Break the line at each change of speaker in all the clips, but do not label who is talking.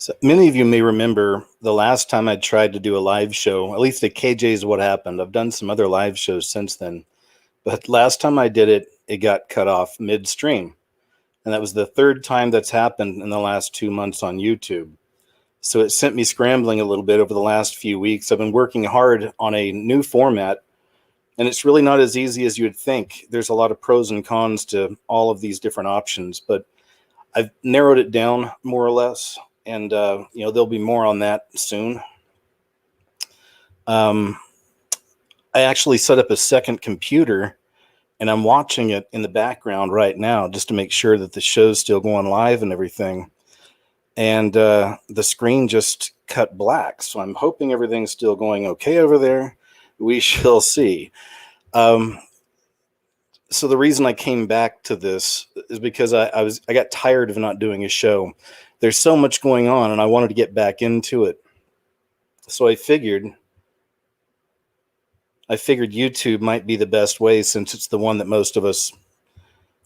So many of you may remember the last time I tried to do a live show, at least at KJ's What Happened. I've done some other live shows since then, but last time I did it, it got cut off midstream. And that was the third time that's happened in the last 2 months on YouTube. So it sent me scrambling a little bit over the last few weeks. I've been working hard on a new format, and it's really not as easy as you would think. There's a lot of pros and cons to all of these different options, but I've narrowed it down more or less. And, there'll be more on that soon. I actually set up a second computer and I'm watching it in the background right now just to make sure that the show's still going live and everything. And the screen just cut black. So I'm hoping everything's still going okay over there. We shall see. So the reason I came back to this is because I got tired of not doing a show. There's so much going on and I wanted to get back into it. So I figured YouTube might be the best way since it's the one that most of us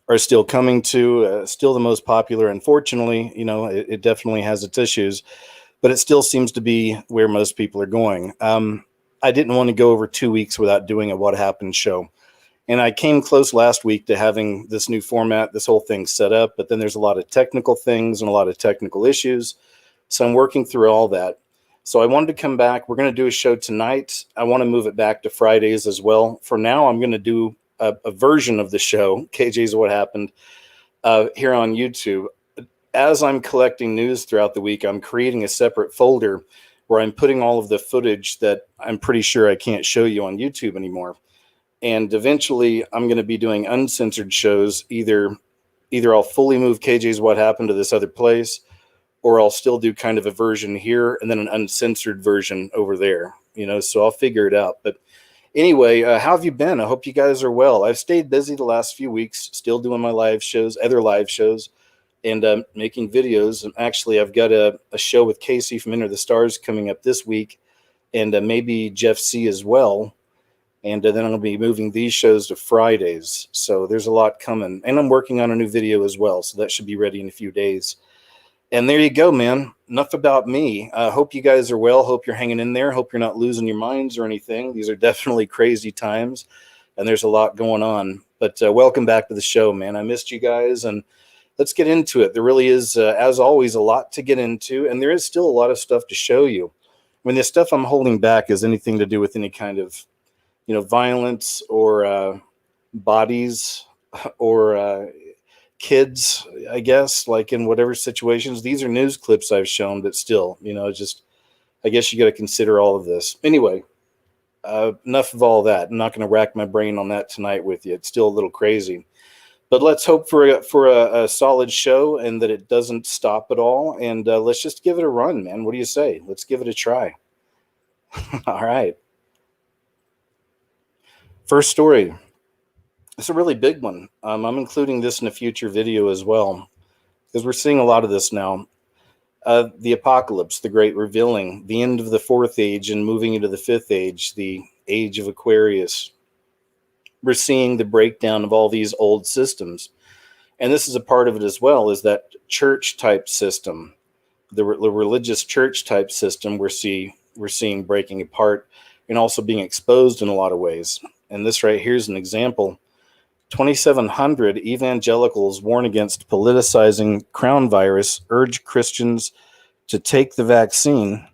are still coming to, still the most popular. Unfortunately, it definitely has its issues, but it still seems to be where most people are going. I didn't want to go over 2 weeks without doing a What Happened show. And I came close last week to having this new format, this whole thing set up, but then there's a lot of technical things and a lot of technical issues. So I'm working through all that. So I wanted to come back. We're going to do a show tonight. I want to move it back to Fridays as well. For now, I'm going to do a version of the show, KJ's What Happened, here on YouTube. As I'm collecting news throughout the week, I'm creating a separate folder where I'm putting all of the footage that I'm pretty sure I can't show you on YouTube anymore. And eventually, I'm going to be doing uncensored shows. Either I'll fully move KJ's What Happened to this other place, or I'll still do kind of a version here and then an uncensored version over there. So I'll figure it out. But anyway, how have you been? I hope you guys are well. I've stayed busy the last few weeks, still doing my live shows, other live shows, and making videos. And actually, I've got a show with Casey from Enter the Stars coming up this week, and maybe Jeff C. as well. And then I'll be moving these shows to Fridays. So there's a lot coming. And I'm working on a new video as well. So that should be ready in a few days. And there you go, man. Enough about me. Hope you guys are well. Hope you're hanging in there. Hope you're not losing your minds or anything. These are definitely crazy times. And there's a lot going on. But welcome back to the show, man. I missed you guys. And let's get into it. There really is, as always, a lot to get into. And there is still a lot of stuff to show you. I mean, the stuff I'm holding back is anything to do with any kind of violence or bodies or kids, I guess, like in whatever situations. These are news clips I've shown, but still, I guess you got to consider all of this. Anyway, enough of all that. I'm not going to rack my brain on that tonight with you. It's still a little crazy. But let's hope for a solid show and that it doesn't stop at all. And let's just give it a run, man. What do you say? Let's give it a try. All right. First story. It's a really big one. I'm including this in a future video as well, because we're seeing a lot of this now. The apocalypse, the great revealing, the end of the fourth age and moving into the fifth age, the age of Aquarius. We're seeing the breakdown of all these old systems. And this is a part of it as well, is that church type system, the religious church type system we're seeing breaking apart and also being exposed in a lot of ways. And this right here is an example. 2,700 evangelicals warn against politicizing crown virus, urge Christians to take the vaccine.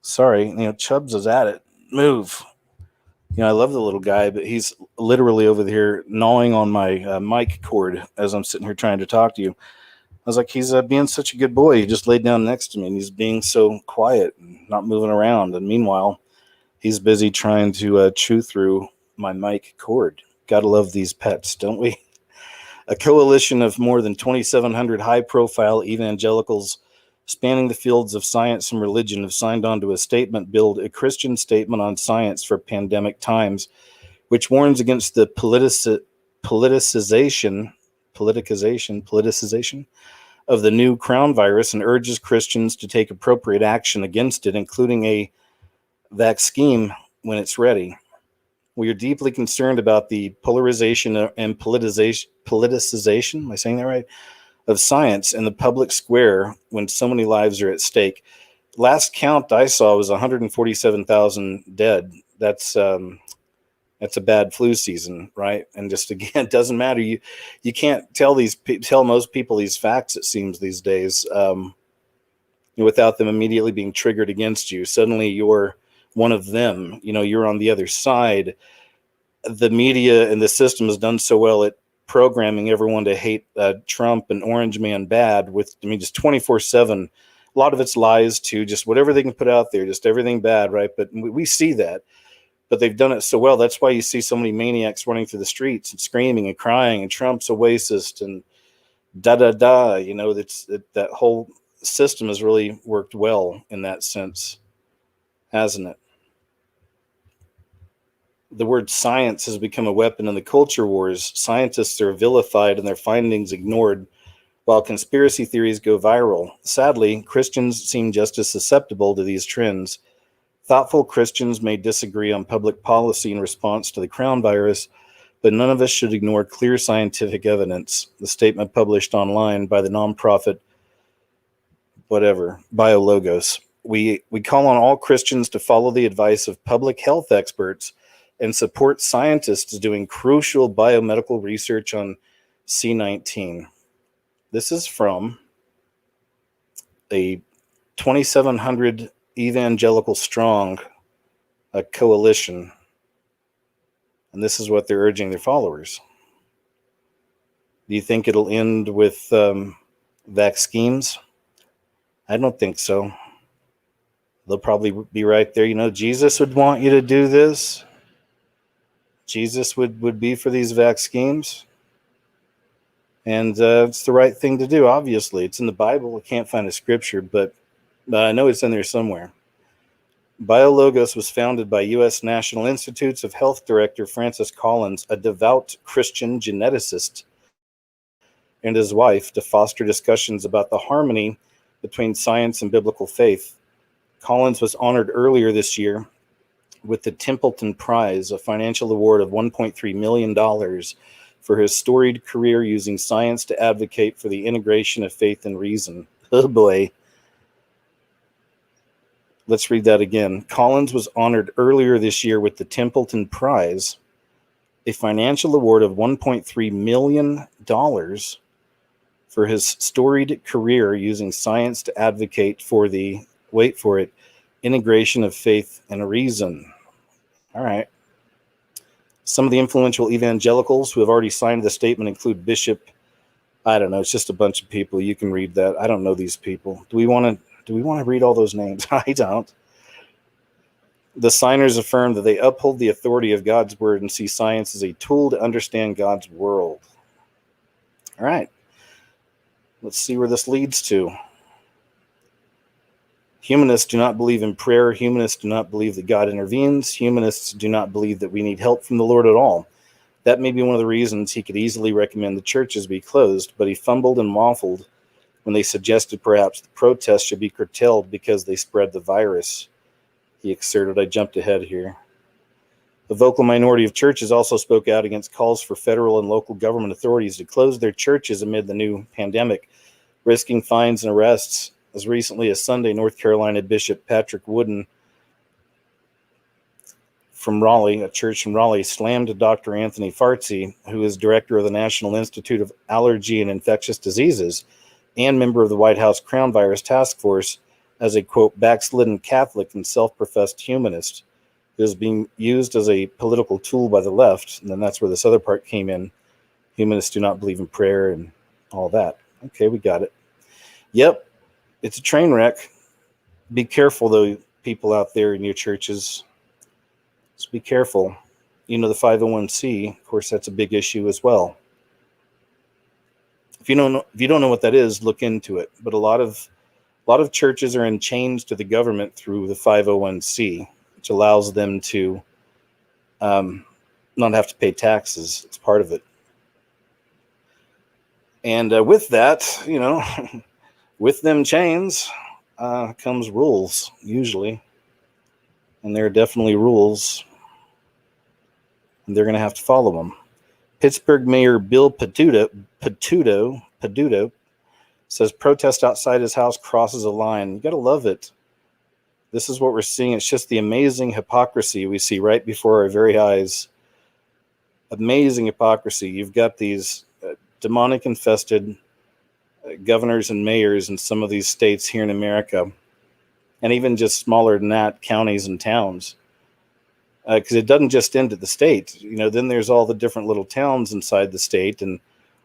Sorry, Chubbs is at it. Move. I love the little guy, but he's literally over here gnawing on my mic cord as I'm sitting here trying to talk to you. I was like, he's being such a good boy. He just laid down next to me, and he's being so quiet and not moving around. And meanwhile, he's busy trying to chew through my mic cord. Gotta love these pets, don't we? A coalition of more than 2,700 high-profile evangelicals spanning the fields of science and religion have signed on to a statement billed A Christian Statement on Science for Pandemic Times, which warns against the politicization of the new crown virus and urges Christians to take appropriate action against it, including a vaccine when it's ready. We are deeply concerned about the polarization and politicization, am I saying that right, of science in the public square when so many lives are at stake. Last count I saw was 147,000 dead. That's a bad flu season, right? And just again, it doesn't matter. You can't tell most people these facts. It seems these days, without them immediately being triggered against you. Suddenly, you're one of them. You're on the other side. The media and the system has done so well at programming everyone to hate Trump and Orange Man bad. Just 24/7. A lot of it's lies too. Just whatever they can put out there, just everything bad, right? But we see that. But they've done it so well. That's why you see so many maniacs running through the streets and screaming and crying, and Trump's a racist and da da da. That whole system has really worked well in that sense, hasn't it? The word science has become a weapon in the culture wars. Scientists are vilified and their findings ignored, while conspiracy theories go viral. Sadly, Christians seem just as susceptible to these trends. Thoughtful Christians may disagree on public policy in response to the crown virus, but none of us should ignore clear scientific evidence. The statement published online by the nonprofit, BioLogos. We call on all Christians to follow the advice of public health experts and support scientists doing crucial biomedical research on C-19. This is from a 2,700 evangelical strong coalition, and this is what they're urging their followers. Do you think it'll end with vax schemes? I don't think so. They'll probably be right there. Jesus would want you to do this. Jesus would be for these vax schemes. And it's the right thing to do, obviously. It's in the Bible. I can't find a scripture, but I know it's in there somewhere. BioLogos was founded by U.S. National Institutes of Health Director Francis Collins, a devout Christian geneticist, and his wife to foster discussions about the harmony between science and biblical faith. Collins was honored earlier this year with the Templeton Prize, a financial award of $1.3 million for his storied career using science to advocate for the integration of faith and reason. Oh boy. Let's read that again. Collins was honored earlier this year with the Templeton Prize, a financial award of $1.3 million for his storied career using science to advocate for the, wait for it, integration of faith and reason. All right. Some of the influential evangelicals who have already signed the statement include Bishop, I don't know, it's just a bunch of people. You can read that. I don't know these people. Do we want to read all those names? I don't. The signers affirm that they uphold the authority of God's word and see science as a tool to understand God's world. All right. Let's see where this leads to. Humanists do not believe in prayer. Humanists do not believe that God intervenes. Humanists do not believe that we need help from the Lord at all. That may be one of the reasons he could easily recommend the churches be closed, but he fumbled and waffled when they suggested perhaps the protests should be curtailed because they spread the virus. He exerted, I jumped ahead here. The vocal minority of churches also spoke out against calls for federal and local government authorities to close their churches amid the new pandemic, risking fines and arrests. As recently as Sunday, North Carolina Bishop Patrick Wooden from Raleigh, a church in Raleigh, slammed Dr. Anthony Fauci, who is director of the National Institute of Allergy and Infectious Diseases and member of the White House Crown Virus Task Force, as a, quote, backslidden Catholic and self-professed humanist who is being used as a political tool by the left. And then that's where this other part came in. Humanists do not believe in prayer and all that. Okay, we got it. Yep. It's a train wreck. Be careful, though, people out there in your churches. Just be careful. The 501c, of course, that's a big issue as well. If you don't know what that is, look into it. But a lot of churches are in chains to the government through the 501c, which allows them to not have to pay taxes. It's part of it. And with that, with them chains comes rules, usually. And there are definitely rules, and they're going to have to follow them. Pittsburgh Mayor Bill Peduto says protest outside his house crosses a line. You got to love it. This is what we're seeing. It's just the amazing hypocrisy we see right before our very eyes. Amazing hypocrisy. You've got these demonic infested governors and mayors in some of these states here in America, and even just smaller than that, counties and towns. Because it doesn't just end at the state. Then there's all the different little towns inside the state, and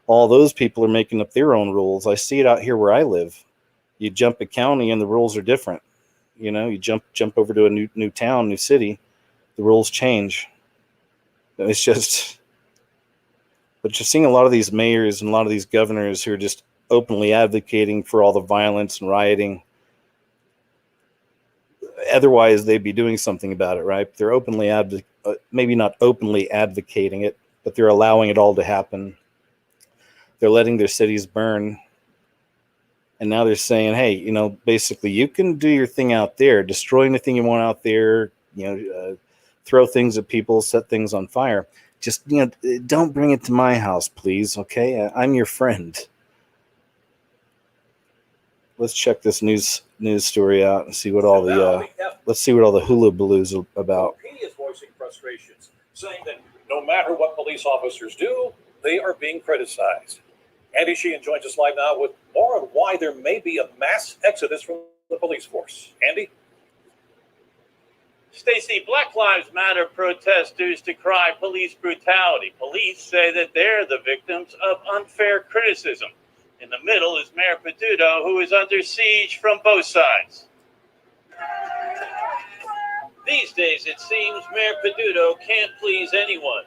all those people are making up their own rules. I see it out here where I live. You jump a county and the rules are different. You jump over to a new town, new city, the rules change. It's just, but you're seeing a lot of these mayors and a lot of these governors who are just openly advocating for all the violence and rioting. Otherwise, they'd be doing something about it, right? They're openly maybe not openly advocating it, but they're allowing it all to happen. They're letting their cities burn. And now they're saying, hey, basically you can do your thing out there, destroy anything you want out there, throw things at people, set things on fire. Just, don't bring it to my house, please. Okay. I'm your friend. Let's check this news story out and see what all the let's see what all the hullabaloo's about.
He is voicing frustrations, saying that no matter what police officers do, they are being criticized. Andy Sheehan joins us live now with more on why there may be a mass exodus from the police force. Andy?
Stacey, Black Lives Matter protesters decry police brutality. Police say that they're the victims of unfair criticism. In the middle is Mayor Peduto, who is under siege from both sides. These days, it seems Mayor Peduto can't please anyone.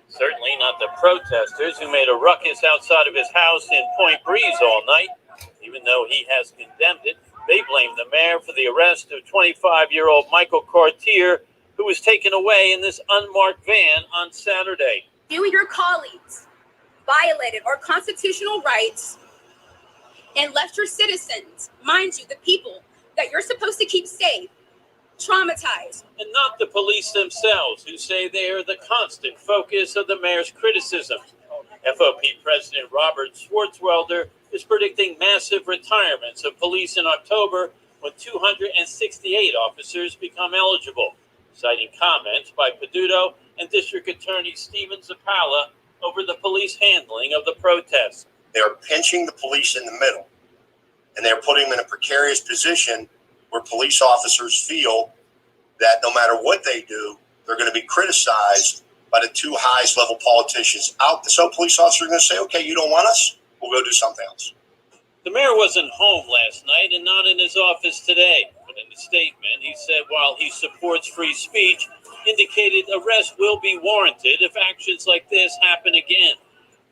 Certainly not the protesters who made a ruckus outside of his house in Point Breeze all night. Even though he has condemned it, they blame the mayor for the arrest of 25-year-old Michael Cartier, who was taken away in this unmarked van on Saturday.
You and your colleagues violated our constitutional rights and left your citizens, mind you, the people that you're supposed to keep safe, traumatized.
And not the police themselves, who say they are the constant focus of the mayor's criticism. FOP President Robert Swartzwelder is predicting massive retirements of police in October when 268 officers become eligible, citing comments by Peduto and District Attorney Stephen Zappala over the police handling of the protests.
They're pinching the police in the middle, and they're putting them in a precarious position where police officers feel that no matter what they do, they're going to be criticized by the two highest level politicians out. So police officers are going to say, okay, you don't want us? We'll go do something else.
The mayor wasn't home last night and not in his office today. But in a statement, he said while he supports free speech, indicated arrest will be warranted if actions like this happen again.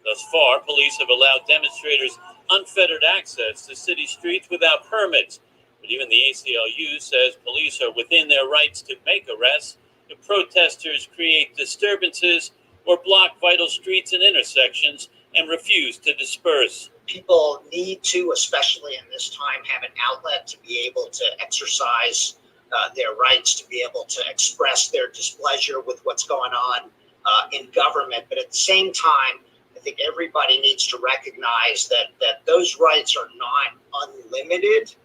Thus far, police have allowed demonstrators unfettered access to city streets without permits. But even the ACLU says police are within their rights to make arrests if protesters create disturbances or block vital streets and intersections and refuse to disperse.
People need to, especially in this time, have an outlet to be able to exercise their rights, to be able to express their displeasure with what's going on in government. But at the same time, I think everybody needs to recognize that those rights are not unlimited.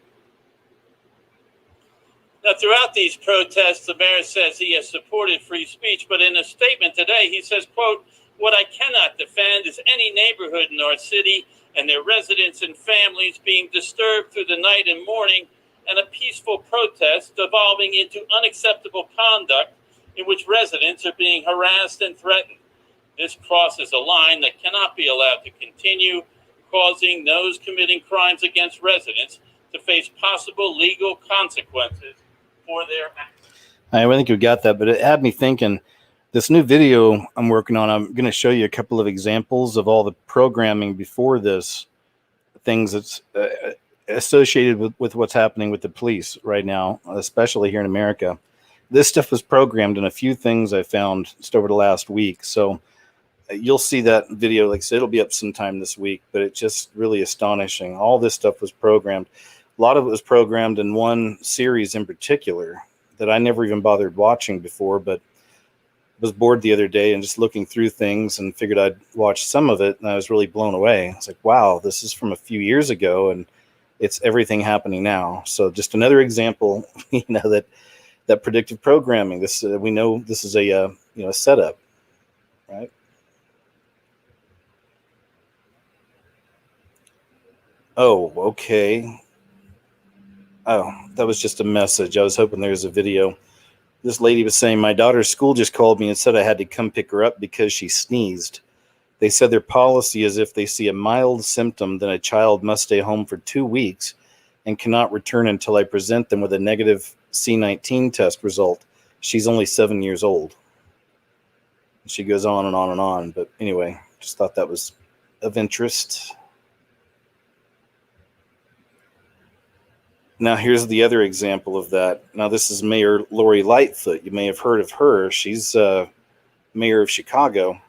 Now, throughout these protests, the mayor says he has supported free speech, but in a statement today, he says, quote, "What I cannot defend is any neighborhood in our city and their residents and families being disturbed through the night and morning, and a peaceful protest devolving into unacceptable conduct in which residents are being harassed and threatened. This crosses a line that cannot be allowed to continue, causing those committing crimes against residents to face possible legal consequences for their actions."
I think we got that, but it had me thinking, this new video I'm working on, I'm going to show you a couple of examples of all the programming before this, things that's associated with what's happening with the police right now, especially here in America. This stuff was programmed in a few things I found just over the last week. So you'll see that video, like I said, it'll be up sometime this week, but it's just really astonishing. All this stuff was programmed. A lot of it was programmed in one series in particular that I never even bothered watching before, but was bored the other day and just looking through things and figured I'd watch some of it, and I was really blown away. I was like, wow, this is from a few years ago, and it's everything happening now. So just another example, that predictive programming, this we know this is a setup, right? Oh, okay. Oh, that was just a message. I was hoping there was a video. This lady was saying, my daughter's school just called me and said I had to come pick her up because she sneezed. They said their policy is if they see a mild symptom, then a child must stay home for 2 weeks and cannot return until I present them with a negative C19 test result. She's only 7 years old. She goes on and on and on. But anyway, just thought that was of interest. Now, here's the other example of that. Now, this is Mayor Lori Lightfoot. You may have heard of her. She's mayor of Chicago,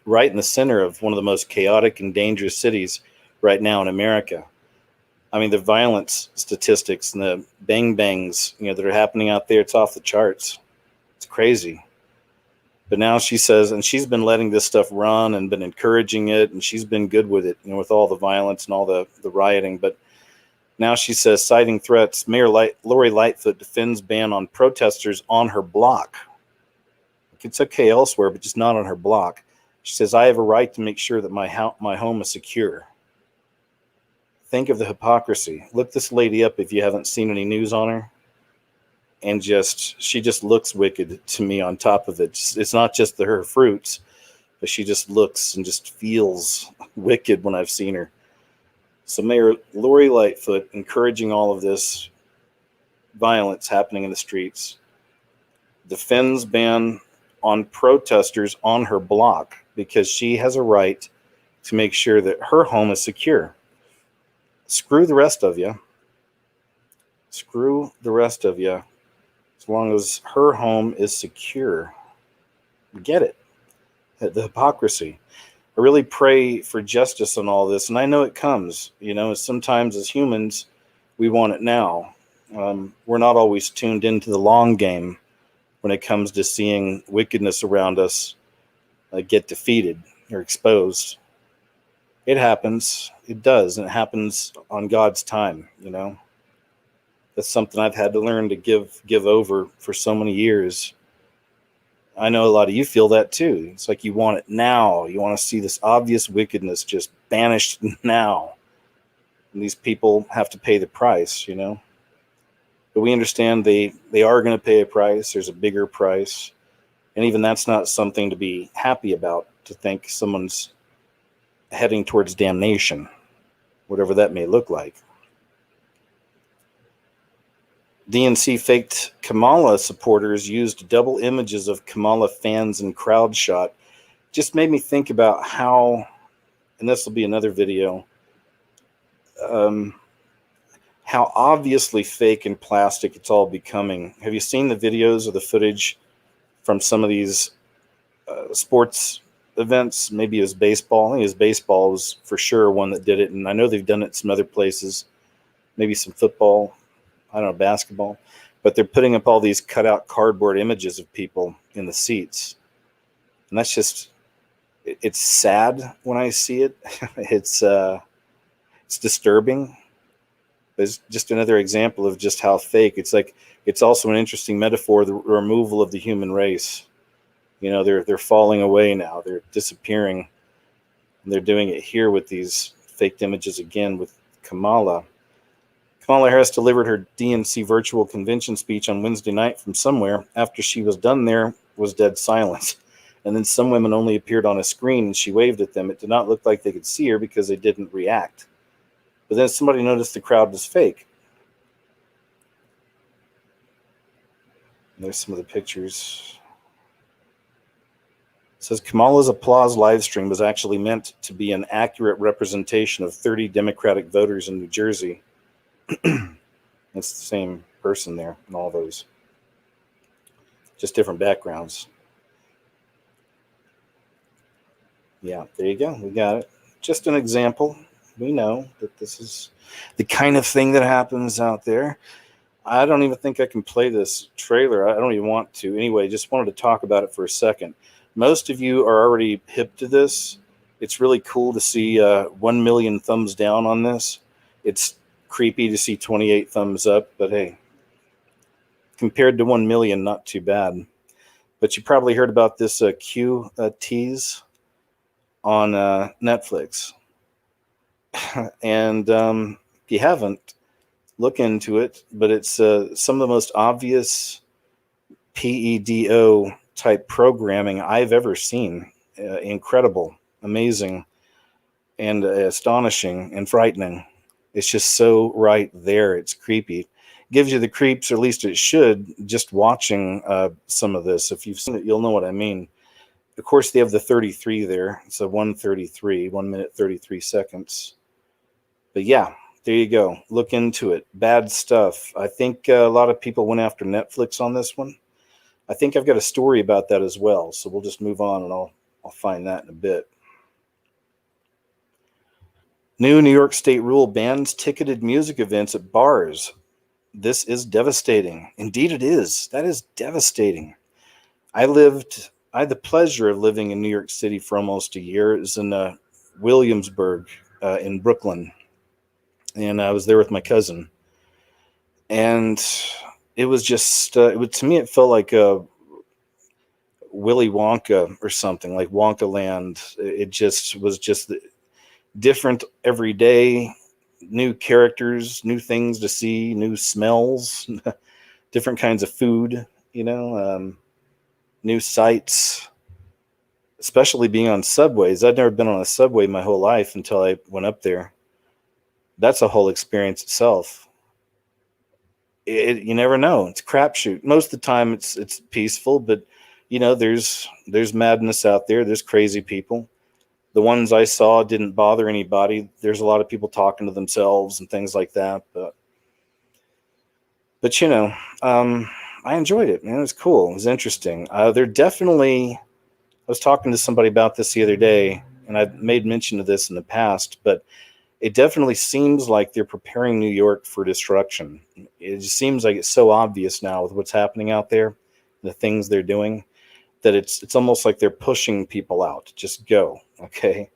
right in the center of one of the most chaotic and dangerous cities right now in America. I mean, the violence statistics and the bang-bangs, that are happening out there, it's off the charts. It's crazy. But now she says, and she's been letting this stuff run and been encouraging it, and she's been good with it, with all the violence and all the rioting. But now she says, citing threats, Mayor Lori Lightfoot defends ban on protesters on her block. It's okay elsewhere, but just not on her block. She says, I have a right to make sure that my home is secure. Think of the hypocrisy. Look this lady up if you haven't seen any news on her. And she just looks wicked to me on top of it. It's not just her fruits, but she just looks and just feels wicked when I've seen her. So Mayor Lori Lightfoot encouraging all of this violence happening in the streets, defends ban on protesters on her block because she has a right to make sure that her home is secure. Screw the rest of you. Screw the rest of you. As long as her home is secure. Get it? The hypocrisy. I really pray for justice on all this, and I know it comes. Sometimes as humans, we want it now. We're not always tuned into the long game when it comes to seeing wickedness around us get defeated or exposed. It happens. It does, and it happens on God's time. That's something I've had to learn to give over for so many years. I know a lot of you feel that too. It's like you want it now. You want to see this obvious wickedness just banished now. And these people have to pay the price, But we understand they are going to pay a price. There's a bigger price. And even that's not something to be happy about, to think someone's heading towards damnation, whatever that may look like. DNC faked Kamala supporters used double images of Kamala fans and crowd shot. Just made me think about how, and this will be another video, how obviously fake and plastic it's all becoming. Have you seen the videos or the footage from some of these sports events? Maybe it was baseball. I think it was baseball was for sure one that did it, and I know they've done it some other places, maybe some football. I don't know, basketball, but they're putting up all these cutout cardboard images of people in the seats. And that's just, it's sad when I see it. It's disturbing. It's just another example of just how fake. It's like, it's also an interesting metaphor, the removal of the human race. They're falling away now. They're disappearing. And they're doing it here with these faked images again with Kamala. Kamala Harris delivered her DNC virtual convention speech on Wednesday night from somewhere. After she was done, there was dead silence. And then some women only appeared on a screen and she waved at them. It did not look like they could see her because they didn't react. But then somebody noticed the crowd was fake. And there's some of the pictures. It says Kamala's applause live stream was actually meant to be an accurate representation of 30 Democratic voters in New Jersey. It's the same person there in all those, just different backgrounds. Yeah, there you go. We got it. Just an example. We know that this is the kind of thing that happens out there. I don't even think I can play this trailer. I don't even want to. Anyway, just wanted to talk about it for a second. Most of you are already hip to this. It's really cool to see 1 million thumbs down on this. It's creepy to see 28 thumbs up, but hey, compared to 1 million, not too bad. But you probably heard about this Q tease on Netflix. And if you haven't, look into it. But it's some of the most obvious PEDO type programming I've ever seen. Incredible, amazing, and astonishing and frightening. It's just so right there. It's creepy. Gives you the creeps, or at least it should, just watching some of this. If you've seen it, you'll know what I mean. Of course, they have the 33 there. It's a 1:33, 1 minute, 33 seconds. But yeah, there you go. Look into it. Bad stuff. I think a lot of people went after Netflix on this one. I think I've got a story about that as well. So we'll just move on and I'll find that in a bit. New New York State rule bans ticketed music events at bars. This is devastating. Indeed it is. That is devastating. I had the pleasure of living in New York City for almost a year. It was in Williamsburg in Brooklyn. And I was there with my cousin. And it was just, to me, it felt like Willy Wonka or something, like Wonka Land. It just was just different every day, new characters, new things to see, new smells, different kinds of food, new sights, especially being on subways. I'd never been on a subway my whole life until I went up there. That's a whole experience itself. You never know. It's a crapshoot. Most of the time it's peaceful, but there's madness out there. There's crazy people. The ones I saw didn't bother anybody. There's a lot of people talking to themselves and things like that. But I enjoyed it, man. It was cool. It was interesting. They're definitely, I was talking to somebody about this the other day, and I've made mention of this in the past, but it definitely seems like they're preparing New York for destruction. It just seems like it's so obvious now with what's happening out there, the things they're doing, that it's almost like they're pushing people out. Just go, okay?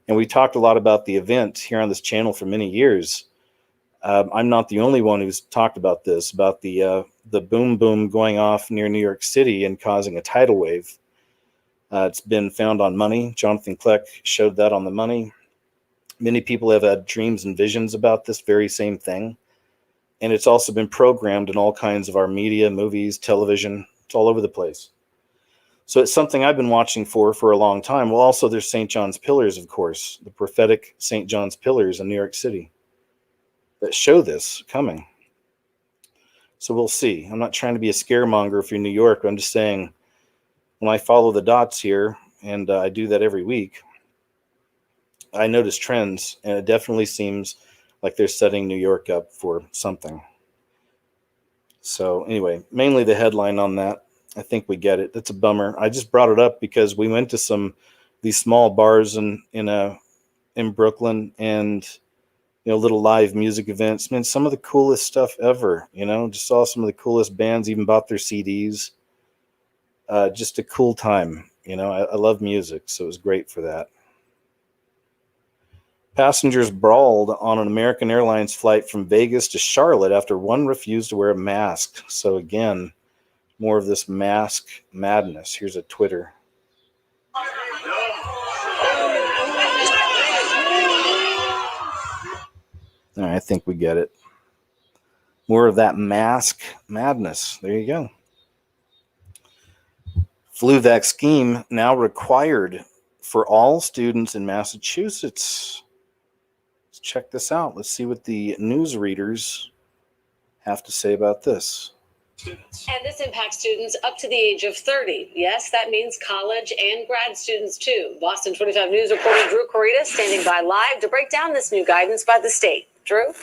And we talked a lot about the event here on this channel for many years. I'm not the only one who's talked about this, about the boom boom going off near New York City and causing a tidal wave. It's been found on Money. Jonathan Kleck showed that on The Money. Many people have had dreams and visions about this very same thing. And it's also been programmed in all kinds of our media, movies, television. It's all over the place. So it's something I've been watching for a long time. Well, also there's St. John's Pillars, of course, the prophetic St. John's Pillars in New York City that show this coming. So we'll see. I'm not trying to be a scaremonger if you're in New York. I'm just saying when I follow the dots here, and I do that every week, I notice trends, and it definitely seems like they're setting New York up for something. So anyway, mainly the headline on that. I think we get it. That's a bummer. I just brought it up because we went to these small bars in Brooklyn, and little live music events. Man, some of the coolest stuff ever. Just saw some of the coolest bands. Even bought their CDs. Just a cool time. I love music, so it was great for that. Passengers brawled on an American Airlines flight from Vegas to Charlotte after one refused to wear a mask. So again, more of this mask madness. Here's a Twitter. All right, I think we get it. More of that mask madness. There you go. Flu vax scheme now required for all students in Massachusetts. Let's check this out. Let's see what the newsreaders have to say about this.
And this impacts students up to the age of 30. Yes, that means college and grad students too. Boston 25 News reporter Drew Corita standing by live to break down this new guidance by the state. Drew?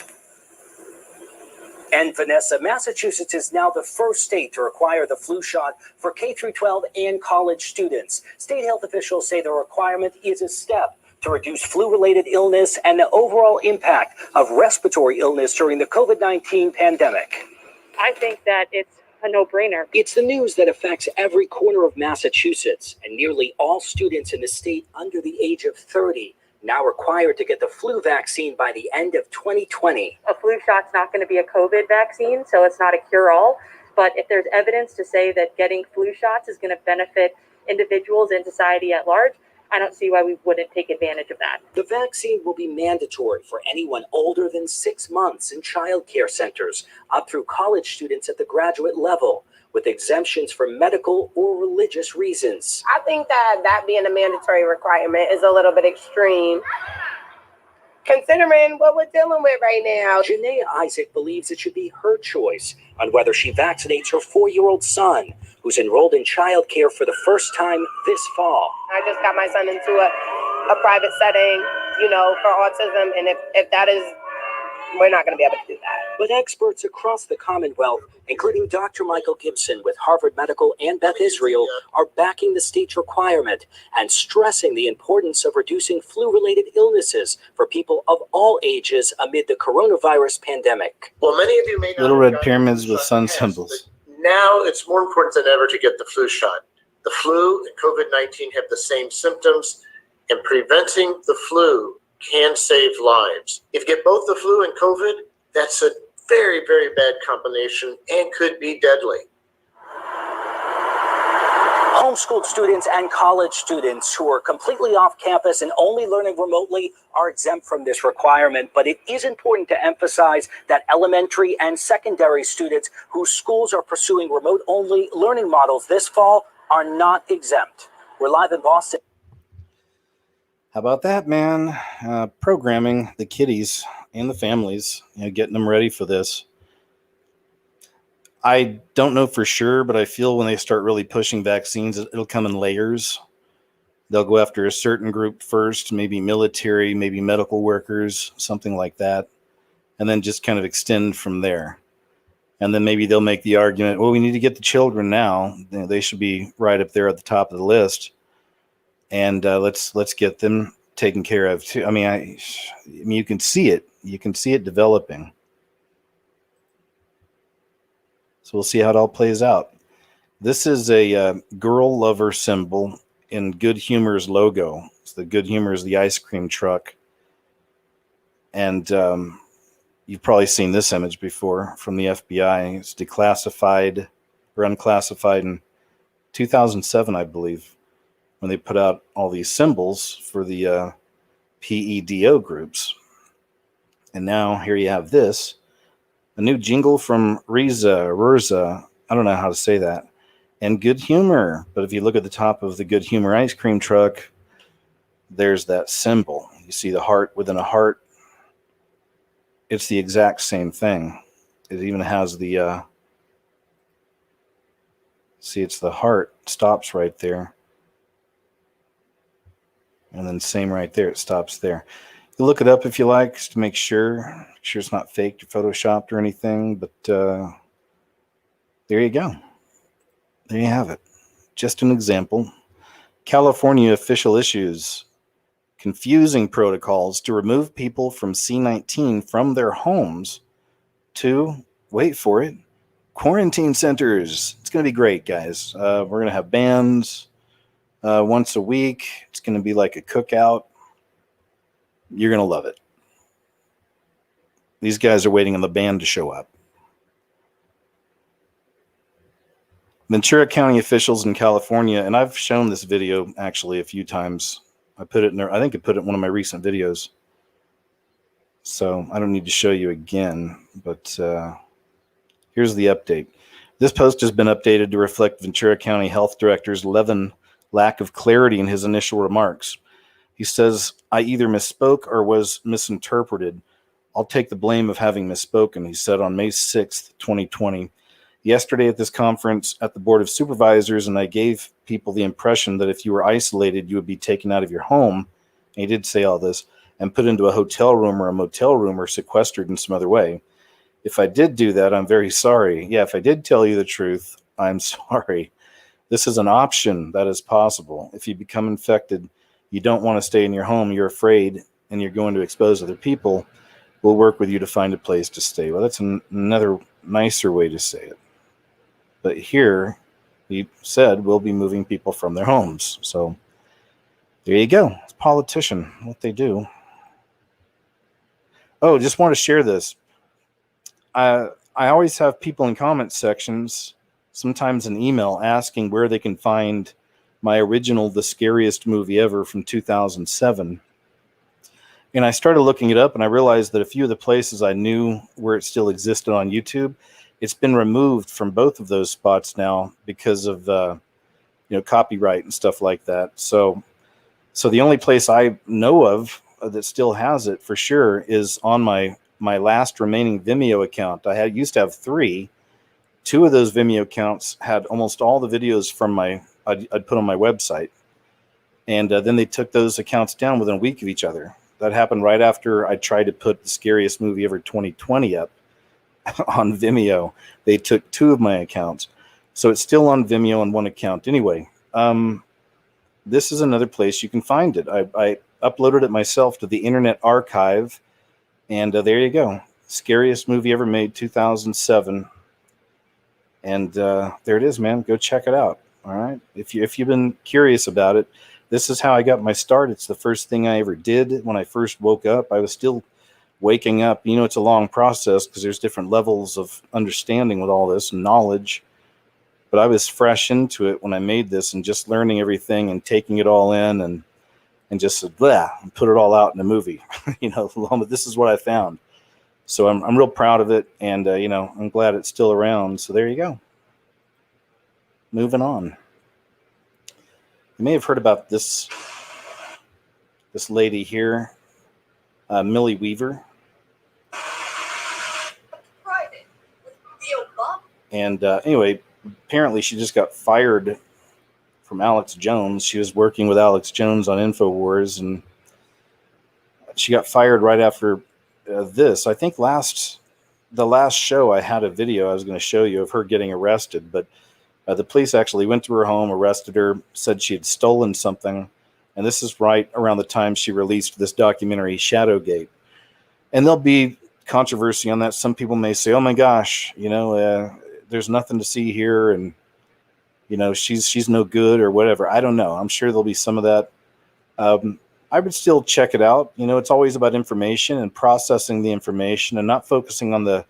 And Vanessa, Massachusetts is now the first state to require the flu shot for K-12 and college students. State health officials say the requirement is a step to reduce flu-related illness and the overall impact of respiratory illness during the COVID-19 pandemic.
I think that it's a no-brainer.
It's the news that affects every corner of Massachusetts, and nearly all students in the state under the age of 30 now required to get the flu vaccine by the end of 2020.
A flu shot's not going to be a COVID vaccine, so it's not a cure-all. But if there's evidence to say that getting flu shots is going to benefit individuals and society at large, I don't see why we wouldn't take advantage of that.
The vaccine will be mandatory for anyone older than 6 months in child care centers, up through college students at the graduate level, with exemptions for medical or religious reasons.
I think that being a mandatory requirement is a little bit extreme, considering what we're dealing with right now.
Janaea Isaac believes it should be her choice on whether she vaccinates her 4-year-old son, who's enrolled in childcare for the first time this fall.
I just got my son into a private setting, for autism, and if that is, we're not going to be able to do that.
But experts across the Commonwealth, including Dr. Michael Gibson with Harvard Medical and Beth Israel, are backing the state's requirement and stressing the importance of reducing flu-related illnesses for people of all ages amid the coronavirus pandemic.
Well, many of you may not
Little
have
red
gotten
pyramids
the flu
with
shot
sun
in the past,
symbols.
but now it's more important than ever to get the flu shot. The flu and COVID-19 have the same symptoms, and preventing the flu can save lives. If you get both the flu and COVID, that's a very, very bad combination and could be deadly.
Homeschooled students and college students who are completely off campus and only learning remotely are exempt from this requirement, but it is important to emphasize that elementary and secondary students whose schools are pursuing remote-only learning models this fall are not exempt. We're live in Boston.
How about that, man? Programming the kiddies and the families, getting them ready for this. I don't know for sure, but I feel when they start really pushing vaccines, it'll come in layers. They'll go after a certain group first, maybe military, maybe medical workers, something like that, and then just kind of extend from there. And then maybe they'll make the argument, well, we need to get the children now. They should be right up there at the top of the list. And let's get them taken care of too. I mean, you can see it. You can see it developing. So we'll see how it all plays out. This is a girl lover symbol in Good Humor's logo. So the Good Humor is the ice cream truck. And you've probably seen this image before from the FBI. It's declassified or unclassified in 2007, I believe, when they put out all these symbols for the PEDO groups. And now here you have this, a new jingle from Rurza, I don't know how to say that, and Good Humor. But if you look at the top of the Good Humor ice cream truck, there's that symbol. You see the heart within a heart. It's the exact same thing. It even has the, see, it's the heart, stops right there. And then same right there, it stops there. You look it up if you like, just to make sure it's not faked or photoshopped or anything. But there you go. There you have it. Just an example. California official issues confusing protocols to remove people from C-19 from their homes to, wait for it, quarantine centers. It's going to be great, guys. We're going to have bands once a week. It's going to be like a cookout. You're going to love it. These guys are waiting on the band to show up. Ventura County officials in California, and I've shown this video actually a few times. I put it in there. I think I put it in one of my recent videos. So I don't need to show you again, but here's the update. This post has been updated to reflect Ventura County Health Director's lack of clarity in his initial remarks. He says, I either misspoke or was misinterpreted. I'll take the blame of having misspoken, he said on May 6th, 2020. Yesterday at this conference at the Board of Supervisors, and I gave people the impression that if you were isolated, you would be taken out of your home. And he did say all this, and put into a hotel room or a motel room or sequestered in some other way. If I did do that, I'm very sorry. Yeah, if I did tell you the truth, I'm sorry. This is an option that is possible. If you become infected, you don't want to stay in your home, you're afraid, and you're going to expose other people. We'll work with you to find a place to stay. Well, that's another nicer way to say it. But here, he said we'll be moving people from their homes. So there you go. It's a politician, what they do. Oh, just want to share this. I always have people in comment sections, sometimes an email, asking where they can find my original The Scariest Movie Ever from 2007. And I started looking it up, and I realized that a few of the places I knew where it still existed on YouTube, it's been removed from both of those spots now because of copyright and stuff like that. So the only place I know of that still has it for sure is on my last remaining Vimeo account. I used to have 3. 2 of those Vimeo accounts had almost all the videos from I'd put on my website, and then they took those accounts down within a week of each other. That happened right after I tried to put The Scariest Movie Ever 2020 up on Vimeo. They took 2 of my accounts. So it's still on Vimeo on one account. Anyway, this is another place you can find it. I uploaded it myself to the Internet Archive, and there you go. Scariest Movie Ever Made, 2007. And there it is, man. Go check it out. All right. If you've been curious about it, this is how I got my start. It's the first thing I ever did when I first woke up. I was still waking up. It's a long process because there's different levels of understanding with all this knowledge. But I was fresh into it when I made this and just learning everything and taking it all in and just said, blah, and put it all out in a movie. This is what I found. So I'm real proud of it. And, I'm glad it's still around. So there you go. Moving on. You may have heard about this lady here, Millie Weaver. And anyway, apparently she just got fired from Alex Jones. She was working with Alex Jones on InfoWars, and she got fired right after this. I think the last show I had a video I was going to show you of her getting arrested, but the police actually went to her home, arrested her, said she had stolen something. And this is right around the time she released this documentary, Shadowgate. And there'll be controversy on that. Some people may say, oh my gosh, there's nothing to see here. And, she's no good or whatever. I don't know. I'm sure there'll be some of that. I would still check it out. It's always about information and processing the information and not focusing on the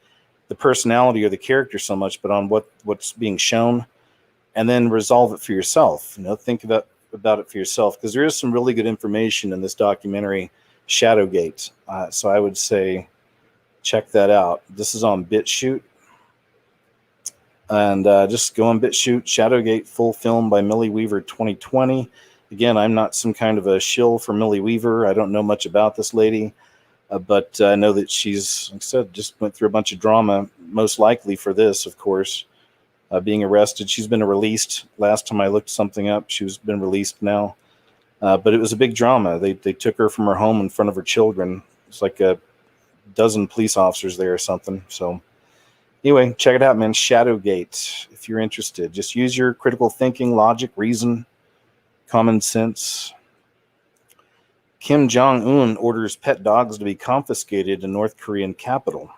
personality or the character so much, but on what's being shown. And then resolve it for yourself. Think about it for yourself, because there is some really good information in this documentary, Shadowgate. So I would say check that out. This is on BitChute. And just go on BitChute, Shadowgate full film by Millie Weaver 2020. Again, I'm not some kind of a shill for Millie Weaver. I don't know much about this lady. But I know that she's, like I said, just went through a bunch of drama, most likely for this, of course. Being arrested. She's been released. Last time I looked something up, she's been released now. But it was a big drama. They took her from her home in front of her children. It's like a dozen police officers there or something. So anyway, check it out, man. Shadowgate, if you're interested. Just use your critical thinking, logic, reason, common sense. Kim Jong-un orders pet dogs to be confiscated in North Korean capital.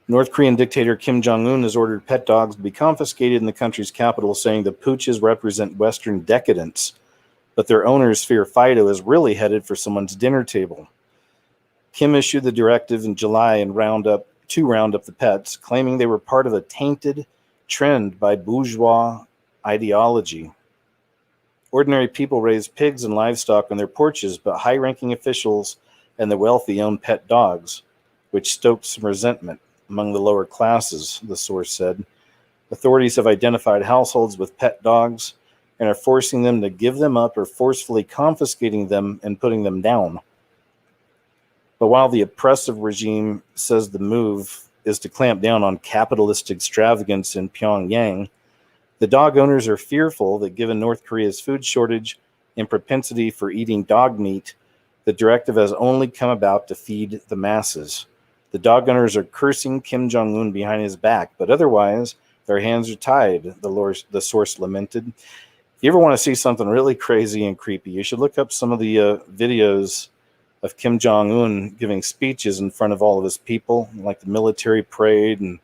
North Korean dictator Kim Jong-un has ordered pet dogs to be confiscated in the country's capital, saying the pooches represent Western decadence, but their owners fear Fido is really headed for someone's dinner table. Kim issued the directive in July and round up the pets, claiming they were part of a tainted trend by bourgeois ideology. Ordinary people raise pigs and livestock on their porches, but high-ranking officials and the wealthy own pet dogs, which stoked some resentment among the lower classes, the source said. Authorities have identified households with pet dogs and are forcing them to give them up or forcefully confiscating them and putting them down. But while the oppressive regime says the move is to clamp down on capitalist extravagance in Pyongyang, the dog owners are fearful that given North Korea's food shortage and propensity for eating dog meat, the directive has only come about to feed the masses. The dog owners are cursing Kim Jong-un behind his back, but otherwise, their hands are tied, the source lamented. If you ever want to see something really crazy and creepy, you should look up some of the videos of Kim Jong-un giving speeches in front of all of his people, like the military parade, and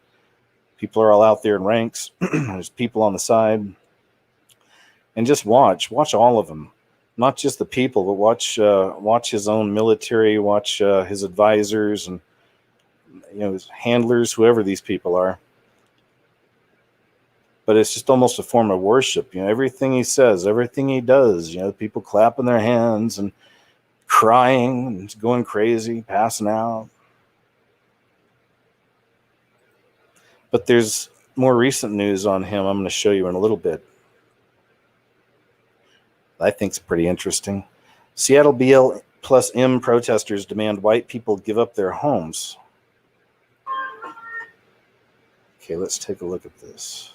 people are all out there in ranks. There's people on the side. And just watch all of them. Not just the people, but watch his own military, watch his advisors and his handlers, whoever these people are. But it's just almost a form of worship. Everything he says, everything he does, people clapping their hands and crying and going crazy, passing out. But there's more recent news on him I'm going to show you in a little bit. I think it's pretty interesting. Seattle BL plus M protesters demand white people give up their homes. Okay, let's take a look at this.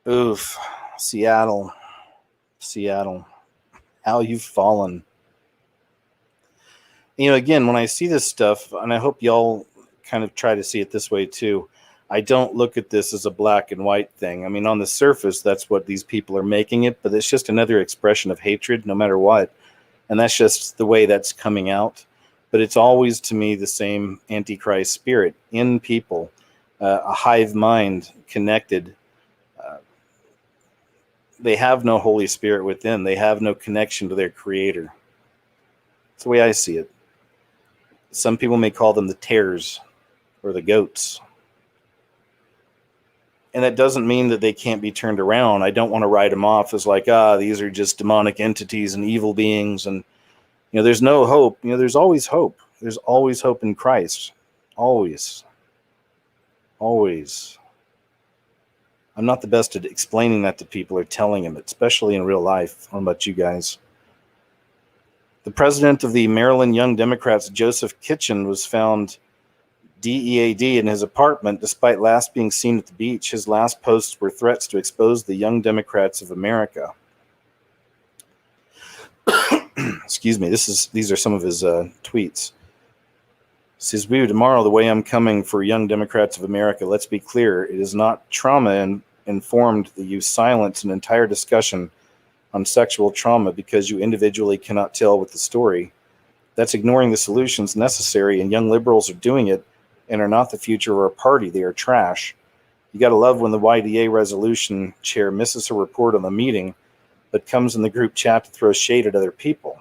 Oof, Seattle, how you've fallen. Again, when I see this stuff, and I hope y'all kind of try to see it this way too, I don't look at this as a black and white thing. I mean, on the surface, that's what these people are making it, but it's just another expression of hatred, no matter what. And that's just the way that's coming out. But it's always, to me, the same Antichrist spirit in people, a hive mind connected. They have no Holy Spirit within. They have no connection to their Creator. That's the way I see it. Some people may call them the tares or the goats. And that doesn't mean that they can't be turned around. I don't want to write them off as like, these are just demonic entities and evil beings. And, there's no hope. There's always hope. There's always hope in Christ. Always. Always. I'm not the best at explaining that to people or telling them, especially in real life. I don't know about you guys. The president of the Maryland Young Democrats, Joseph Kitchen, was found DEAD in his apartment despite last being seen at the beach. His last posts were threats to expose the Young Democrats of America. Excuse me. These are some of his tweets. Says, "We tomorrow the way I'm coming for Young Democrats of America. Let's be clear. It is not trauma informed that you silence an entire discussion on sexual trauma because you individually cannot tell with the story. That's ignoring the solutions necessary, and young liberals are doing it and are not the future of our party. They are trash. You got to love when the YDA resolution chair misses her report on the meeting, but comes in the group chat to throw shade at other people."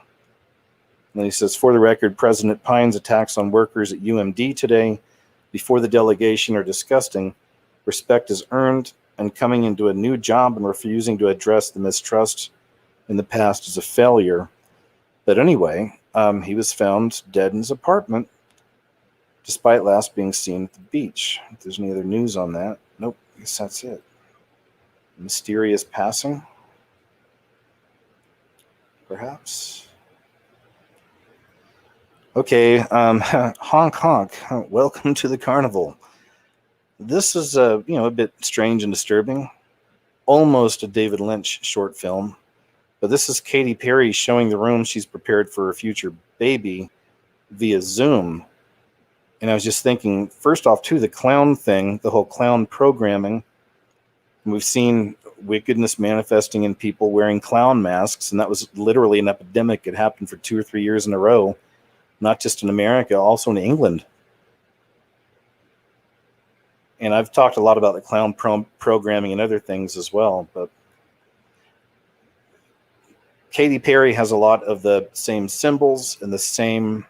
And then he says, "For the record, President Pine's attacks on workers at UMD today before the delegation are disgusting. Respect is earned, and coming into a new job and refusing to address the mistrust in the past is a failure." But anyway, he was found dead in his apartment, despite last being seen at the beach. If there's any other news on that, nope, I guess that's it. Mysterious passing, perhaps. Okay, honk honk. Welcome to the carnival. This is a bit strange and disturbing, almost a David Lynch short film. But this is Katy Perry showing the room she's prepared for her future baby via Zoom. And I was just thinking, first off, too, the clown thing, the whole clown programming. We've seen wickedness manifesting in people wearing clown masks, and that was literally an epidemic. It happened for 2 or 3 years in a row, not just in America, also in England. And I've talked a lot about the clown programming and other things as well, but Katy Perry has a lot of the same symbols and the same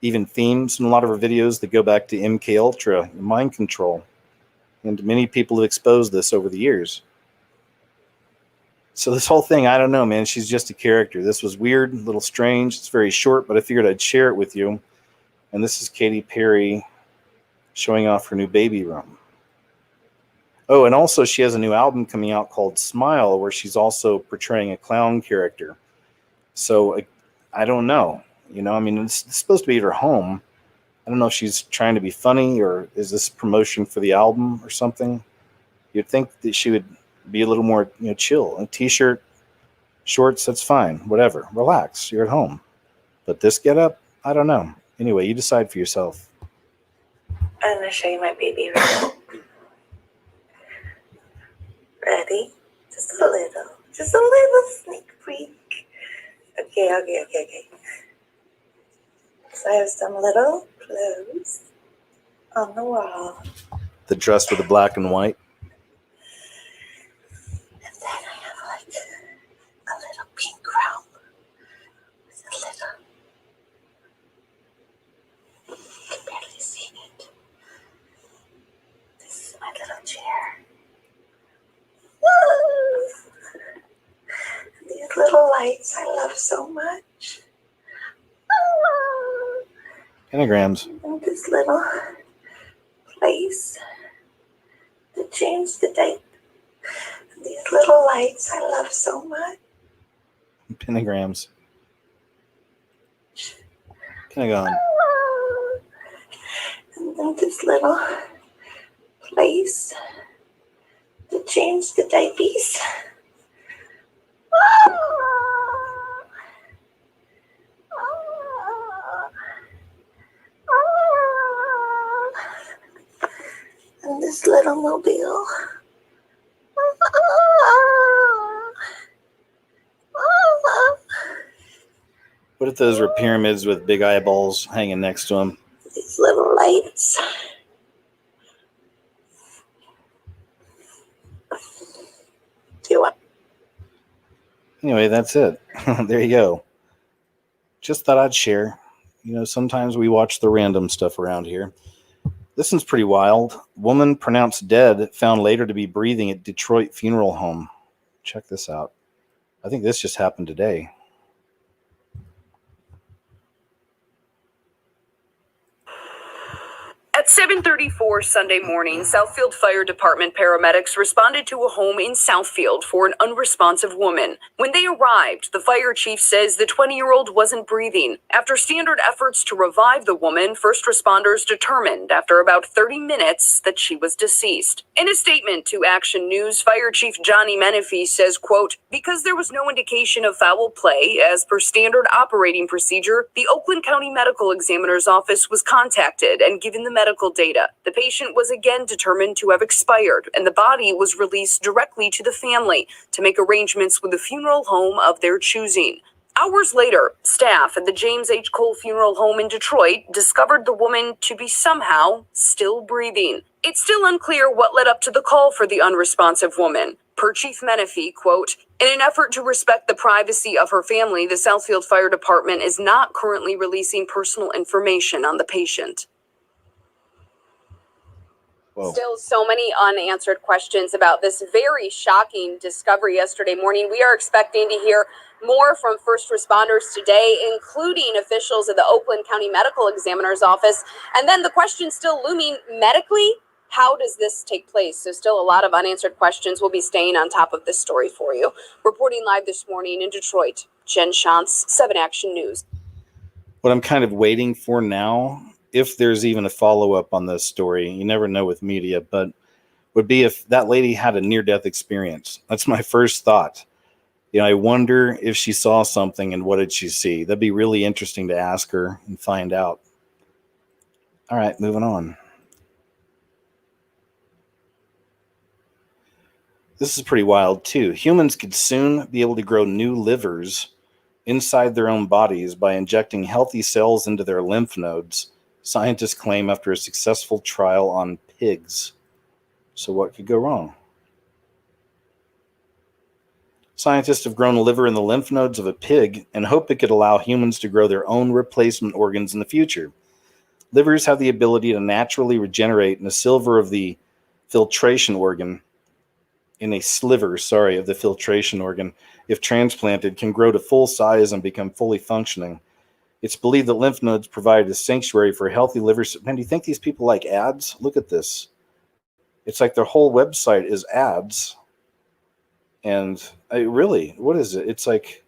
even themes in a lot of her videos that go back to MK Ultra, mind control. And many people have exposed this over the years. So this whole thing, I don't know, man. She's just a character. This was weird, a little strange. It's very short, but I figured I'd share it with you. And this is Katy Perry showing off her new baby room. Oh, and also she has a new album coming out called Smile, where she's also portraying a clown character. So I don't know. You know, I mean, it's supposed to be at her home. I don't know if she's trying to be funny or is this promotion for the album or something. You'd think that she would be a little more, you know, chill. A t-shirt, shorts, that's fine. Whatever. Relax. You're at home. But this get up, I don't know. Anyway, you decide for yourself.
I'm going to show you my baby room. Ready? Just a little sneak peek. Okay. So I have some little clothes on the wall.
The dress with the black and white.
And then I have like a little pink room with a little, you can barely see it. This is my little chair. These little lights I love so much.
Pentagrams.
And this little place to change the date. These little lights I love so much.
Pentagrams. Pentagon.
And then this little place to change the diapers. And this little mobile.
What if those were pyramids with big eyeballs hanging next to them?
These little lights. Do you want?
Anyway, that's it. There you go. Just thought I'd share. You know, sometimes we watch the random stuff around here. This one's pretty wild. Woman pronounced dead, found later to be breathing at Detroit funeral home. Check this out. I think this just happened today.
At 7:34 Sunday morning, Southfield Fire Department paramedics responded to a home in Southfield for an unresponsive woman. When they arrived, the fire chief says the 20-year-old wasn't breathing. After standard efforts to revive the woman, first responders determined after about 30 minutes that she was deceased. In a statement to Action News, Fire Chief Johnny Menifee says, quote, because there was no indication of foul play, as per standard operating procedure, the Oakland County Medical Examiner's Office was contacted and given the medical data. The patient was again determined to have expired, and the body was released directly to the family to make arrangements with the funeral home of their choosing. Hours later, staff at the James H. Cole Funeral Home in Detroit discovered the woman to be somehow still breathing. It's still unclear what led up to the call for the unresponsive woman. Per Chief Menifee, quote, in an effort to respect the privacy of her family, the Southfield Fire Department is not currently releasing personal information on the patient.
Whoa.
Still so many unanswered questions about this very shocking discovery yesterday morning. We are expecting to hear more from first responders today, including officials of the Oakland County Medical Examiner's Office. And then the question still looming medically, how does this take place? So still a lot of unanswered questions. We'll be staying on top of this story for you. Reporting live this morning in Detroit, Jen Shantz, 7 Action News.
What I'm kind of waiting for now, if there's even a follow-up on this story, you never know with media, but would be if that lady had a near-death experience. That's my first thought. You know, I wonder if she saw something and what did she see? That'd be really interesting to ask her and find out. All right, moving on. This is pretty wild too. Humans could soon be able to grow new livers inside their own bodies by injecting healthy cells into their lymph nodes, scientists claim after a successful trial on pigs. So what could go wrong? Scientists have grown a liver in the lymph nodes of a pig and hope it could allow humans to grow their own replacement organs in the future. Livers have the ability to naturally regenerate, and a silver of the filtration organ in a sliver, of the filtration organ, if transplanted, can grow to full size and become fully functioning. It's believed that lymph nodes provide a sanctuary for healthy liver. Man, do you think these people like ads? Look at this. It's like their whole website is ads. And really, what is it? It's like,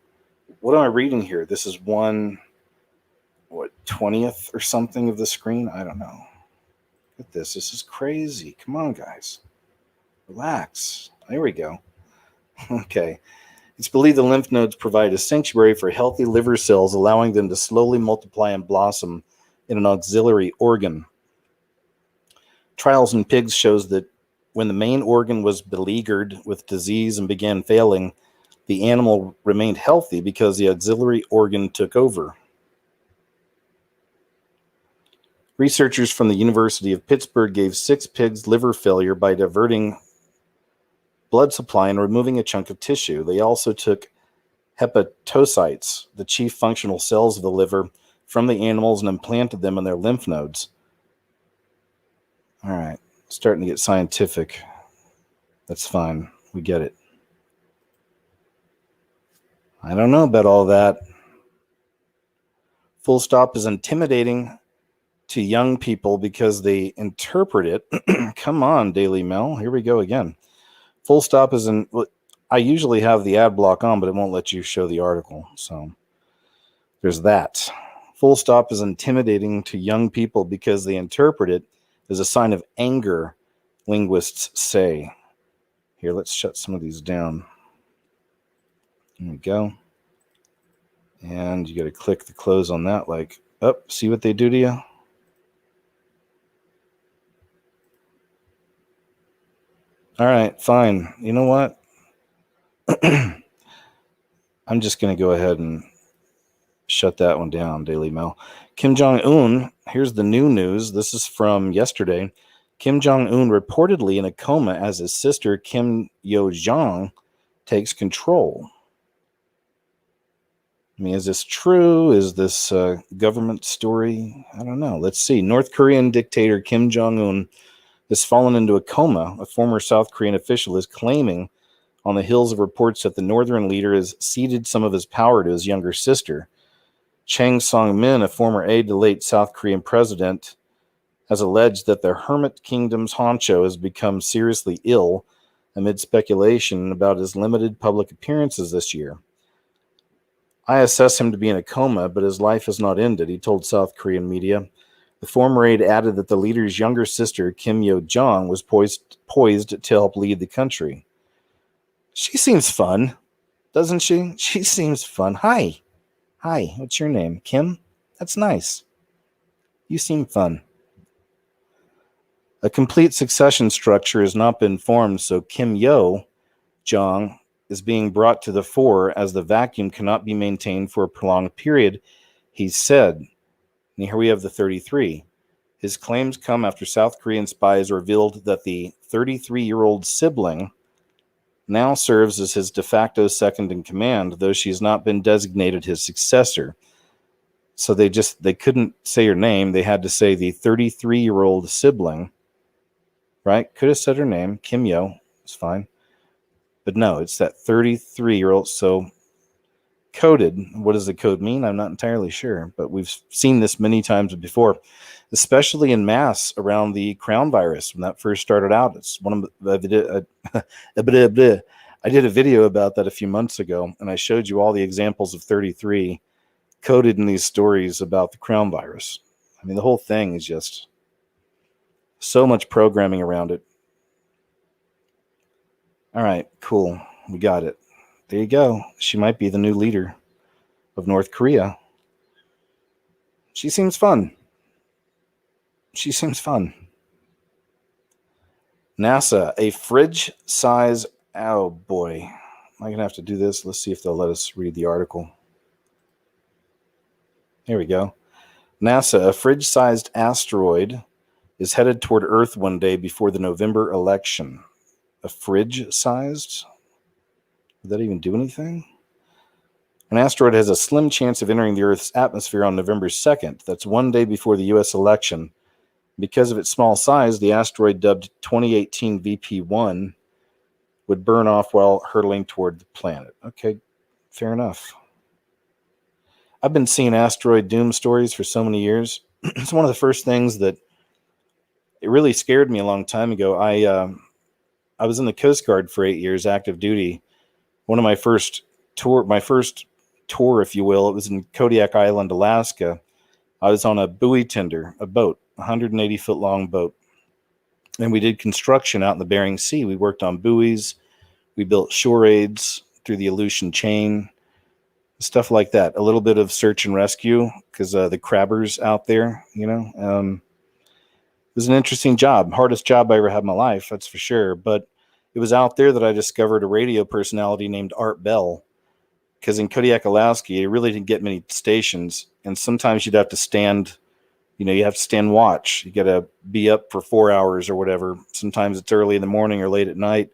what am I reading here? This is 20th or something of the screen? I don't know. Look at this. This is crazy. Come on, guys. Relax. There we go. Okay. It's believed the lymph nodes provide a sanctuary for healthy liver cells, allowing them to slowly multiply and blossom in an auxiliary organ. Trials in pigs shows that when the main organ was beleaguered with disease and began failing, the animal remained healthy because the auxiliary organ took over. Researchers from the University of Pittsburgh gave 6 pigs liver failure by diverting blood supply and removing a chunk of tissue. They also took hepatocytes, the chief functional cells of the liver, from the animals and implanted them in their lymph nodes. All right, starting to get scientific. That's fine. We get it. I don't know about all that. Full stop is intimidating to young people because they interpret it. Come on, Daily Mail. Here we go again. Full stop is in. I usually have the ad block on, but it won't let you show the article. So there's that. Full stop is intimidating to young people because they interpret it as a sign of anger, linguists say. Here, let's shut some of these down. There we go. And you got to click the close on that. Like, see what they do to you? All right, fine. You know what? I'm just going to go ahead and shut that one down, Daily Mail. Kim Jong-un, here's the new news. This is from yesterday. Kim Jong-un reportedly in a coma as his sister Kim Yo-jong takes control. I mean, is this true? Is this a government story? I don't know. Let's see. North Korean dictator Kim Jong-un has fallen into a coma. A former South Korean official is claiming on the heels of reports that the northern leader has ceded some of his power to his younger sister. Chang Song-min, a former aide to late South Korean president, has alleged that the Hermit Kingdom's honcho has become seriously ill amid speculation about his limited public appearances this year. I assess him to be in a coma, but his life has not ended, he told South Korean media. The former aide added that the leader's younger sister, Kim Yo-jong, was poised to help lead the country. She seems fun, doesn't she? She seems fun. Hi, what's your name? Kim? That's nice. You seem fun. A complete succession structure has not been formed, so Kim Yo-jong is being brought to the fore as the vacuum cannot be maintained for a prolonged period, he said. And here we have the 33. His claims come after South Korean spies revealed that the 33-year-old sibling now serves as his de facto second in command, though she has not been designated his successor. So they couldn't say her name. They had to say the 33-year-old sibling, right? Could have said her name, Kim Yo. It's fine. But no, it's that 33-year-old. So coded. What does the code mean? I'm not entirely sure, but we've seen this many times before, especially in mass around the crown virus when that first started out. It's one of the I did a video about that a few months ago, and I showed you all the examples of 33 coded in these stories about the crown virus. I mean, the whole thing is just so much programming around it. All right, cool. We got it. There you go. She might be the new leader of North Korea. She seems fun. NASA, a fridge size. Oh boy. Am I going to have to do this? Let's see if they'll let us read the article. Here we go. NASA, a fridge-sized asteroid is headed toward Earth one day before the November election. A fridge-sized? Would that even do anything? An asteroid has a slim chance of entering the Earth's atmosphere on November 2nd. That's one day before the U.S. election. Because of its small size, the asteroid, dubbed 2018 VP1, would burn off while hurtling toward the planet. Okay, fair enough. I've been seeing asteroid doom stories for so many years. It's one of the first things that it really scared me a long time ago. I was in the Coast Guard for 8 years, active duty. One of my first tour, if you will, it was in Kodiak Island, Alaska. I was on a buoy tender, a boat, 180-foot long boat. And we did construction out in the Bering Sea. We worked on buoys. We built shore aids through the Aleutian chain, stuff like that. A little bit of search and rescue because the crabbers out there, it was an interesting job. Hardest job I ever had in my life, that's for sure. But it was out there that I discovered a radio personality named Art Bell. Because in Kodiak, Alaska, you really didn't get many stations. And sometimes you'd have to stand, you have to stand watch. You got to be up for 4 hours or whatever. Sometimes it's early in the morning or late at night.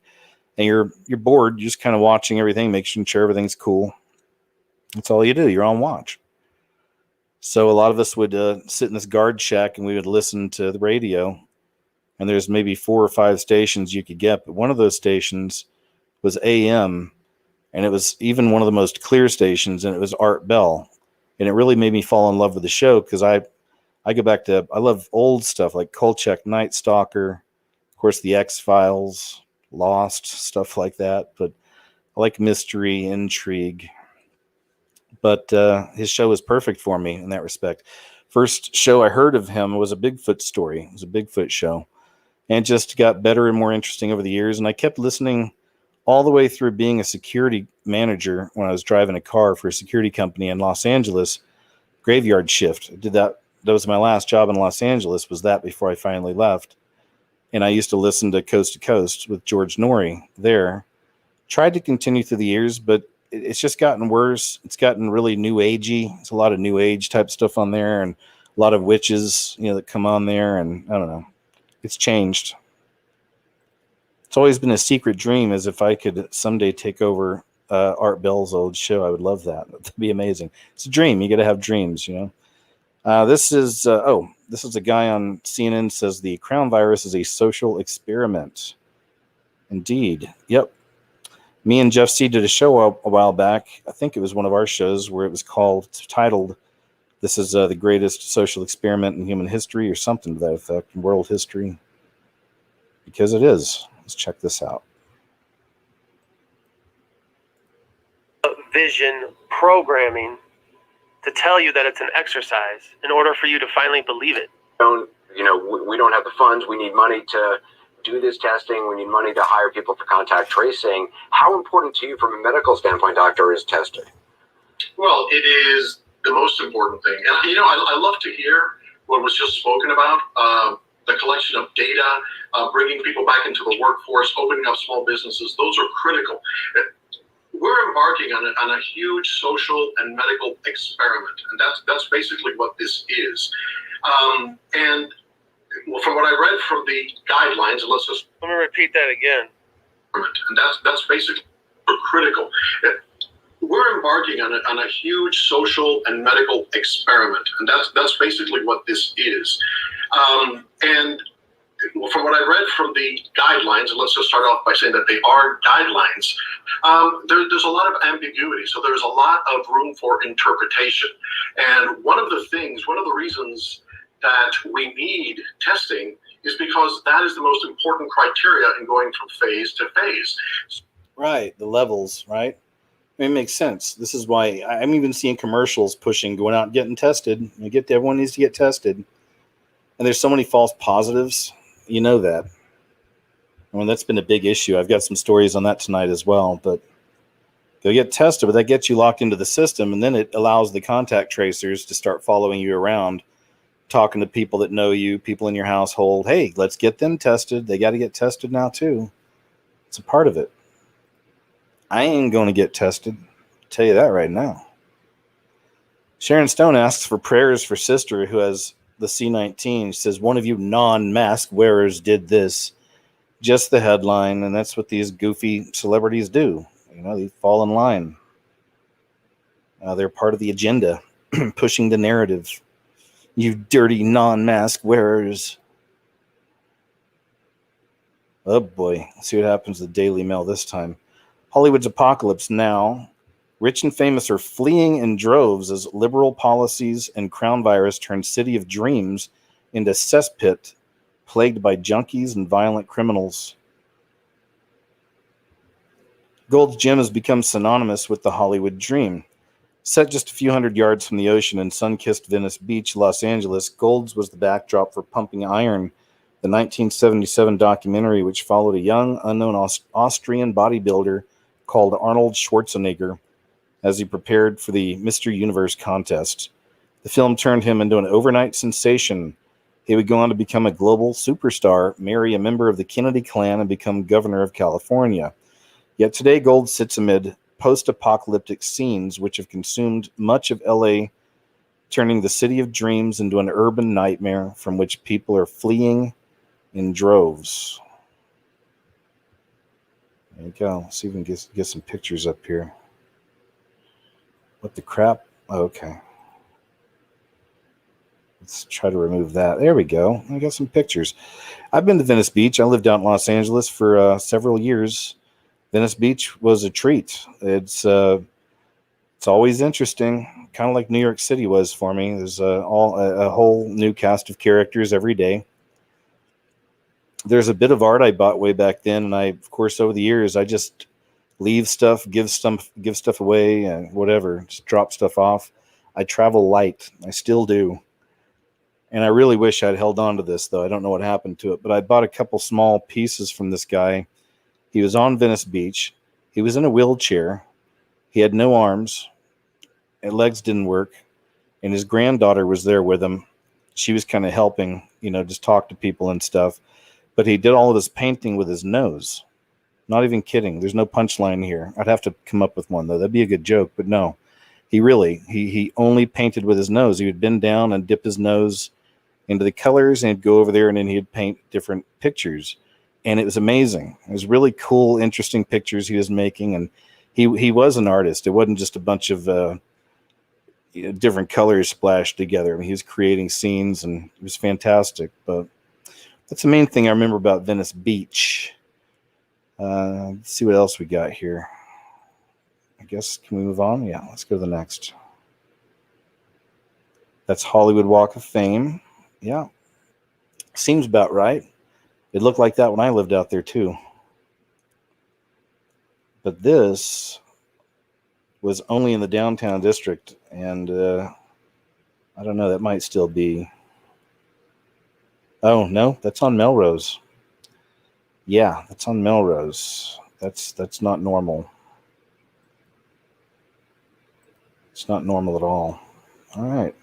And you're bored. You're just kind of watching everything, making sure everything's cool. That's all you do. You're on watch. So a lot of us would sit in this guard shack and we would listen to the radio. And there's maybe 4 or 5 stations you could get. But one of those stations was AM. And it was even one of the most clear stations. And it was Art Bell. And it really made me fall in love with the show because I go back to, I love old stuff like Kolchak, Night Stalker, of course, the X-Files, Lost, stuff like that. But I like mystery, intrigue. But his show was perfect for me in that respect. First show I heard of him was a Bigfoot story. It was a Bigfoot show. And it just got better and more interesting over the years. And I kept listening all the way through being a security manager when I was driving a car for a security company in Los Angeles, graveyard shift. I did that. That was my last job in Los Angeles, was that before I finally left. And I used to listen to Coast with George Norrie there. Tried to continue through the years, but it's just gotten worse. It's gotten really new agey. There's a lot of new age type stuff on there and a lot of witches, that come on there. And I don't know. It's changed. It's always been a secret dream as if I could someday take over Art Bell's old show. I would love that. That'd be amazing. It's a dream. You got to have dreams, This is a guy on CNN says the crown virus is a social experiment. Indeed. Yep. Me and Jeff C. did a show a while back. I think it was one of our shows where it was titled, "This is the greatest social experiment in human history," or something to that effect, in world history. Because it is. Let's check this out.
Vision programming to tell you that it's an exercise in order for you to finally believe it.
We don't have the funds. We need money to do this testing. We need money to hire people for contact tracing. How important to you from a medical standpoint, doctor, is testing?
Well, it is the most important thing. And, I love to hear what was just spoken about, the collection of data, bringing people back into the workforce, opening up small businesses. Those are critical. We're embarking on a huge social and medical experiment, and that's basically what this is. And from what I read from the guidelines,
let me repeat that again.
And that's basically critical. We're embarking on a huge social and medical experiment, and that's basically what this is. And from what I read from the guidelines, and let's just start off by saying that they are guidelines, there's a lot of ambiguity. So there's a lot of room for interpretation. And one of the reasons that we need testing is because that is the most important criteria in going from phase to phase.
Right, the levels, right? It makes sense. This is why I'm even seeing commercials pushing going out and getting tested. Everyone needs to get tested. And there's so many false positives. You know that. That's been a big issue. I've got some stories on that tonight as well. But go get tested, but that gets you locked into the system, and then it allows the contact tracers to start following you around, talking to people that know you, people in your household. Hey, let's get them tested. They got to get tested now too. It's a part of it. I ain't going to get tested. I'll tell you that right now. Sharon Stone asks for prayers for sister who has the C19. She says, one of you non-mask wearers did this. Just the headline, and that's what these goofy celebrities do. They fall in line. They're part of the agenda, pushing the narrative. You dirty non-mask wearers. Oh boy, let's see what happens to the Daily Mail this time. Hollywood's apocalypse now. Rich and famous are fleeing in droves as liberal policies and crown virus turn city of dreams into cesspit plagued by junkies and violent criminals. Gold's Gym has become synonymous with the Hollywood dream. Set just a few hundred yards from the ocean in sun-kissed Venice Beach, Los Angeles, Gold's was the backdrop for Pumping Iron, the 1977 documentary which followed a young, unknown Austrian bodybuilder called Arnold Schwarzenegger as he prepared for the Mr. Universe contest. The film turned him into an overnight sensation. He would go on to become a global superstar, marry a member of the Kennedy clan, and become governor of California. Yet today, Gold sits amid post-apocalyptic scenes which have consumed much of LA, turning the city of dreams into an urban nightmare from which people are fleeing in droves. There you go. Let's see if we can get some pictures up here. What the crap? Oh, okay. Let's try to remove that. There we go. I got some pictures. I've been to Venice Beach. I lived out in Los Angeles for several years. Venice Beach was a treat. It's always interesting, kind of like New York City was for me. There's a whole new cast of characters every day. There's a bit of art I bought way back then, and of course, over the years, I just leave stuff, give stuff away, and whatever, just drop stuff off. I travel light. I still do. And I really wish I'd held on to this, though. I don't know what happened to it, but I bought a couple small pieces from this guy. He was on Venice Beach. He was in a wheelchair. He had no arms. His legs didn't work. And his granddaughter was there with him. She was kind of helping, just talk to people and stuff. But he did all of his painting with his nose. Not even kidding. There's no punchline here. I'd have to come up with one, though. That'd be a good joke, but no. He only painted with his nose. He would bend down and dip his nose into the colors, and he'd go over there, and then he'd paint different pictures. And it was amazing. It was really cool, interesting pictures he was making, and he was an artist. It wasn't just a bunch of different colors splashed together. I mean, he was creating scenes, and it was fantastic. But that's the main thing I remember about Venice Beach. Let's see what else we got here. I guess, can we move on? Yeah, let's go to the next. That's Hollywood Walk of Fame. Yeah, seems about right. It looked like that when I lived out there too. But this was only in the downtown district, and I don't know, that might still be. Oh, no, that's on Melrose. Yeah, that's on Melrose. That's not normal. It's not normal at all. All right.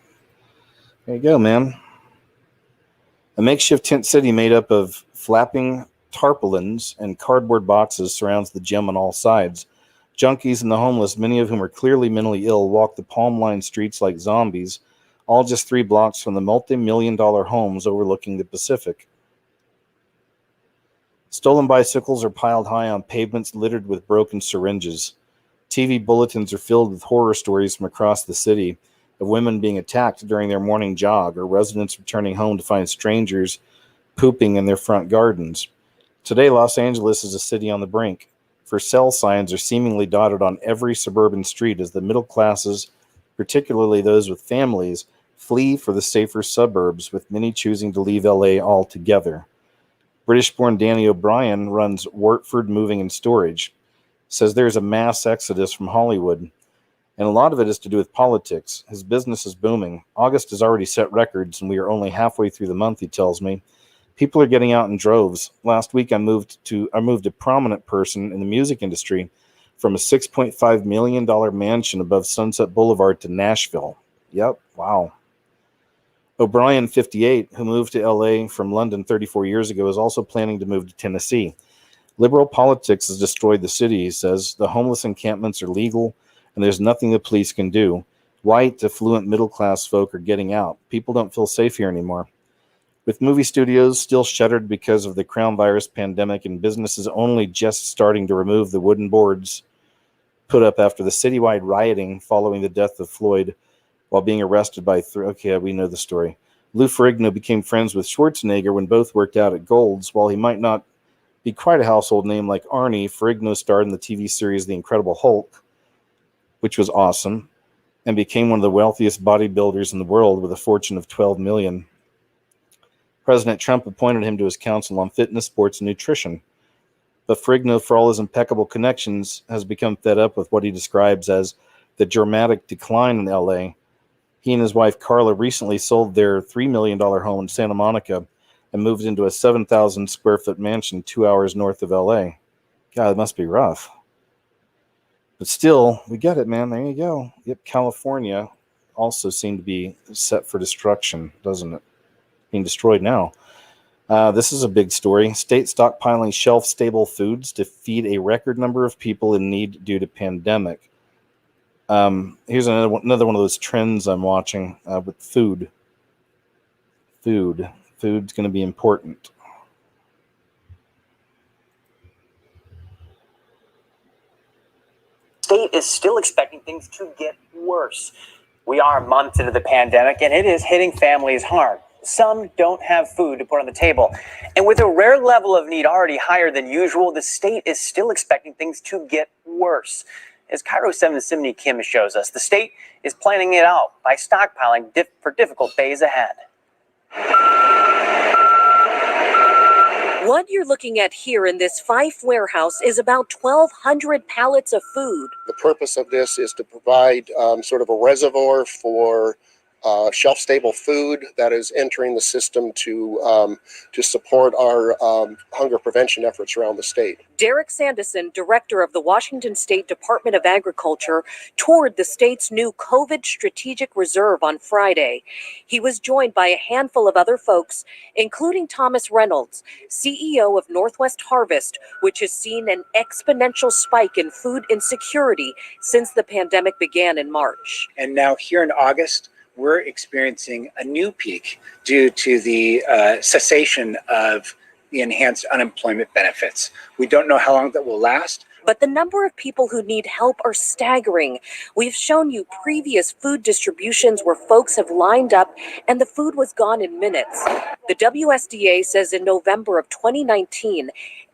There you go, man. A makeshift tent city made up of flapping tarpaulins and cardboard boxes surrounds the gym on all sides. Junkies and the homeless, many of whom are clearly mentally ill, walk the palm-lined streets like zombies, all just 3 blocks from the multi-million-dollar homes overlooking the Pacific. Stolen bicycles are piled high on pavements littered with broken syringes. TV bulletins are filled with horror stories from across the city of women being attacked during their morning jog or residents returning home to find strangers pooping in their front gardens. Today, Los Angeles is a city on the brink. For sale signs are seemingly dotted on every suburban street as the middle classes, particularly those with families, flee for the safer suburbs, with many choosing to leave LA altogether. British-born Danny O'Brien runs Wartford Moving and Storage, says there's a mass exodus from Hollywood, and a lot of it is to do with politics. His business is booming. August has already set records, and we are only halfway through the month, he tells me. People are getting out in droves. Last week, I moved a prominent person in the music industry from a $6.5 million mansion above Sunset Boulevard to Nashville. Yep, wow. O'Brien, 58, who moved to LA from London 34 years ago, is also planning to move to Tennessee. Liberal politics has destroyed the city, he says. The homeless encampments are legal, and there's nothing the police can do. White, affluent, middle-class folk are getting out. People don't feel safe here anymore. With movie studios still shuttered because of the coronavirus pandemic and businesses only just starting to remove the wooden boards put up after the citywide rioting following the death of Floyd while being arrested by okay, we know the story. Lou Ferrigno became friends with Schwarzenegger when both worked out at Gold's. While he might not be quite a household name like Arnie. Ferrigno starred in the TV series The Incredible Hulk, which was awesome, and became one of the wealthiest bodybuilders in the world with a fortune of $12 million. President Trump appointed him to his Council on Fitness, Sports, and Nutrition. But Ferrigno, for all his impeccable connections, has become fed up with what he describes as the dramatic decline in LA. He and his wife Carla recently sold their $3 million home in Santa Monica and moved into a 7,000 square foot mansion 2 hours north of LA. God, it must be rough. But still, we get it, man. There you go. Yep, California also seemed to be set for destruction, doesn't it? Being destroyed now. This is a big story. State stockpiling shelf-stable foods to feed a record number of people in need due to pandemic. Here's another one of those trends I'm watching with food. Food's going to be important.
State is still expecting things to get worse. We are months into the pandemic, and it is hitting families hard. Some don't have food to put on the table. And with a rare level of need already higher than usual, the state is still expecting things to get worse. As Cairo 7's Simone Kim shows us, the state is planning it out by stockpiling for difficult days ahead.
What you're looking at here in this Fife warehouse is about 1,200 pallets of food.
The purpose of this is to provide sort of a reservoir for shelf-stable food that is entering the system to support our hunger prevention efforts around the state.
Derek Sanderson, director of the Washington State Department of Agriculture, toured the state's new COVID Strategic Reserve on Friday. He was joined by a handful of other folks, including Thomas Reynolds, CEO of Northwest Harvest, which has seen an exponential spike in food insecurity since the pandemic began in March.
And now here in August, we're experiencing a new peak due to the cessation of the enhanced unemployment benefits. We don't know how long that will last.
But the number of people who need help are staggering. We've shown you previous food distributions where folks have lined up and the food was gone in minutes. The WSDA says in November of 2019,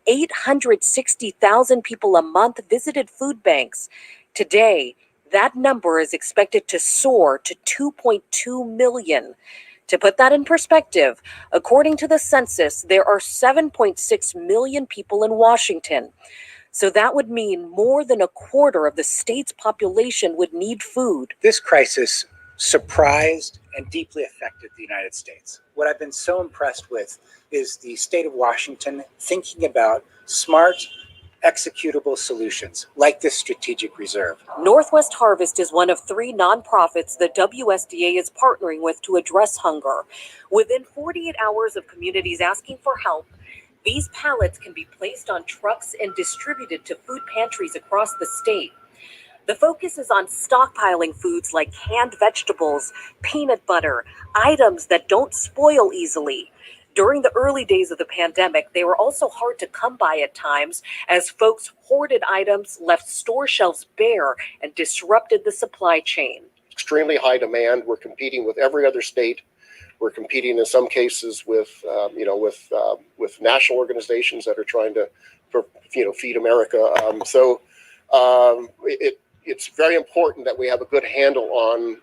860,000 people a month visited food banks. Today, that number is expected to soar to 2.2 million. To put that in perspective, according to the census, there are 7.6 million people in Washington. So that would mean more than a quarter of the state's population would need food.
This crisis surprised and deeply affected the United States. What I've been so impressed with is the state of Washington thinking about smart, executable solutions like this strategic reserve.
Northwest Harvest is one of 3 nonprofits the WSDA is partnering with to address hunger. Within 48 hours of communities asking for help, these pallets can be placed on trucks and distributed to food pantries across the state. The focus is on stockpiling foods like canned vegetables, peanut butter, items that don't spoil easily. During the early days of the pandemic, they were also hard to come by at times as folks hoarded items, left store shelves bare, and disrupted the supply chain.
Extremely high demand. We're competing with every other state. We're competing in some cases with national organizations that are trying to, feed America. It's very important that we have a good handle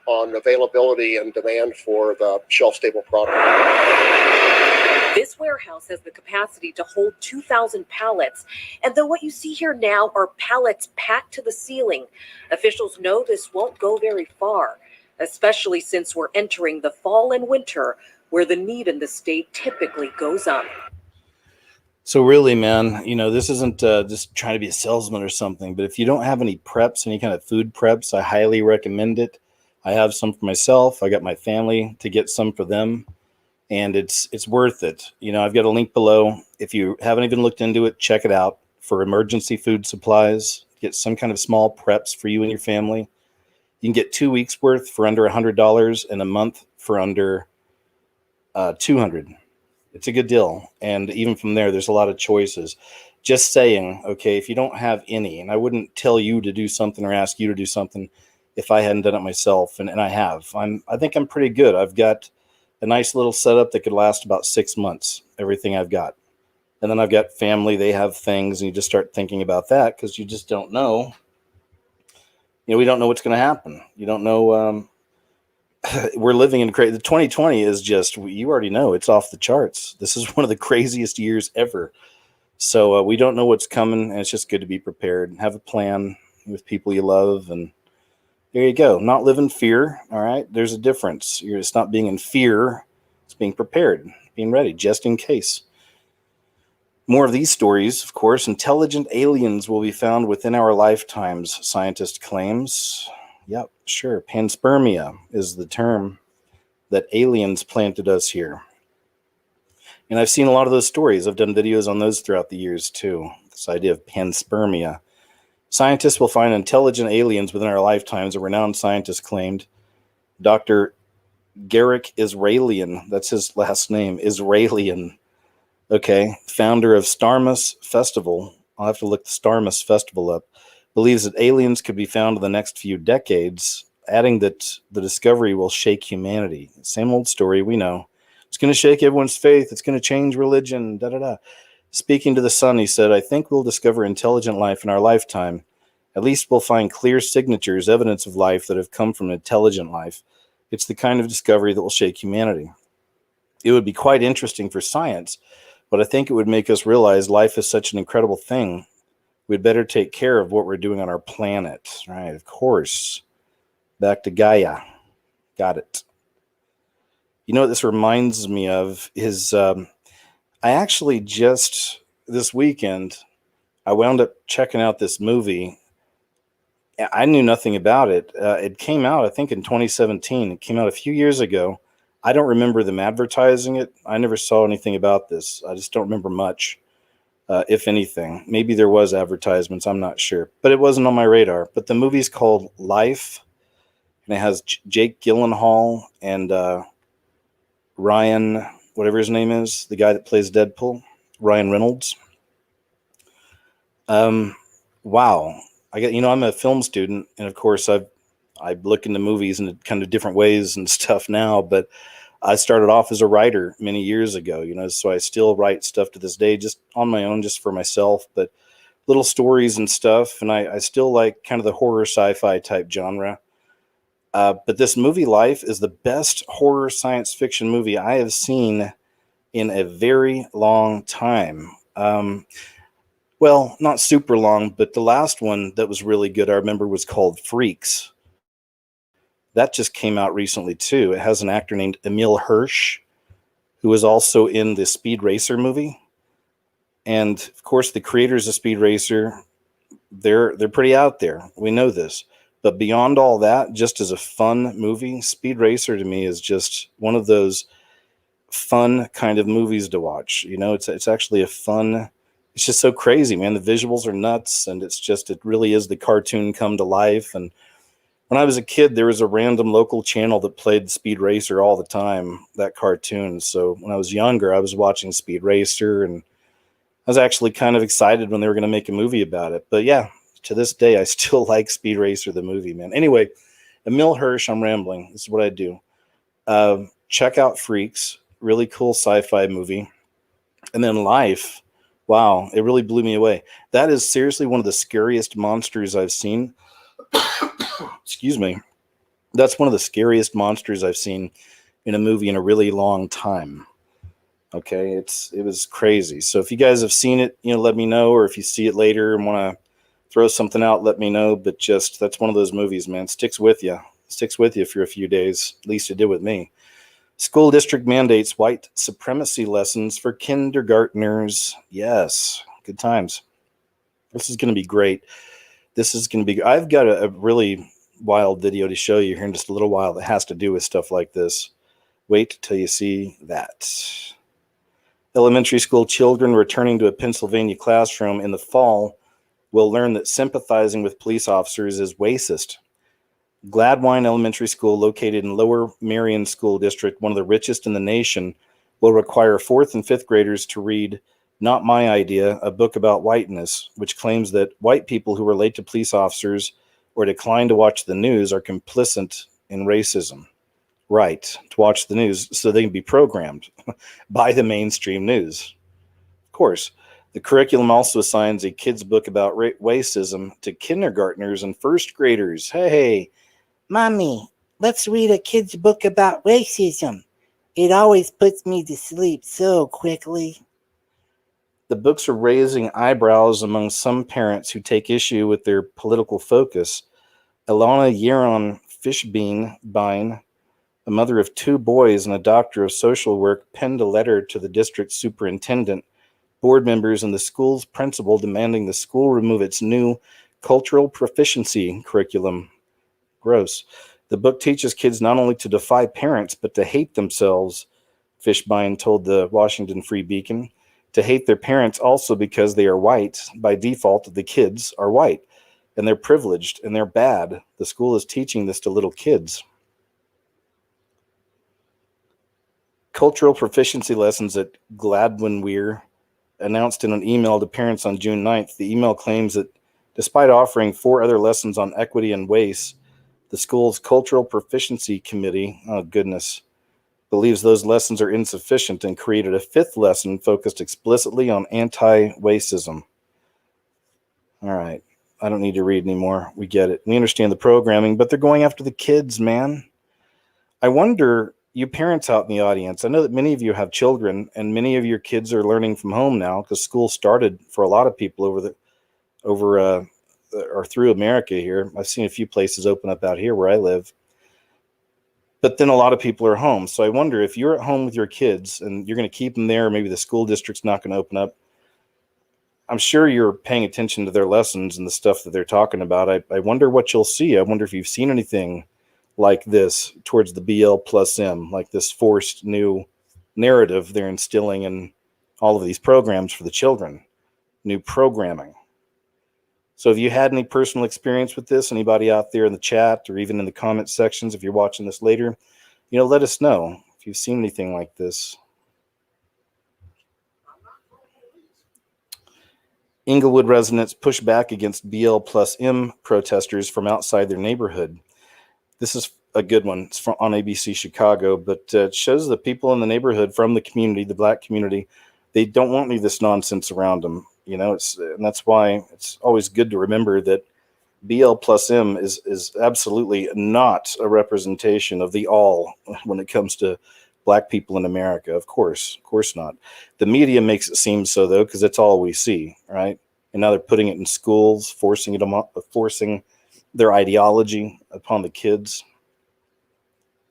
on availability and demand for the shelf-stable product.
This warehouse has the capacity to hold 2,000 pallets, and though what you see here now are pallets packed to the ceiling, officials know this won't go very far, especially since we're entering the fall and winter, where the need in the state typically goes up.
So really, man, this isn't just trying to be a salesman or something, but if you don't have any preps, any kind of food preps, I highly recommend it. I have some for myself. I got my family to get some for them, and it's worth it. I've got a link below. If you haven't even looked into it, check it out for emergency food supplies. Get some kind of small preps for you and your family. You can get 2 weeks worth for under $100 and a month for under $200. It's a good deal. And even from there, there's a lot of choices. Just saying, okay, if you don't have any, and I wouldn't tell you to do something or ask you to do something if I hadn't done it myself, and I have. I think I'm pretty good. I've got a nice little setup that could last about 6 months, everything I've got. And then I've got family, they have things, and you just start thinking about that because you just don't know. We don't know what's going to happen. You don't know. We're living in crazy. The 2020 is just, you already know, it's off the charts. This is one of the craziest years ever. So we don't know what's coming, and it's just good to be prepared and have a plan with people you love. And there you go. Not live in fear. All right. There's a difference. It's not being in fear. It's being prepared, being ready, just in case. More of these stories, of course. Intelligent aliens will be found within our lifetimes, scientist claims. Yep, sure. Panspermia is the term that aliens planted us here. And I've seen a lot of those stories. I've done videos on those throughout the years, too. This idea of panspermia. Scientists will find intelligent aliens within our lifetimes, a renowned scientist claimed. Dr. Garrick Israelian, that's his last name, Israelian. Okay, founder of Starmus Festival. I'll have to look the Starmus Festival up. Believes that aliens could be found in the next few decades, adding that the discovery will shake humanity. Same old story, we know. It's going to shake everyone's faith. It's going to change religion, da-da-da. Speaking to The Sun, he said, I think we'll discover intelligent life in our lifetime. At least we'll find clear signatures, evidence of life that have come from intelligent life. It's the kind of discovery that will shake humanity. It would be quite interesting for science, but I think it would make us realize life is such an incredible thing. We'd better take care of what we're doing on our planet. Right, of course. Back to Gaia. Got it. You know what this reminds me of is I actually just this weekend, I wound up checking out this movie. I knew nothing about it. It came out, I think, in 2017. It came out a few years ago. I don't remember them advertising it. I never saw anything about this. I just don't remember much. If anything. Maybe there was advertisements, I'm not sure. But it wasn't on my radar. But the movie's called Life, and it has Jake Gyllenhaal and Ryan, whatever his name is, the guy that plays Deadpool, Ryan Reynolds. Wow. I'm a film student, and of course I look into movies in kind of different ways and stuff now, but I started off as a writer many years ago, so I still write stuff to this day, just on my own, just for myself, but little stories and stuff. And I still like kind of the horror sci-fi type genre. But this movie Life is the best horror science fiction movie I have seen in a very long time. Well, not super long, but the last one that was really good, I remember, was called Freaks. That just came out recently, too. It has an actor named Emil Hirsch, who was also in the Speed Racer movie. And, of course, the creators of Speed Racer, they're pretty out there. We know this. But beyond all that, just as a fun movie, Speed Racer to me is just one of those fun kind of movies to watch. It's actually a fun... It's just so crazy, man. The visuals are nuts, and it really is the cartoon come to life. And when I was a kid, there was a random local channel that played Speed Racer all the time, that cartoon. So when I was younger, I was watching Speed Racer, and I was actually kind of excited when they were going to make a movie about it. But yeah, to this day, I still like Speed Racer, the movie, man. Anyway, Emil Hirsch, I'm rambling. This is what I do. Check out Freaks, really cool sci-fi movie. And then Life. Wow, it really blew me away. That is seriously one of the scariest monsters I've seen. Excuse me. That's one of the scariest monsters I've seen in a movie in a really long time. Okay, it was crazy. So if you guys have seen it, let me know. Or if you see it later and want to throw something out, let me know. But that's one of those movies, man. Sticks with you. Sticks with you for a few days. At least it did with me. School district mandates white supremacy lessons for kindergartners. Yes, good times. This is going to be great. I've got a really wild video to show you here in just a little while that has to do with stuff like this. Wait till you see that. Elementary school children returning to a Pennsylvania classroom in the fall will learn that sympathizing with police officers is racist. Gladwine Elementary School, located in Lower Merion School District, one of the richest in the nation, will require 4th and 5th graders to read Not My Idea, a book about whiteness, which claims that white people who relate to police officers or decline to watch the news are complicit in racism. Right, to watch the news so they can be programmed by the mainstream news. Of course, the curriculum also assigns a kid's book about racism to kindergartners and first graders. Hey,
Mommy, let's read a kid's book about racism. It always puts me to sleep so quickly.
the books are raising eyebrows among some parents who take issue with their political focus. Alana Yaron Fishbein, a mother of 2 boys and a doctor of social work, penned a letter to the district superintendent, board members, and the school's principal demanding the school remove its new cultural proficiency curriculum. Gross. The book teaches kids not only to defy parents, but to hate themselves, Fishbein told the Washington Free Beacon. To hate their parents also because they are white. By default, the kids are white, and they're privileged, and they're bad. The school is teaching this to little kids. Cultural proficiency lessons at Gladwin-Weir announced in an email to parents on June 9th. The email claims that despite offering 4 other lessons on equity and race, the school's Cultural Proficiency Committee, believes those lessons are insufficient and created a 5th lesson focused explicitly on anti-racism. All right. I don't need to read anymore. We get it. We understand the programming, but they're going after the kids, man. I wonder, you parents out in the audience, I know that many of you have children, and many of your kids are learning from home now because school started for a lot of people or through America here. I've seen a few places open up out here where I live. But then a lot of people are home. So I wonder if you're at home with your kids and you're going to keep them there, or maybe the school district's not going to open up. I'm sure you're paying attention to their lessons and the stuff that they're talking about. I wonder what you'll see. I wonder if you've seen anything like this towards the BL plus M, like this forced new narrative they're instilling in all of these programs for the children, new programming. So if you had any personal experience with this, anybody out there in the chat or even in the comment sections, if you're watching this later, let us know if you've seen anything like this. Inglewood residents push back against BL plus M protesters from outside their neighborhood. This is a good one. It's on ABC Chicago, but it shows the people in the neighborhood from the community, the black community, they don't want any of this nonsense around them. And that's why it's always good to remember that BL plus M is absolutely not a representation of the all when it comes to black people in America. Of course not. The media makes it seem so, though, because that's all we see, right? And now they're putting it in schools, forcing their ideology upon the kids.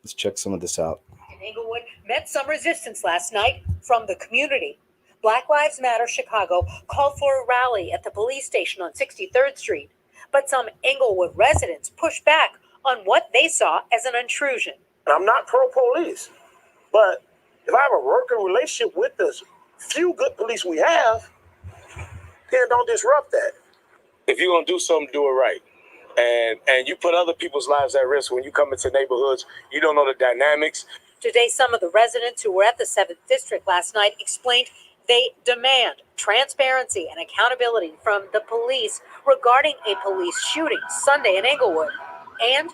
Let's check some of this out.
Inglewood met some resistance last night from the community. Black Lives Matter Chicago called for a rally at the police station on 63rd Street, but some Inglewood residents pushed back on what they saw as an intrusion.
I'm not pro-police, but if I have a working relationship with the few good police we have, then don't disrupt that. If you're going to do something, do it right. And you put other people's lives at risk when you come into neighborhoods. You don't know the dynamics.
Today, some of the residents who were at the 7th District last night explained they demand transparency and accountability from the police regarding a police shooting Sunday in Inglewood. And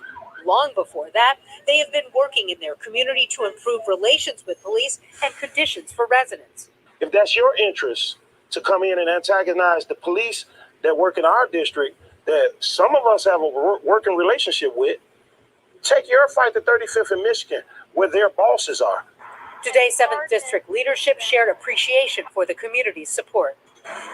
long before that, they have been working in their community to improve relations with police and conditions for residents.
If that's your interest to come in and antagonize the police that work in our district, that some of us have a working relationship with, take your fight to 35th in Michigan, where their bosses are.
Today, 7th District leadership shared appreciation for the community's support.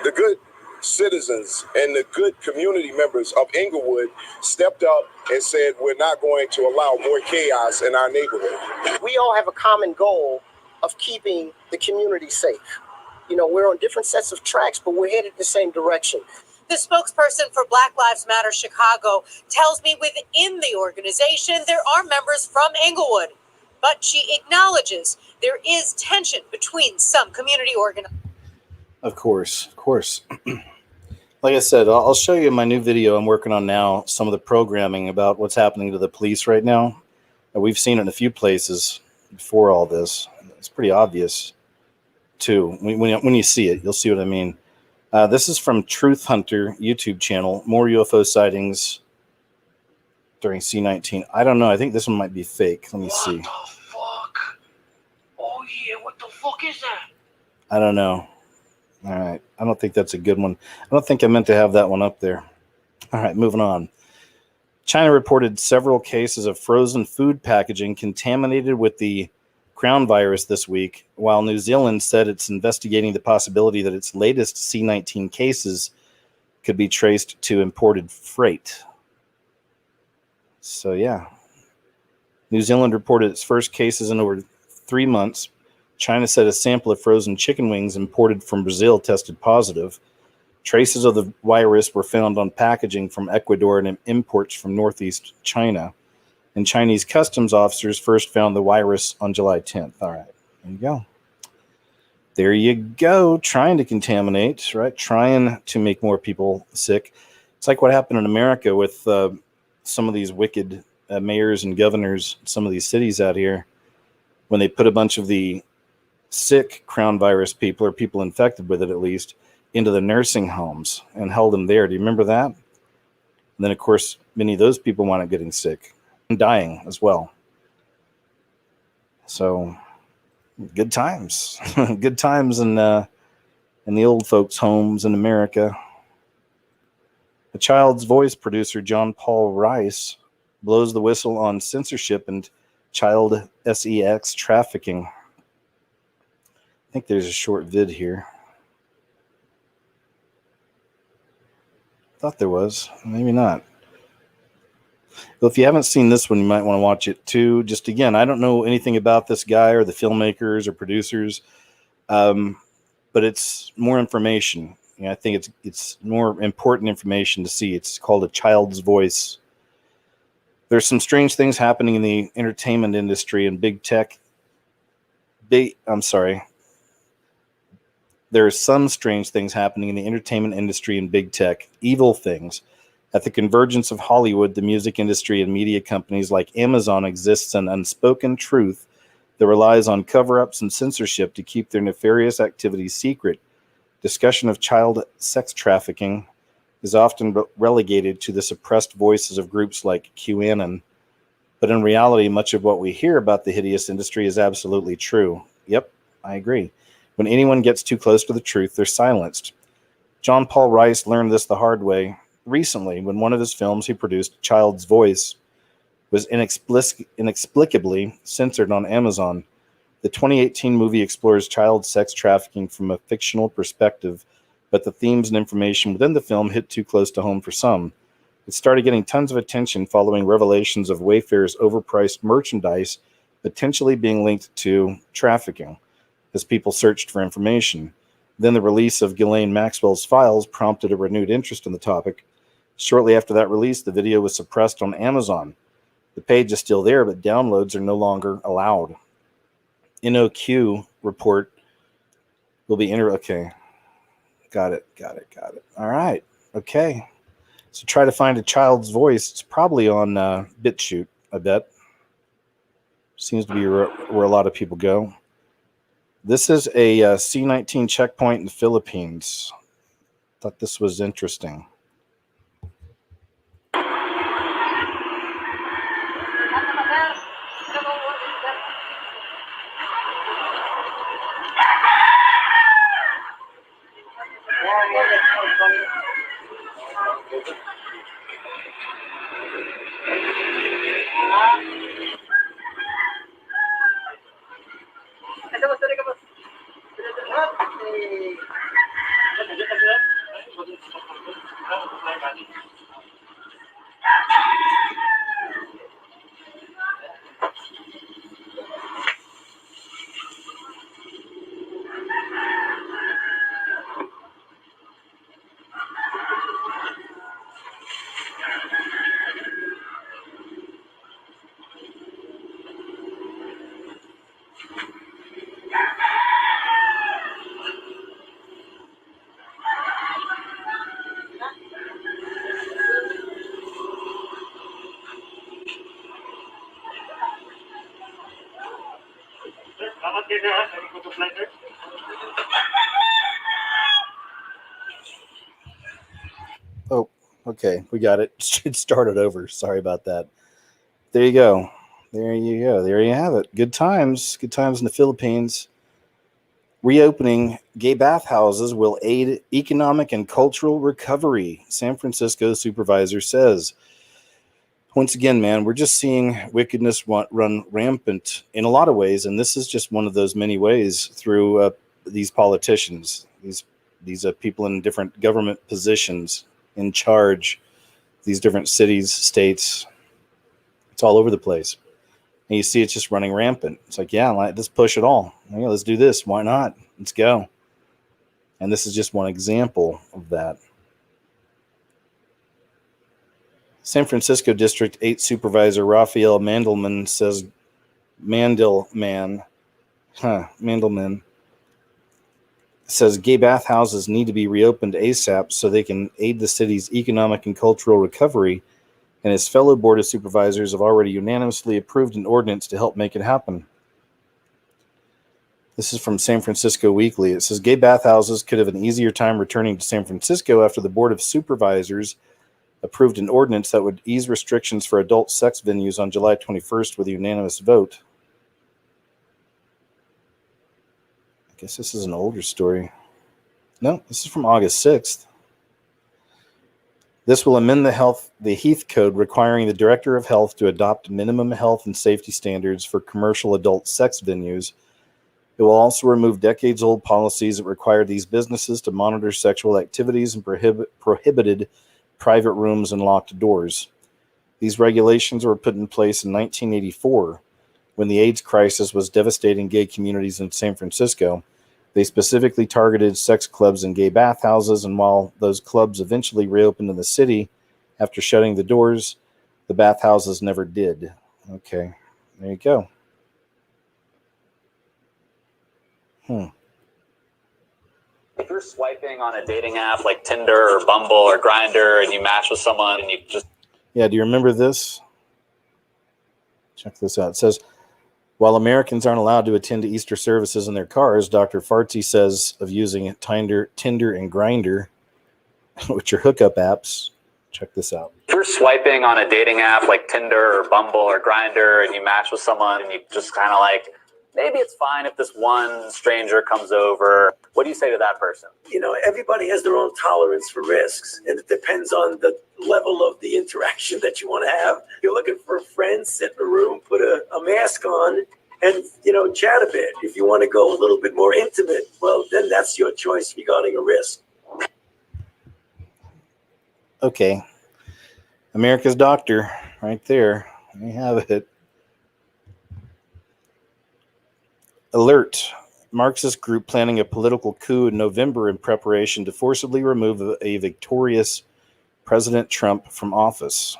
The good citizens and the good community members of Inglewood stepped up and said, we're not going to allow more chaos in our neighborhood.
We all have a common goal of keeping the community safe. We're on different sets of tracks, but we're headed the same direction.
The spokesperson for Black Lives Matter Chicago tells me within the organization there are members from Inglewood, but she acknowledges there is tension between some community organizations.
Of course. Like I said, I'll show you my new video I'm working on now, some of the programming about what's happening to the police right now. And we've seen it in a few places before all this. It's pretty obvious, too. When you see it, you'll see what I mean. This is from Truth Hunter YouTube channel. More UFO sightings during C-19. I don't know. I think this one might be fake. Let me see.
What the fuck? Oh, yeah. What the fuck is that?
I don't know. All right. I don't think that's a good one. I don't think I meant to have that one up there. All right, moving on. China reported several cases of frozen food packaging contaminated with the crown virus this week, while New Zealand said it's investigating the possibility that its latest C-19 cases could be traced to imported freight. So, yeah. New Zealand reported its first cases in over 3 months. China said a sample of frozen chicken wings imported from Brazil tested positive. Traces of the virus were found on packaging from Ecuador and imports from northeast China. And Chinese customs officers first found the virus on July 10th. All right, there you go. There you go, trying to contaminate, right? Trying to make more people sick. It's like what happened in America with some of these wicked mayors and governors in some of these cities out here, when they put a bunch of the sick crown virus people, or people infected with it at least, into the nursing homes and held them there. Do you remember that? And then, of course, many of those people wound up getting sick and dying as well. So, good times. Good times in the old folks' homes in America. A Child's Voice producer, John Paul Rice, blows the whistle on censorship and child sex trafficking. I think there's a short vid here. Thought there was. Maybe not. Well, if you haven't seen this one, you might want to watch it too. Just again, I don't know anything about this guy or the filmmakers or producers, but it's more information. You know, I think it's more important information to see. It's called A Child's Voice. There's some strange things happening in the entertainment industry and big tech. There are some strange things happening in the entertainment industry and big tech, evil things. At the convergence of Hollywood, the music industry, and media companies like Amazon exists an unspoken truth that relies on cover-ups and censorship to keep their nefarious activities secret. Discussion of child sex trafficking is often relegated to the suppressed voices of groups like QAnon. But in reality, much of what we hear about the hideous industry is absolutely true. Yep, I agree. When anyone gets too close to the truth, they're silenced. John Paul Rice learned this the hard way recently when one of his films he produced, Child's Voice, was inexplicably censored on Amazon. The 2018 movie explores child sex trafficking from a fictional perspective, but the themes and information within the film hit too close to home for some. It started getting tons of attention following revelations of Wayfair's overpriced merchandise potentially being linked to trafficking, as people searched for information. Then the release of Ghislaine Maxwell's files prompted a renewed interest in the topic. Shortly after that release, the video was suppressed on Amazon. The page is still there, but downloads are no longer allowed. NOQ report will be okay. Got it. All right. Okay. So try to find A Child's Voice. It's probably on BitChute, I bet. Seems to be where a lot of people go. This is a C-19 checkpoint in the Philippines. Thought this was interesting. Oh, okay. We got it. It started over. Sorry about that. There you go. There you have it. Good times. Good times in the Philippines. Reopening gay bathhouses will aid economic and cultural recovery, San Francisco supervisor says. Once again, man, we're just seeing wickedness run rampant in a lot of ways, and this is just one of those many ways through these politicians, these people in different government positions in charge, these different cities, states. It's all over the place. And you see it's just running rampant. It's like, yeah, let's push it all. Yeah, let's do this. Why not? Let's go. And this is just one example of that. San Francisco District 8 Supervisor Raphael Mandelman says, Mandelman says gay bathhouses need to be reopened ASAP so they can aid the city's economic and cultural recovery, and his fellow Board of Supervisors have already unanimously approved an ordinance to help make it happen. This is from San Francisco Weekly. It says gay bathhouses could have an easier time returning to San Francisco after the Board of Supervisors approved an ordinance that would ease restrictions for adult sex venues on July 21st with a unanimous vote. I guess this is an older story. No, this is from August 6th. This will amend the Heath Code requiring the Director of Health to adopt minimum health and safety standards for commercial adult sex venues. It will also remove decades-old policies that require these businesses to monitor sexual activities and prohibited private rooms and locked doors. These regulations were put in place in 1984 when the AIDS crisis was devastating gay communities in San Francisco. They specifically targeted sex clubs and gay bathhouses, and while those clubs eventually reopened in the city after shutting the doors, the bathhouses never did. Okay, there you go.
If you're swiping on a dating app like Tinder or Bumble or Grindr and you match with someone and you just...
Yeah, do you remember this? Check this out. It says, while Americans aren't allowed to attend to Easter services in their cars, Dr. Fartsy says of using Tinder and Grindr, which are hookup apps. Check this out.
If you're swiping on a dating app like Tinder or Bumble or Grindr and you match with someone and you just kind of like, maybe it's fine if this one stranger comes over. What do you say to that person?
You know, everybody has their own tolerance for risks, and it depends on the level of the interaction that you want to have. You're looking for a friend, sit in a room, put a mask on, and, you know, chat a bit. If you want to go a little bit more intimate, well, then that's your choice regarding a risk.
Okay. America's doctor, right there. There you have it. Alert. Marxist group planning a political coup in November in preparation to forcibly remove a victorious President Trump from office.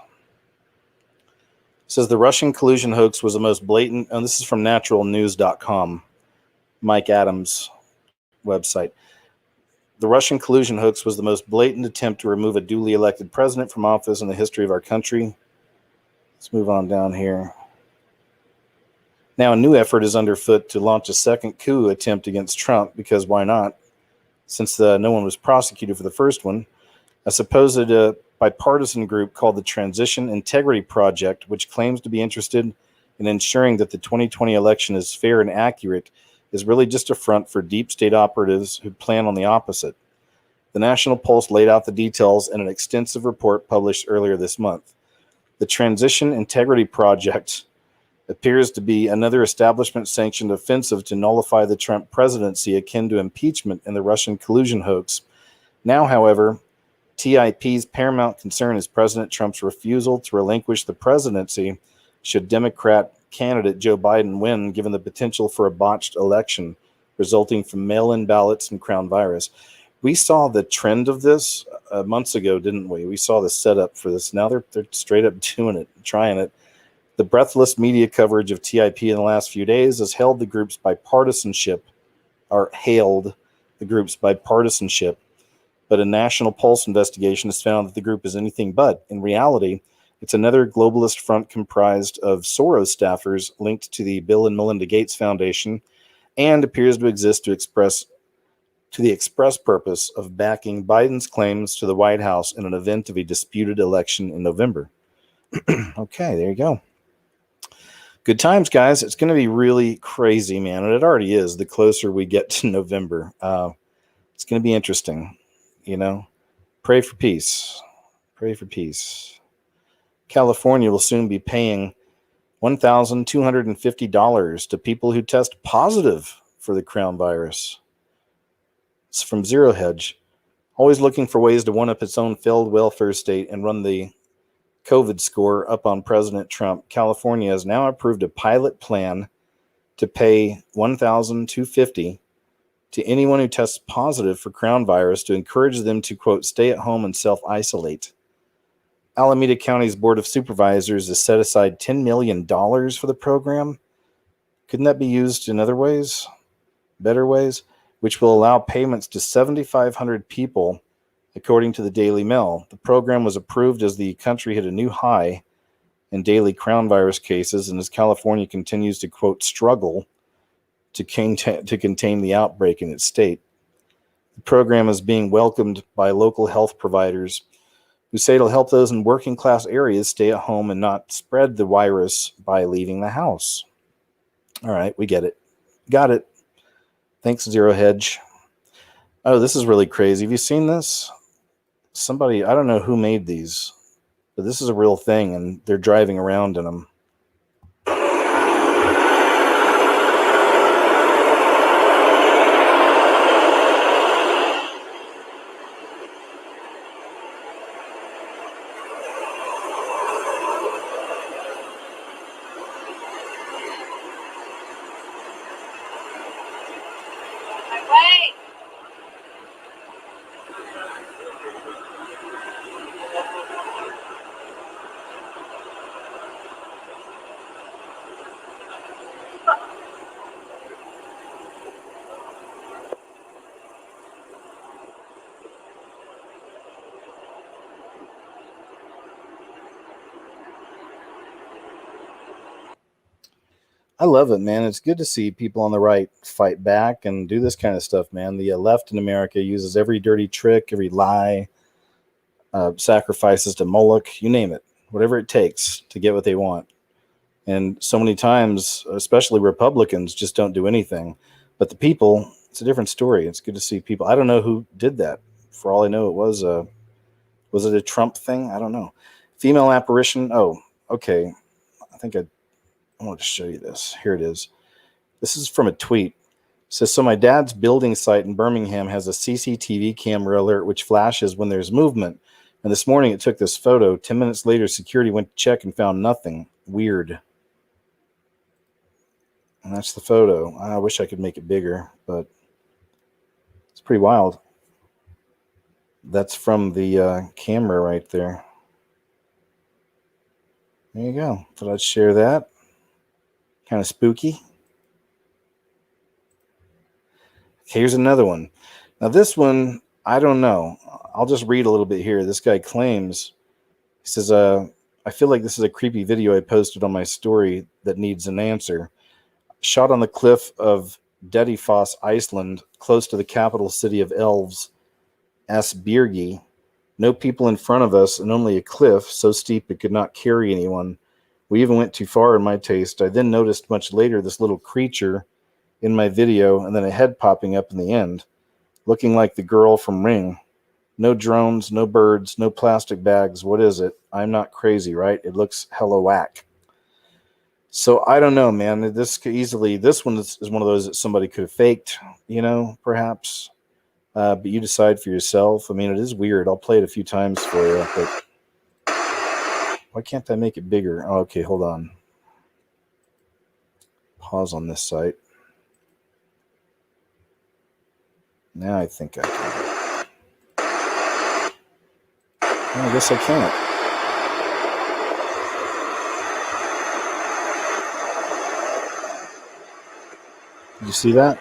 It says the Russian collusion hoax was the most blatant, and this is from naturalnews.com, Mike Adams' website. The Russian collusion hoax was the most blatant attempt to remove a duly elected president from office in the history of our country. Let's move on down here. Now, a new effort is underfoot to launch a second coup attempt against Trump, because why not? Since no one was prosecuted for the first one, a supposed bipartisan group called the Transition Integrity Project, which claims to be interested in ensuring that the 2020 election is fair and accurate, is really just a front for deep state operatives who plan on the opposite. The National Pulse laid out the details in an extensive report published earlier this month. The Transition Integrity Project appears to be another establishment-sanctioned offensive to nullify the Trump presidency, akin to impeachment in the Russian collusion hoax. Now, however, TIP's paramount concern is President Trump's refusal to relinquish the presidency should Democrat candidate Joe Biden win, given the potential for a botched election resulting from mail-in ballots and crown virus. We saw the trend of this months ago, didn't we? We saw the setup for this. Now they're straight up doing it, trying it. The breathless media coverage of TIP in the last few days has hailed the group's bipartisanship, but a National Pulse investigation has found that the group is anything but. In reality, it's another globalist front comprised of Soros staffers linked to the Bill and Melinda Gates Foundation, and appears to exist to the express purpose of backing Biden's claims to the White House in an event of a disputed election in November. Okay, there you go. Good times, guys. It's going to be really crazy, man. And it already is the closer we get to November. It's going to be interesting, you know. Pray for peace. Pray for peace. California will soon be paying $1,250 to people who test positive for the crown virus. It's from Zero Hedge. Always looking for ways to one-up its own failed welfare state and run the COVID score up on President Trump. California has now approved a pilot plan to pay $1,250 to anyone who tests positive for crown virus to encourage them to, quote, stay at home and self-isolate. Alameda County's Board of Supervisors has set aside $10 million for the program. Couldn't that be used in other ways, better ways, which will allow payments to 7,500 people, according to the Daily Mail? The program was approved as the country hit a new high in daily crown virus cases and as California continues to, quote, struggle to contain the outbreak in its state. The program is being welcomed by local health providers who say it'll help those in working class areas stay at home and not spread the virus by leaving the house. All right, we get it. Got it. Thanks, Zero Hedge. Oh, this is really crazy. Have you seen this? Somebody, I don't know who made these, but this is a real thing, and they're driving around in them. I love it, man. It's good to see people on the right fight back and do this kind of stuff, man. The left in America uses every dirty trick, every lie, sacrifices to Moloch, you name it, whatever it takes to get what they want. And so many times, especially Republicans, just don't do anything. But the people, it's a different story. It's good to see people. I don't know who did that. For all I know, was it a Trump thing? I don't know. Female apparition. Oh, okay. I think I want to show you this. Here it is. This is from a tweet. It says, so my dad's building site in Birmingham has a CCTV camera alert which flashes when there's movement. And this morning it took this photo. 10 minutes later, security went to check and found nothing. Weird. And that's the photo. I wish I could make it bigger, but it's pretty wild. That's from the camera right there. There you go. Thought I'd share that. Kind of spooky. Here's another one. Now this one, I don't know. I'll just read a little bit here. This guy claims, he says, I feel like this is a creepy video I posted on my story that needs an answer. Shot on the cliff of Dedifoss, Iceland, close to the capital city of Elves, Asbyrgi. No people in front of us and only a cliff so steep it could not carry anyone. We even went too far in my taste. I then noticed much later this little creature in my video and then a head popping up in the end, looking like the girl from Ring. No drones, no birds, no plastic bags. What is it? I'm not crazy, right? It looks hella whack. So I don't know, man. This one is one of those that somebody could have faked, perhaps. But you decide for yourself. I mean, it is weird. I'll play it a few times for you, but why can't I make it bigger? Oh, okay, hold on. Pause on this site. Now I think I can. I guess I can't. Did you see that?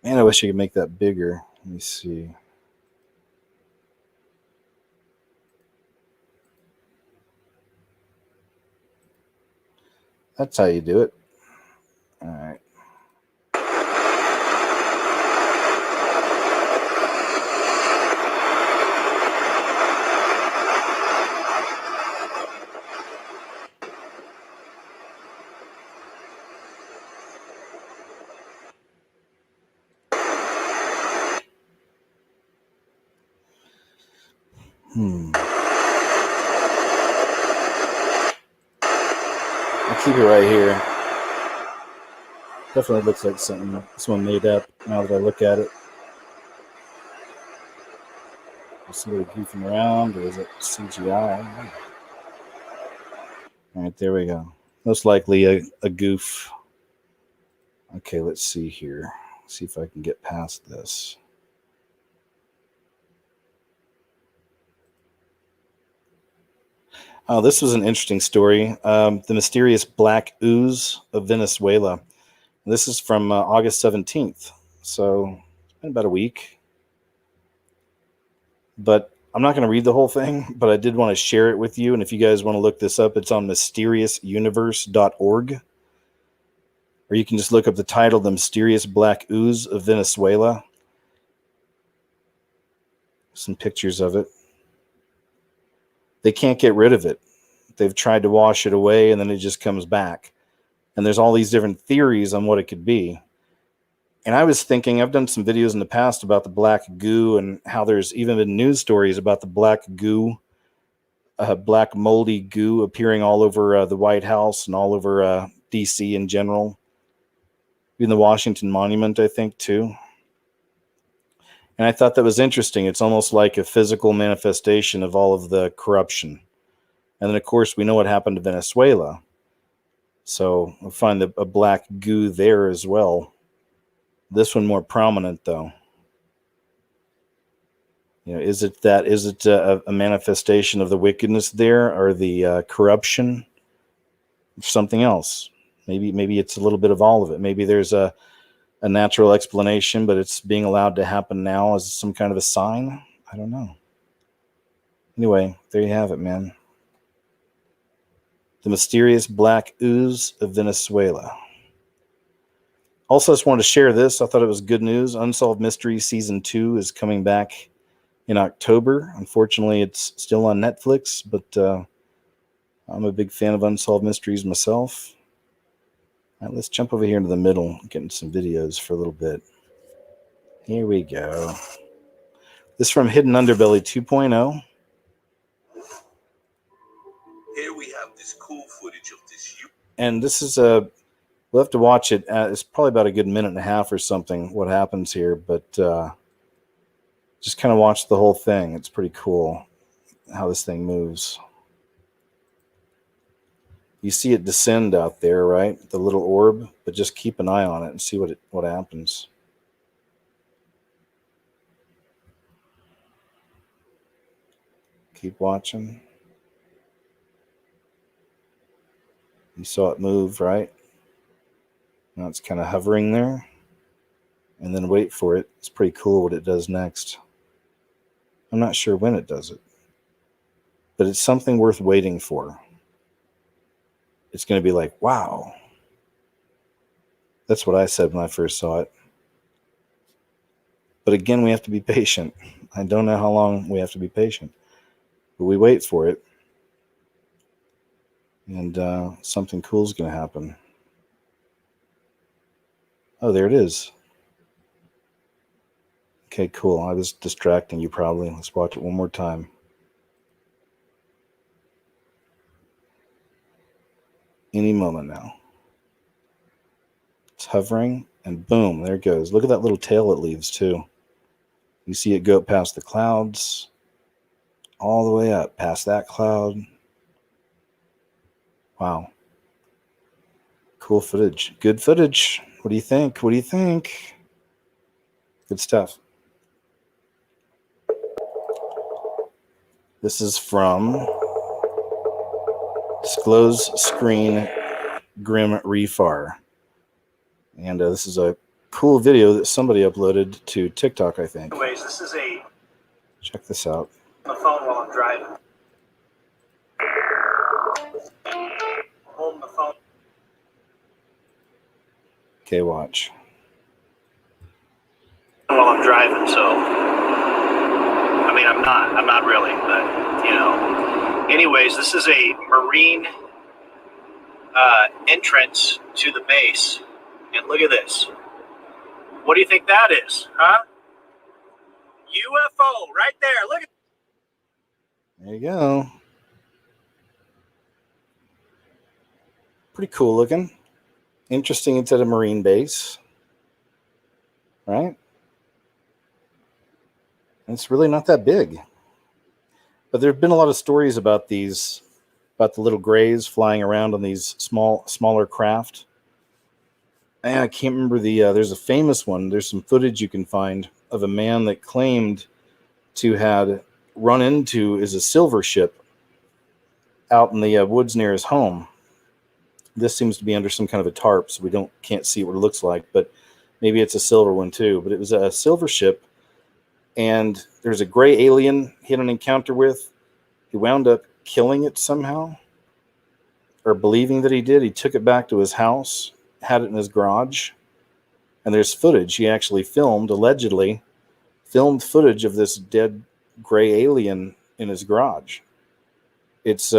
Man, Man, I wish I could make that bigger. Let me see. That's how you do it. All right. I'll keep it right here. Definitely looks like something someone made up now that I look at it. Is somebody goofing around, or is it CGI? All right, there we go. Most likely a goof. Okay, let's see here. See if I can get past this. Oh, this was an interesting story. The mysterious black ooze of Venezuela. This is from August 17th. So it's been about a week. But I'm not going to read the whole thing, but I did want to share it with you. And if you guys want to look this up, it's on mysteriousuniverse.org. Or you can just look up the title, The Mysterious Black Ooze of Venezuela. Some pictures of it. They can't get rid of it. They've tried to wash it away, and then it just comes back. And there's all these different theories on what it could be. And I was thinking, I've done some videos in the past about the black goo and how there's even been news stories about the black goo, black moldy goo appearing all over the White House and all over D.C. in general. Even the Washington Monument, I think, too. And I thought that was interesting. It's almost like a physical manifestation of all of the corruption. And then, of course, we know what happened to Venezuela. So we'll find a black goo there as well. This one more prominent, though. You know, is it a manifestation of the wickedness there, or the corruption? Something else. Maybe it's a little bit of all of it. Maybe there's a natural explanation, but it's being allowed to happen now as some kind of a sign. I don't know. Anyway, there you have it, man. The mysterious black ooze of Venezuela. Also, I just wanted to share this. I thought it was good news. Unsolved Mysteries Season 2 is coming back in October. Unfortunately, it's still on Netflix, but I'm a big fan of Unsolved Mysteries myself. All right, let's jump over here into the middle, get into some videos for a little bit. Here we go. This is from Hidden Underbelly 2.0.
Here we have this cool footage of this.
And this is we'll have to watch it. It's probably about a good minute and a half or something, what happens here. But just kind of watch the whole thing. It's pretty cool how this thing moves. You see it descend out there, right? The little orb. But just keep an eye on it and see what happens. Keep watching. You saw it move, right? Now it's kind of hovering there. And then wait for it. It's pretty cool what it does next. I'm not sure when it does it. But it's something worth waiting for. It's going to be like, wow. That's what I said when I first saw it. But again, we have to be patient. I don't know how long we have to be patient. But we wait for it. And something cool is going to happen. Oh, there it is. Okay, cool. I was distracting you probably. Let's watch it one more time. Any moment now. It's hovering, and boom, there it goes. Look at that little tail it leaves, too. You see it go past the clouds, all the way up, past that cloud. Wow. Cool footage. Good footage. What do you think? What do you think? Good stuff. This is from Disclose Screen Grim Refar. And this is a cool video that somebody uploaded to TikTok, I think.
Anyways, this is a
Check this out.
on the phone while I'm driving. Holding the phone.
Okay, watch.
While I'm driving, so I mean, I'm not really, but you know. Anyways, this is a Marine entrance to the base, and look at this. What do you think that is, huh? UFO right there. Look at.
There you go. Pretty cool looking. Interesting. It's at a Marine base, right? It's really not that big. But there have been a lot of stories about these, about the little grays flying around on these smaller craft. And I can't remember there's a famous one. There's some footage you can find of a man that claimed to had run into is a silver ship out in the woods near his home. This seems to be under some kind of a tarp, so we can't see what it looks like, but maybe it's a silver one too. But it was a silver ship, and there's a gray alien he had an encounter with. He wound up killing it somehow, or believing that he did. He took it back to his house, had it in his garage, and there's footage. He actually allegedly filmed footage of this dead gray alien in his garage. It's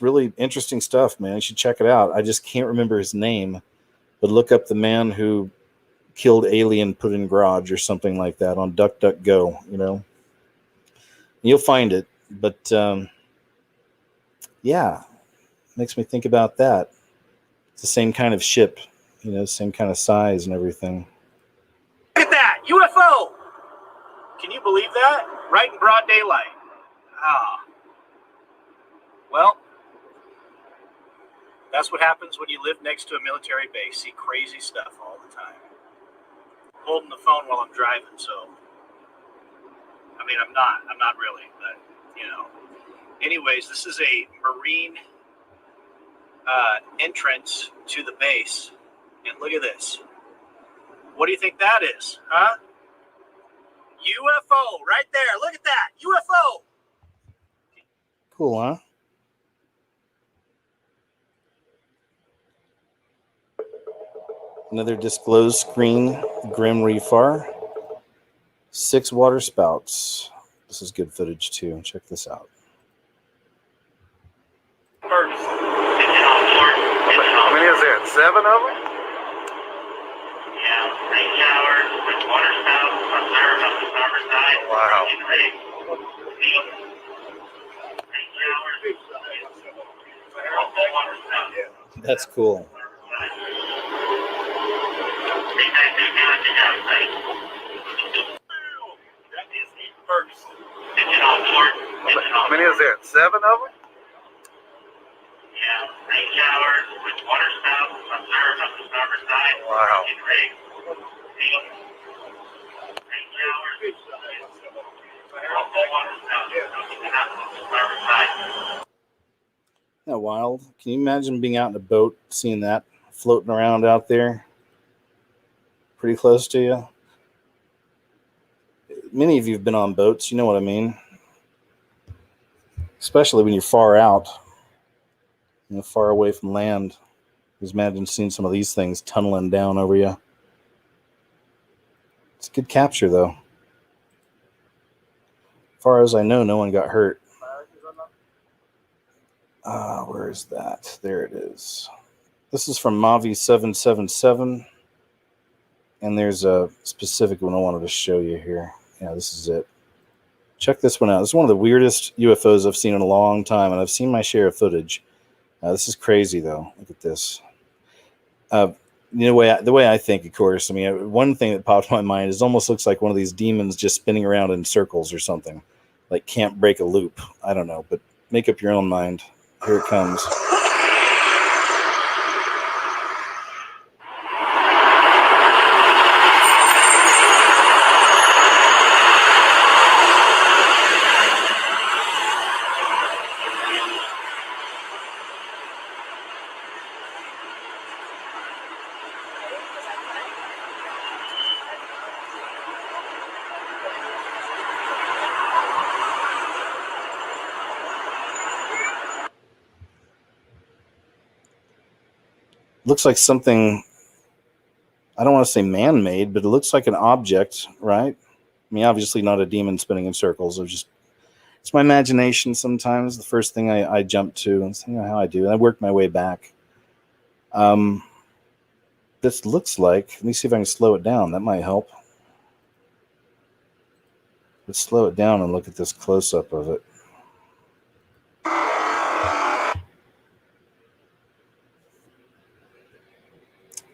really interesting stuff, man. You should check it out. I just can't remember his name, but look up the man who killed alien put in garage or something like that on DuckDuckGo, you know. You'll find it, but yeah, makes me think about that. It's the same kind of ship, you know, same kind of size and everything.
Look at that UFO. Can you believe that? Right in broad daylight. Ah. Well, that's what happens when you live next to a military base. See crazy stuff all the time. Holding the phone while I'm driving, so I mean, I'm not really, but you know. Anyways, this is a Marine entrance to the base, and look at this. What do you think that is, huh? UFO right there. Look at that UFO.
Cool, huh? Another disclosed screen, Grim Reefar. 6 water spouts. This is good footage too. Check this out.
How many is that? 7 of them?
Yeah, rain showers with water spouts observed on the starboard side.
Wow.
Rain showers. Multiple water spouts.
That's cool.
How many is that? 7 of them?
Yeah, rain showers with water spouts observed on the starboard side.
Wow.
Rain showers. Multiple water spouts on the starboard side.
Isn't that wild? Can you imagine being out in a boat, seeing that floating around out there? Pretty close to you. Many of you have been on boats, you know what I mean. Especially when you're far out, you know, far away from land. Just imagine seeing some of these things tunneling down over you. It's a good capture, though. As far as I know, no one got hurt. Where is that? There it is. This is from Mavi 777. And there's a specific one I wanted to show you here. Yeah, this is it. Check this one out. This is one of the weirdest UFOs I've seen in a long time, and I've seen my share of footage. This is crazy, though. Look at this. The way I think, of course, I mean, one thing that popped in my mind is it almost looks like one of these demons just spinning around in circles or something. Like can't break a loop. I don't know, but make up your own mind. Here it comes. looks like something, I don't want to say man-made, but it looks like an object, right? I mean, obviously not a demon spinning in circles. It's my imagination sometimes. The first thing I jump to, and you know how I do. I work my way back. This looks like, let me see if I can slow it down. That might help. Let's slow it down and look at this close-up of it.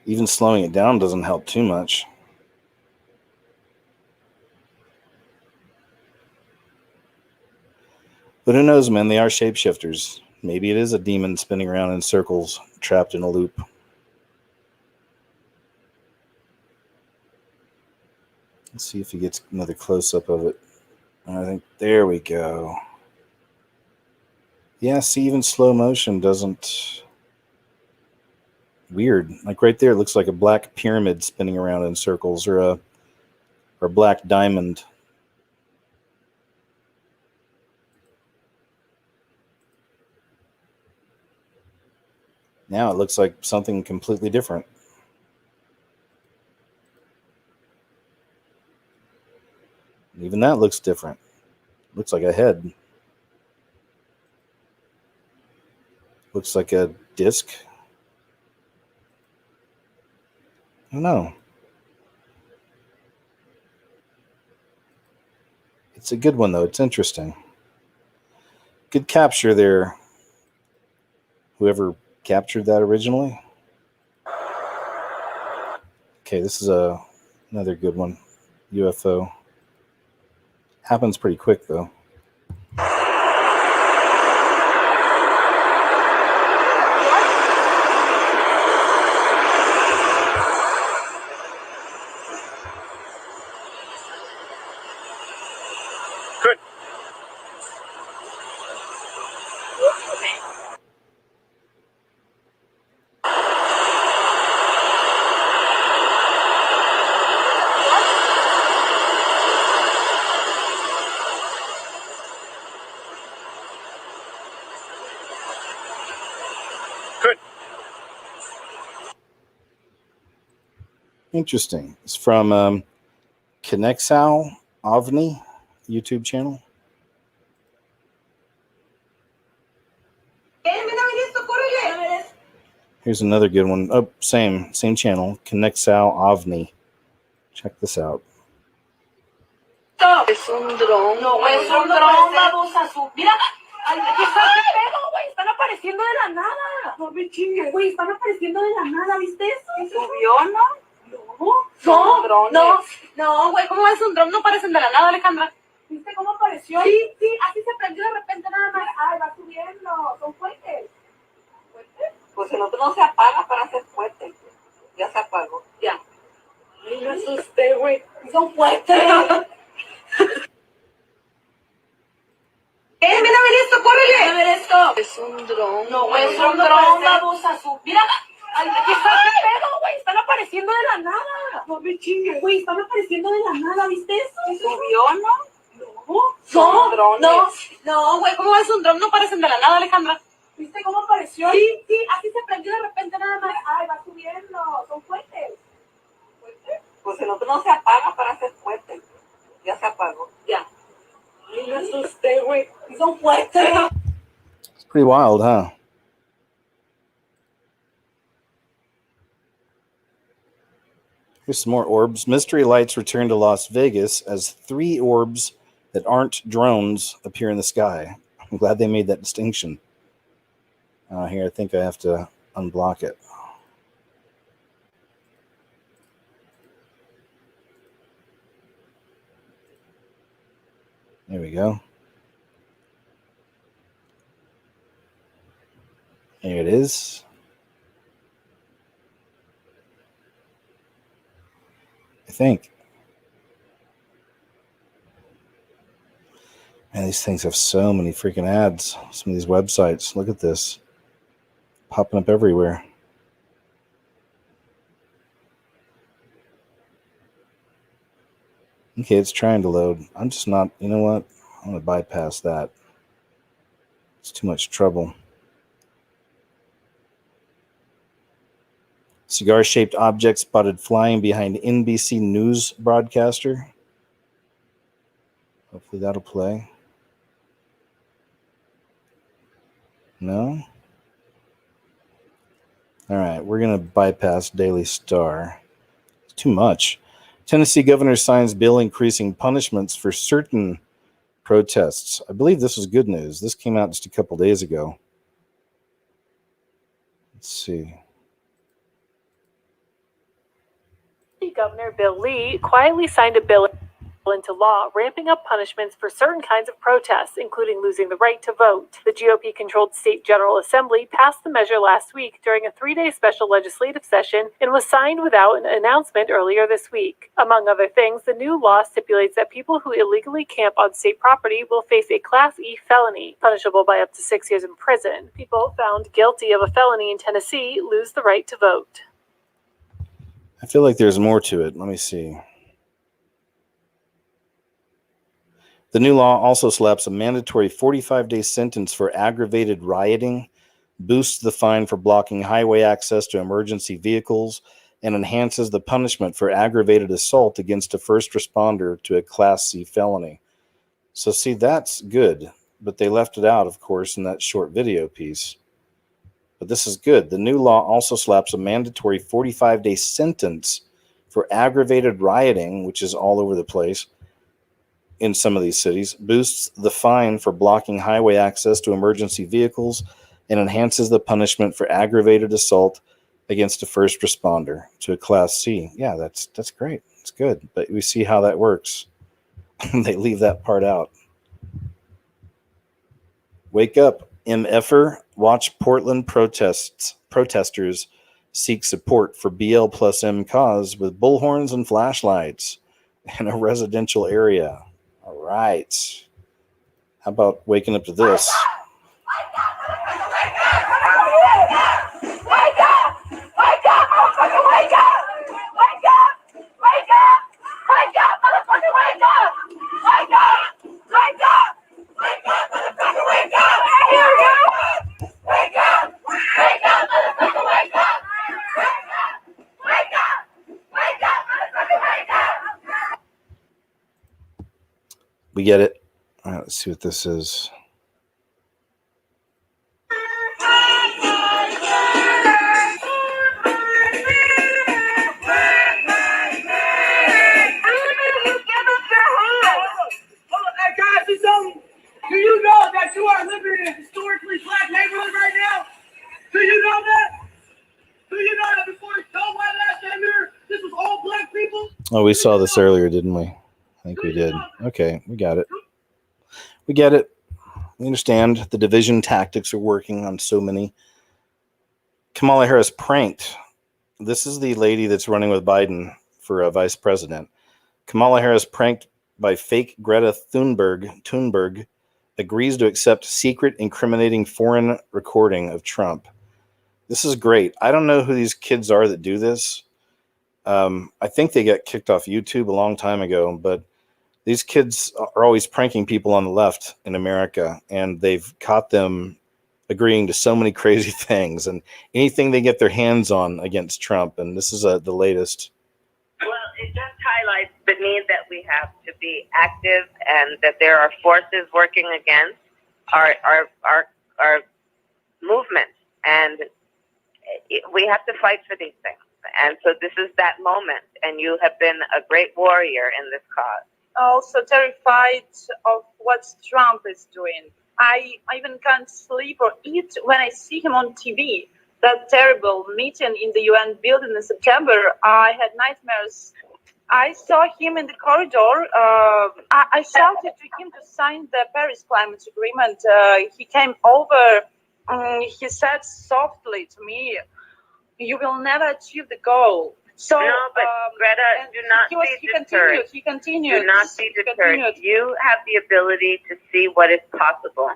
Even slowing it down doesn't help too much. But who knows, man? They are shapeshifters. Maybe it is a demon spinning around in circles, trapped in a loop. Let's see if he gets another close-up of it. I think, there we go. Yeah, see, even slow motion doesn't... Weird. Like right there, it looks like a black pyramid spinning around in circles, or a black diamond. Now it looks like something completely different. Even that looks different. Looks like a head. Looks like a disc. I don't know. It's a good one, though. It's interesting. Good capture there. Whoever captured that originally. Okay, this is another good one. UFO. Happens pretty quick, though. Interesting. It's from Kenexau Ovni YouTube channel. Here's another good one. Oh, same channel. Kenexau Ovni. Check this out.
Es un dron. No, es un dron, babosa. Mira, ¿qué pedo, güey? Están apareciendo de la nada. No me chingues. Güey, están apareciendo de la nada, ¿viste eso? ¿Subió, no? No, güey, ¿cómo es un dron? No aparecen de la nada, Alejandra. ¿Viste cómo apareció? Sí, así se prendió de repente nada más. Ay, va subiendo. Son cohetes. ¿Cohetes? Pues el otro no se apaga para hacer cohetes. Ya se apagó. Ya. Ay, me asusté, güey. Son cohetes. Mira, a ver esto, córrele. A ver esto. Es un dron. No, güey, es un dron, babosa. Mira, ¿qué pedo, güey? Están apareciendo de la nada. No me chingues. Güey, están apareciendo de la nada, ¿viste eso? ¿Subió, no? No, güey, ¿cómo es un dron? No aparecen de la nada, Alejandra. ¿Viste cómo apareció? Sí, así se prendió de repente nada más. Ay, va subiendo. Son cohetes. ¿Cohetes? Pues el otro no se apaga para hacer cohetes. Ya se apagó. Ya. Ay, me asusté, güey. Son cohetes.
It's pretty wild, huh? Here's some more orbs. Mystery lights return to Las Vegas as 3 orbs that aren't drones appear in the sky. I'm glad they made that distinction. Here, I think I have to unblock it. There we go. There it is. I think. Man, these things have so many freaking ads. Some of these websites. Look at this. Popping up everywhere. Okay, it's trying to load. I'm just not, you know what? I'm going to bypass that. It's too much trouble. Cigar-shaped object spotted flying behind NBC News broadcaster. Hopefully that'll play. No? All right, we're going to bypass Daily Star. It's too much. Tennessee governor signs bill increasing punishments for certain protests. I believe this was good news. This came out just a couple days ago. Let's see.
Governor Bill Lee quietly signed a bill into law, ramping up punishments for certain kinds of protests, including losing the right to vote. The GOP-controlled State General Assembly passed the measure last week during a 3-day special legislative session and was signed without an announcement earlier this week. Among other things, the new law stipulates that people who illegally camp on state property will face a Class E felony, punishable by up to 6 years in prison. People found guilty of a felony in Tennessee lose the right to vote.
I feel like there's more to it. Let me see. The new law also slaps a mandatory 45-day sentence for aggravated rioting, boosts the fine for blocking highway access to emergency vehicles, and enhances the punishment for aggravated assault against a first responder to a Class C felony. So see, that's good, but they left it out, of course, in that short video piece. But this is good. The new law also slaps a mandatory 45-day sentence for aggravated rioting, which is all over the place in some of these cities, boosts the fine for blocking highway access to emergency vehicles, and enhances the punishment for aggravated assault against a first responder to a Class C. Yeah, that's great. It's good. But we see how that works. They leave that part out. Wake up, MFer. Watch Portland protesters seek support for BL plus M cause with bullhorns and flashlights in a residential area. All right. How about waking up to this? We get it. All right, let's see what this is.
Do you know that you are living in a historically black neighborhood right now? Do you know that? Do you know that before Joe White last came here, this was all black people?
Oh, we saw this earlier, didn't we? I think we did. Okay, we got it. We get it. We understand the division tactics are working on so many. Kamala Harris pranked. This is the lady that's running with Biden for vice president. Kamala Harris pranked by fake Greta Thunberg agrees to accept secret incriminating foreign recording of Trump. This is great. I don't know who these kids are that do this. I think they got kicked off YouTube a long time ago, but these kids are always pranking people on the left in America, and they've caught them agreeing to so many crazy things and anything they get their hands on against Trump. And this is the latest.
Well, it just highlights the need that we have to be active, and that there are forces working against our movement, and we have to fight for these things. And so this is that moment, and you have been a great warrior in this cause.
Also terrified of what Trump is doing. I even can't sleep or eat when I see him on TV. That terrible meeting in the UN building in September, I had nightmares. I saw him in the corridor. I shouted to him to sign the Paris Climate Agreement. He came over. He said softly to me, "You will never achieve the goal." So,
no, but Greta, do not be deterred.
He continued.
Do not be deterred. You have the ability to see what is possible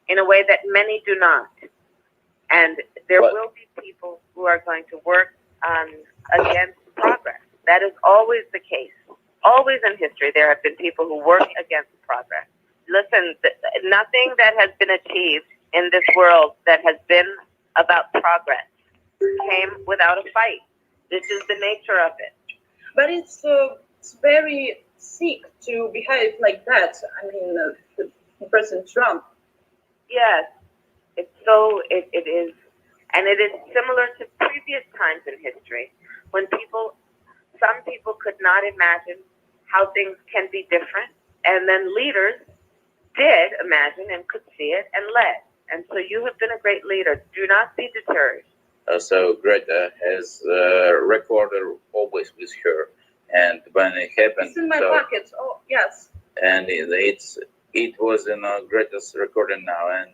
in a way that many do not. And there will be people who are going to work against progress. That is always the case. Always in history, there have been people who work against progress. Listen, nothing that has been achieved in this world that has been about progress came without a fight. This is the nature of it.
But it's very sick to behave like that. I mean, President Trump.
Yes, it is, and it is similar to previous times in history when some people could not imagine how things can be different, and then leaders did imagine and could see it and led. And so you have been a great leader. Do not be deterred.
So Greta has recorder always with her, and when it happened,
It's in my pocket. Oh, yes.
and it was in Greta's recording now, and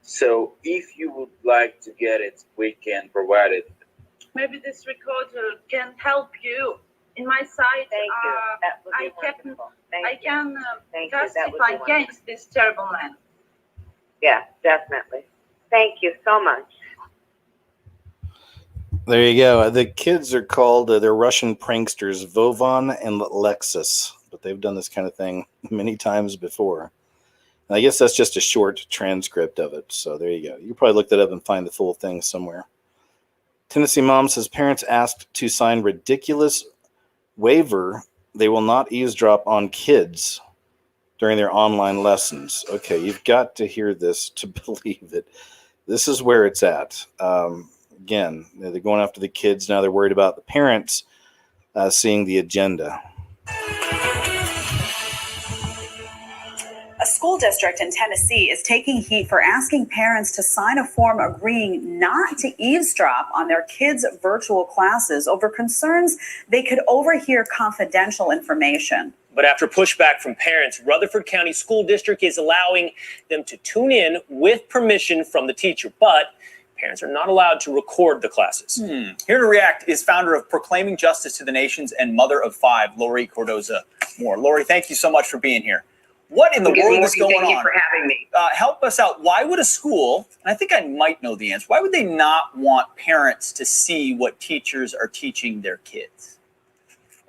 so if you would like to get it, we can provide it.
Maybe this recorder can help you. In my site,
Thank you. That would be wonderful.
I can
Thank you. That would be
testify
wonderful.
against this terrible man.
Yeah, definitely. Thank you so much.
There you go. The kids are called, they're Russian pranksters, Vovan and Lexus. But they've done this kind of thing many times before. And I guess that's just a short transcript of it. So there you go. You can probably look that up and find the full thing somewhere. Tennessee mom says parents asked to sign ridiculous waiver they will not eavesdrop on kids during their online lessons. Okay, you've got to hear this to believe it. This is where it's at. Again, they're going after the kids. Now they're worried about the parents seeing the agenda.
A school district in Tennessee is taking heat for asking parents to sign a form agreeing not to eavesdrop on their kids' virtual classes over concerns they could overhear confidential information.
But after pushback from parents, Rutherford County School District is allowing them to tune in with permission from the teacher, but parents are not allowed to record the classes.
Here to react is founder of Proclaiming Justice to the Nations and mother of 5, Lori Cordoza Moore. Lori, thank you so much for being here. What in the world is going on?
Thank you for having me.
Help us out. Why would a school, and I think I might know the answer, why would they not want parents to see what teachers are teaching their kids?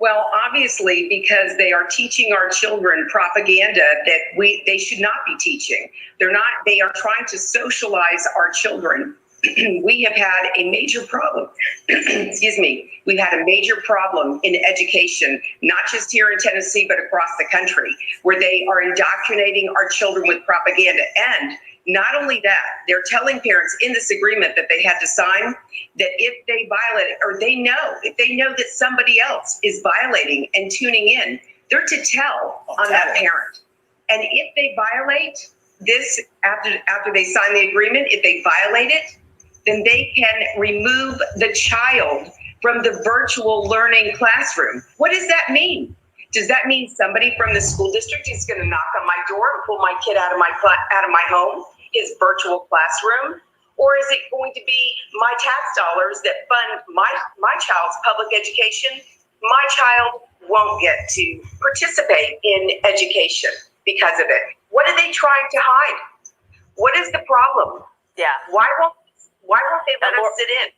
Well, obviously, because they are teaching our children propaganda that they should not be teaching. They are trying to socialize our children. We have had a major problem. Excuse me. We've had a major problem in education, not just here in Tennessee, but across the country, where they are indoctrinating our children with propaganda. And not only that, they're telling parents in this agreement that they had to sign that if they violate it, or if they know that somebody else is violating and tuning in, they're to tell on that parent. And if they violate this after they sign the agreement, if they violate it, then they can remove the child from the virtual learning classroom. What does that mean? Does that mean somebody from the school district is going to knock on my door and pull my kid out of my home, his virtual classroom? Or is it going to be my tax dollars that fund my child's public education? My child won't get to participate in education because of it. What are they trying to hide? What is the problem?
Yeah.
Why won't they let us sit in?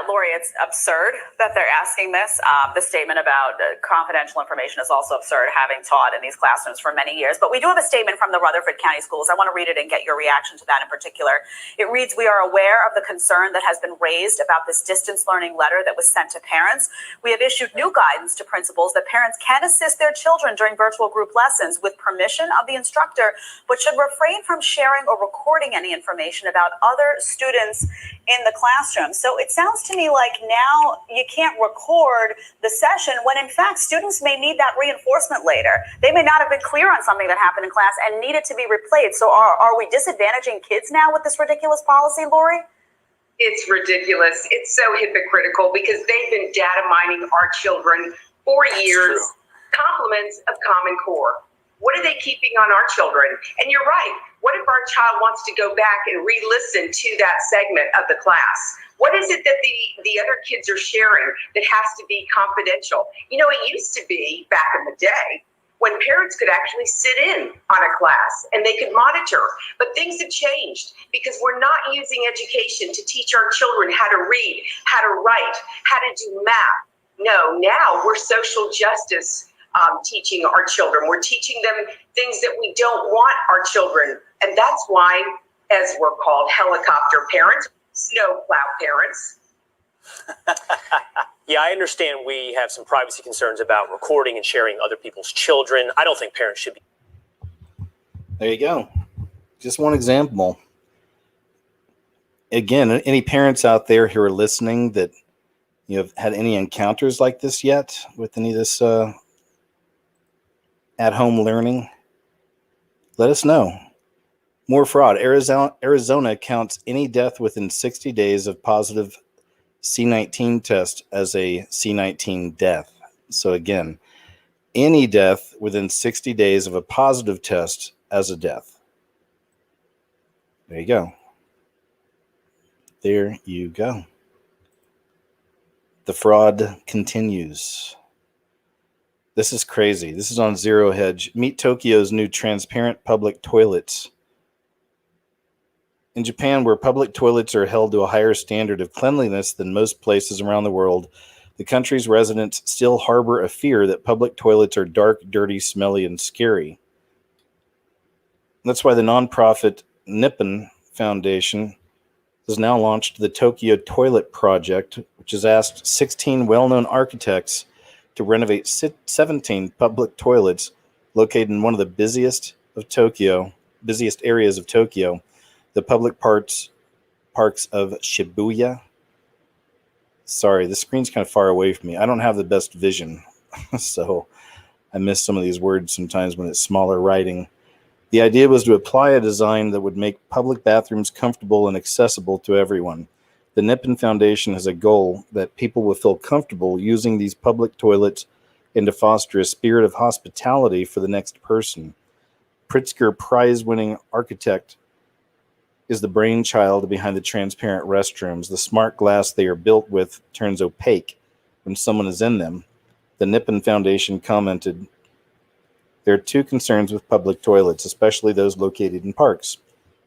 Lori, it's absurd that they're asking this. The statement about confidential information is also absurd, having taught in these classrooms for many years. But we do have a statement from the Rutherford County Schools. I want to read it and get your reaction to that in particular. It reads, "We are aware of the concern that has been raised about this distance learning letter that was sent to parents. We have issued new guidance to principals that parents can assist their children during virtual group lessons with permission of the instructor, but should refrain from sharing or recording any information about other students in the classroom." So it sounds to me like now you can't record the session when in fact students may need that reinforcement later. They may not have been clear on something that happened in class and need it to be replayed. So are we disadvantaging kids now with this ridiculous policy, Lori?
It's ridiculous. It's so hypocritical because they've been data mining our children for years. Compliments of Common Core. What are they keeping on our children? And you're right. What if our child wants to go back and re-listen to that segment of the class? What is it that the other kids are sharing that has to be confidential? You know, it used to be back in the day when parents could actually sit in on a class and they could monitor. But things have changed because we're not using education to teach our children how to read, how to write, how to do math. No, now we're social justice teaching our children. We're teaching them things that we don't want our children. And that's why, as we're called, helicopter parents, snowplow parents,
Yeah, I understand we have some privacy concerns about recording and sharing other people's children. I don't think parents should be.
There you go. Just one example. Again, any parents out there who are listening that you have had any encounters like this yet with any of this at-home learning, let us know. More fraud. Arizona counts any death within 60 days of positive C19 test as a C19 death. So again, any death within 60 days of a positive test as a death. There you go. There you go. The fraud continues. This is crazy. This is on Zero Hedge. Meet Tokyo's new transparent public toilets. In Japan, where public toilets are held to a higher standard of cleanliness than most places around the world, the country's residents still harbor a fear that public toilets are dark, dirty, smelly, and scary. That's why the nonprofit Nippon Foundation has now launched the Tokyo Toilet Project, which has asked 16 well-known architects to renovate 17 public toilets located in one of the busiest areas of Tokyo, the public parks of Shibuya. Sorry, the screen's kind of far away from me. I don't have the best vision, so I miss some of these words sometimes when it's smaller writing. The idea was to apply a design that would make public bathrooms comfortable and accessible to everyone. The Nippon Foundation has a goal that people will feel comfortable using these public toilets and to foster a spirit of hospitality for the next person. Pritzker Prize-winning architect is the brainchild behind the transparent restrooms. The smart glass they are built with turns opaque when someone is in them. The Nippon Foundation commented, "There are two concerns with public toilets, especially those located in parks.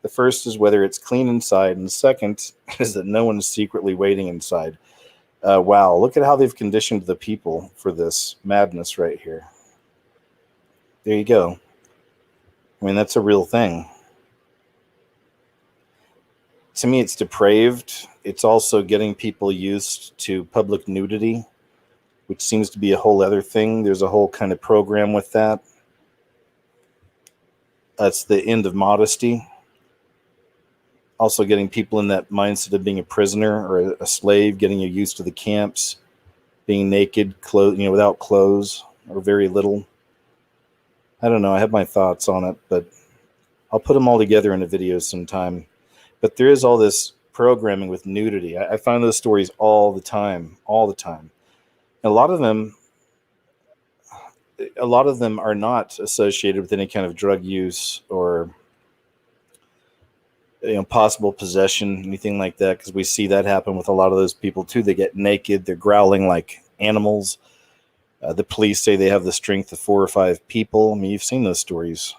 The first is whether it's clean inside, and the second is that no one is secretly waiting inside." Wow, look at how they've conditioned the people for this madness right here. There you go. I mean, that's a real thing. To me, it's depraved. It's also getting people used to public nudity, which seems to be a whole other thing. There's a whole kind of program with that. That's the end of modesty. Also getting people in that mindset of being a prisoner or a slave, getting you used to the camps, being naked, without clothes or very little. I don't know. I have my thoughts on it, but I'll put them all together in a video sometime. But there is all this programming with nudity. I find those stories all the time. And a lot of them are not associated with any kind of drug use or possible possession, anything like that, because we see that happen with a lot of those people too. They get naked, they're growling like animals. The police say they have the strength of 4 or 5 people. I mean, you've seen those stories.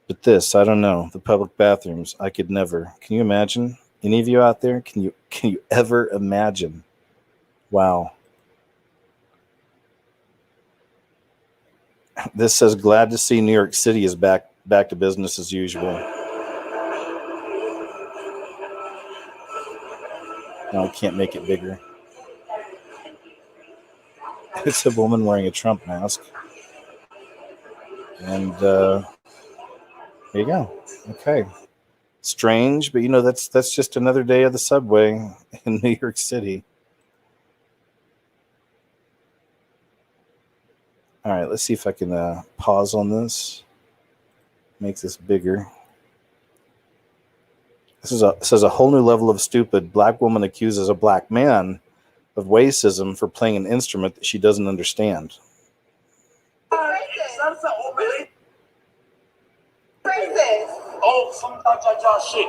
But this, I don't know. The public bathrooms, I could never. Can you imagine? Any of you out there? Can you ever imagine? Wow. This says, glad to see New York City is back to business as usual. No, I can't make it bigger. It's a woman wearing a Trump mask. And there you go. Okay. Strange, but that's just another day of the subway in New York City. All right, let's see if I can pause on this. Make this bigger. This says a whole new level of stupid. Black woman accuses a black man of racism for playing an instrument that she doesn't understand.
Oh, some ja shit.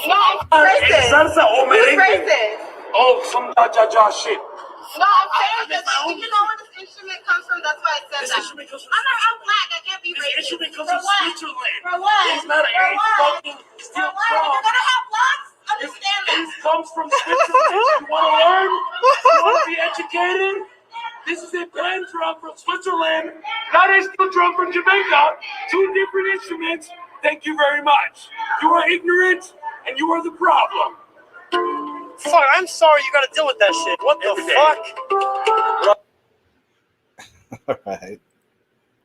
No, I'm racist. Who's racist?
Oh, some ja shit.
No, I'm saying that you know where this instrument comes from. That's why I said that. I'm black. I can't be racist.
This instrument comes
For
from
what?
Switzerland.
For what?
It's not
For
a
what?
fucking steel
For what? If you're gonna have blocks, understand that.
It comes from Switzerland. You want to learn? You want to be educated? This is a pan drum from Switzerland, not a steel drum from Jamaica. 2 different instruments. Thank you very much. You are ignorant, and you are the problem. Fuck, I'm sorry you gotta deal with that shit. What the fuck?
All right.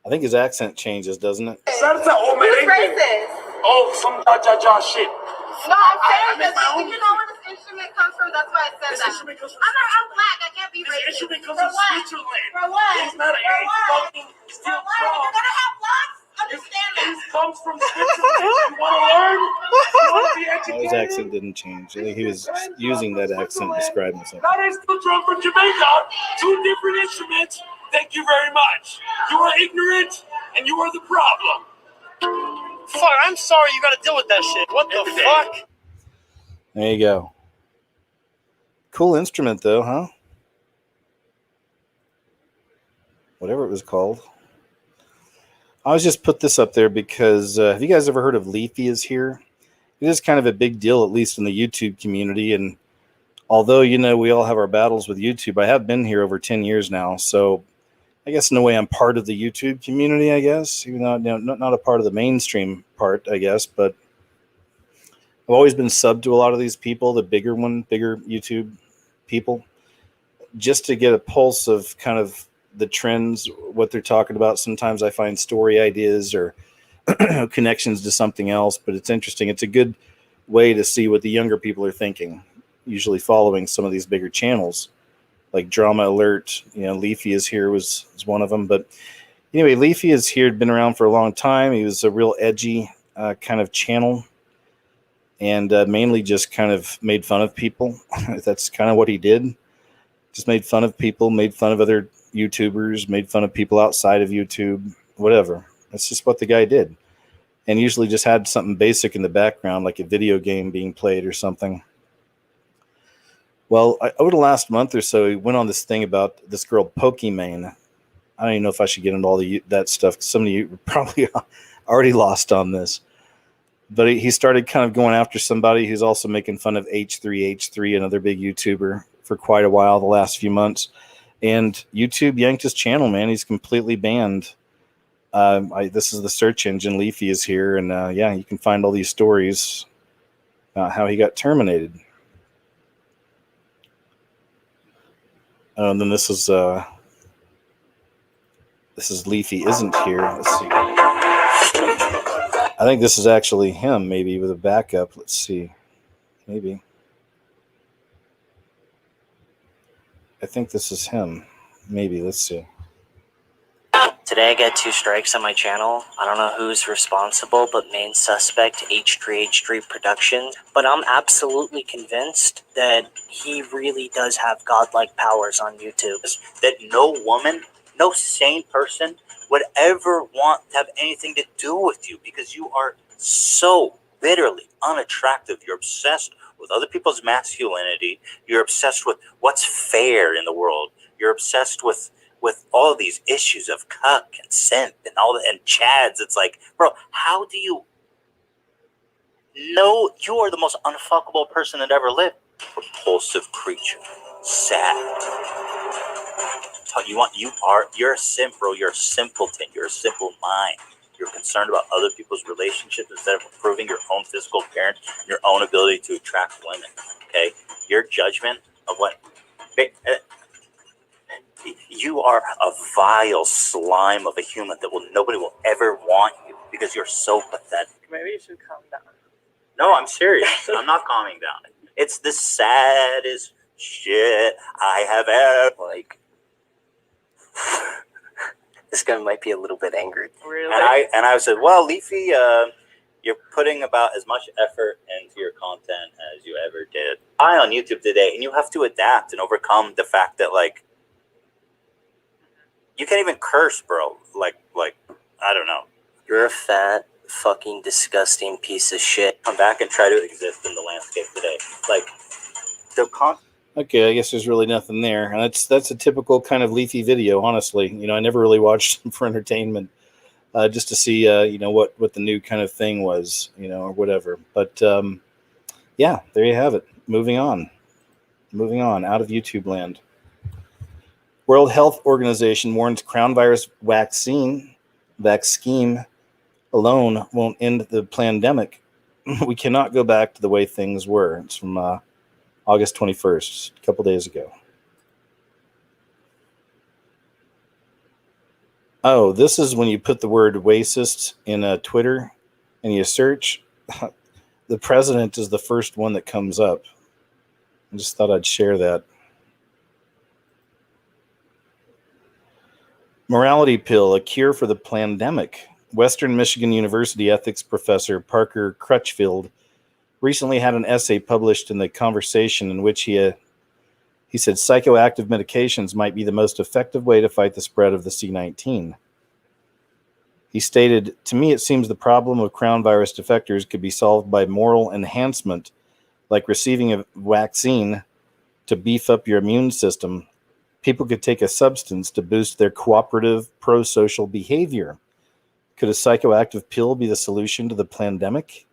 I think his accent changes, doesn't it?
Who's racist? Oh, some ja shit.
No, I'm saying that you know where this instrument comes from. That's why I said
This
that.
instrument comes from
I'm black. I can't be
This
racist.
instrument comes
For
from
what?
Switzerland.
For what?
It's not a fucking steel
For what? You're gonna have locks? Understand that.
It comes from Switzerland. You want to learn? You want to be educated?
His accent didn't change. I think he was using that accent to describe himself.
That is the drum from Jamaica. Two different instruments. Thank you very much. You are ignorant, and you are the problem. Fuck, I'm sorry you gotta deal with that shit. What the fuck?
There you go. Cool instrument, though, huh? Whatever it was called. I was just put this up there because have you guys ever heard of Leafy is Here? It is kind of a big deal, at least in the YouTube community. And although, you know, we all have our battles with YouTube, I have been here over 10 years now. So I guess in a way I'm part of the YouTube community, I guess, even though not a part of the mainstream part, I guess. But I've always been subbed to a lot of these people, the bigger YouTube people, just to get a pulse of kind of the trends, what they're talking about. Sometimes I find story ideas or connections to something else, but it's interesting. It's a good way to see what the younger people are thinking, usually following some of these bigger channels like Drama Alert. You know, Leafy is Here was one of them. But anyway, Leafy is Here had been around for a long time. He was a real edgy kind of channel, and mainly just kind of made fun of people. That's kind of what he did. Just made fun of people, made fun of other YouTubers, made fun of people outside of YouTube, whatever. That's just what the guy did. And usually just had something basic in the background, like a video game being played or something. Well, over the last month or so, he went on this thing about this girl, Pokimane. I don't even know if I should get into all that stuff. Some of you probably already lost on this. But he started kind of going after somebody who's also making fun of H3H3, another big YouTuber, for quite a while the last few months. And YouTube yanked his channel, man. He's completely banned. This is the search engine. Leafy is Here. And yeah, you can find all these stories about how he got terminated. And then this is Leafy Isn't Here. Let's see. I think this is actually him, maybe with a backup. Let's see. Maybe. I think this is him. Maybe. Let's see.
Today I got 2 strikes on my channel. I don't know who's responsible, but main suspect H3H3 Productions. But I'm absolutely convinced that he really does have godlike powers on YouTube.
That no woman, no sane person would ever want to have anything to do with you because you are so bitterly unattractive. You're obsessed with other people's masculinity. You're obsessed with what's fair in the world. You're obsessed with all of these issues of cuck and simp and all and chads. It's like, bro, how do you know you are the most unfuckable person that ever lived? Repulsive creature, sad. You're a simp, bro. You're a simpleton. You're a simple mind. You're concerned about other people's relationships instead of improving your own physical appearance and your own ability to attract women. Okay, your judgment of what. You are a vile slime of a human that nobody will ever want you because you're so pathetic.
Maybe you should calm down.
No, I'm serious. I'm not calming down. It's the saddest shit I have ever.
Like, this guy might be a little bit angry.
Really?
And I said, well, Leafy, you're putting about as much effort into your content as you ever did. On YouTube today, and you have to adapt and overcome the fact that, like, you can't even curse, bro. Like, I don't know.
You're a fat, fucking disgusting piece of shit.
Come back and try to exist in the landscape today. Like,
Okay, I guess there's really nothing there. And that's a typical kind of Leafy video, honestly. You know, I never really watched them for entertainment, just to see, you know, what the new kind of thing was, you know, or whatever. But, yeah, there you have it. Moving on out of YouTube land. World Health Organization warns crown virus vaccine alone won't end the pandemic. We cannot go back to the way things were. It's from August 21st, a couple days ago. Oh, this is when you put the word racist in Twitter and you search. The president is the first one that comes up. I just thought I'd share that. Morality pill, a cure for the pandemic. Western Michigan University ethics professor Parker Crutchfield recently had an essay published in The Conversation in which he said psychoactive medications might be the most effective way to fight the spread of the C-19. He stated, "To me, it seems the problem of crown virus defectors could be solved by moral enhancement, like receiving a vaccine to beef up your immune system. People could take a substance to boost their cooperative, pro-social behavior. Could a psychoactive pill be the solution to the pandemic?"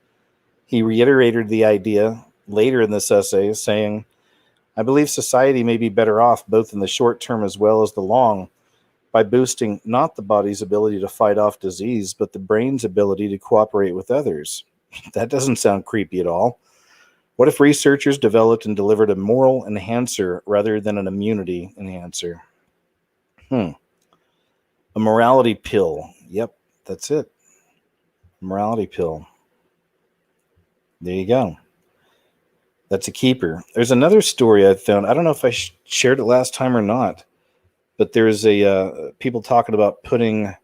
He reiterated the idea later in this essay, saying, "I believe society may be better off both in the short term as well as the long by boosting not the body's ability to fight off disease, but the brain's ability to cooperate with others." That doesn't sound creepy at all. What if researchers developed and delivered a moral enhancer rather than an immunity enhancer? A morality pill. Yep, that's it. Morality pill. There you go. That's a keeper. There's another story I found. I don't know if I shared it last time or not, but there's people talking about putting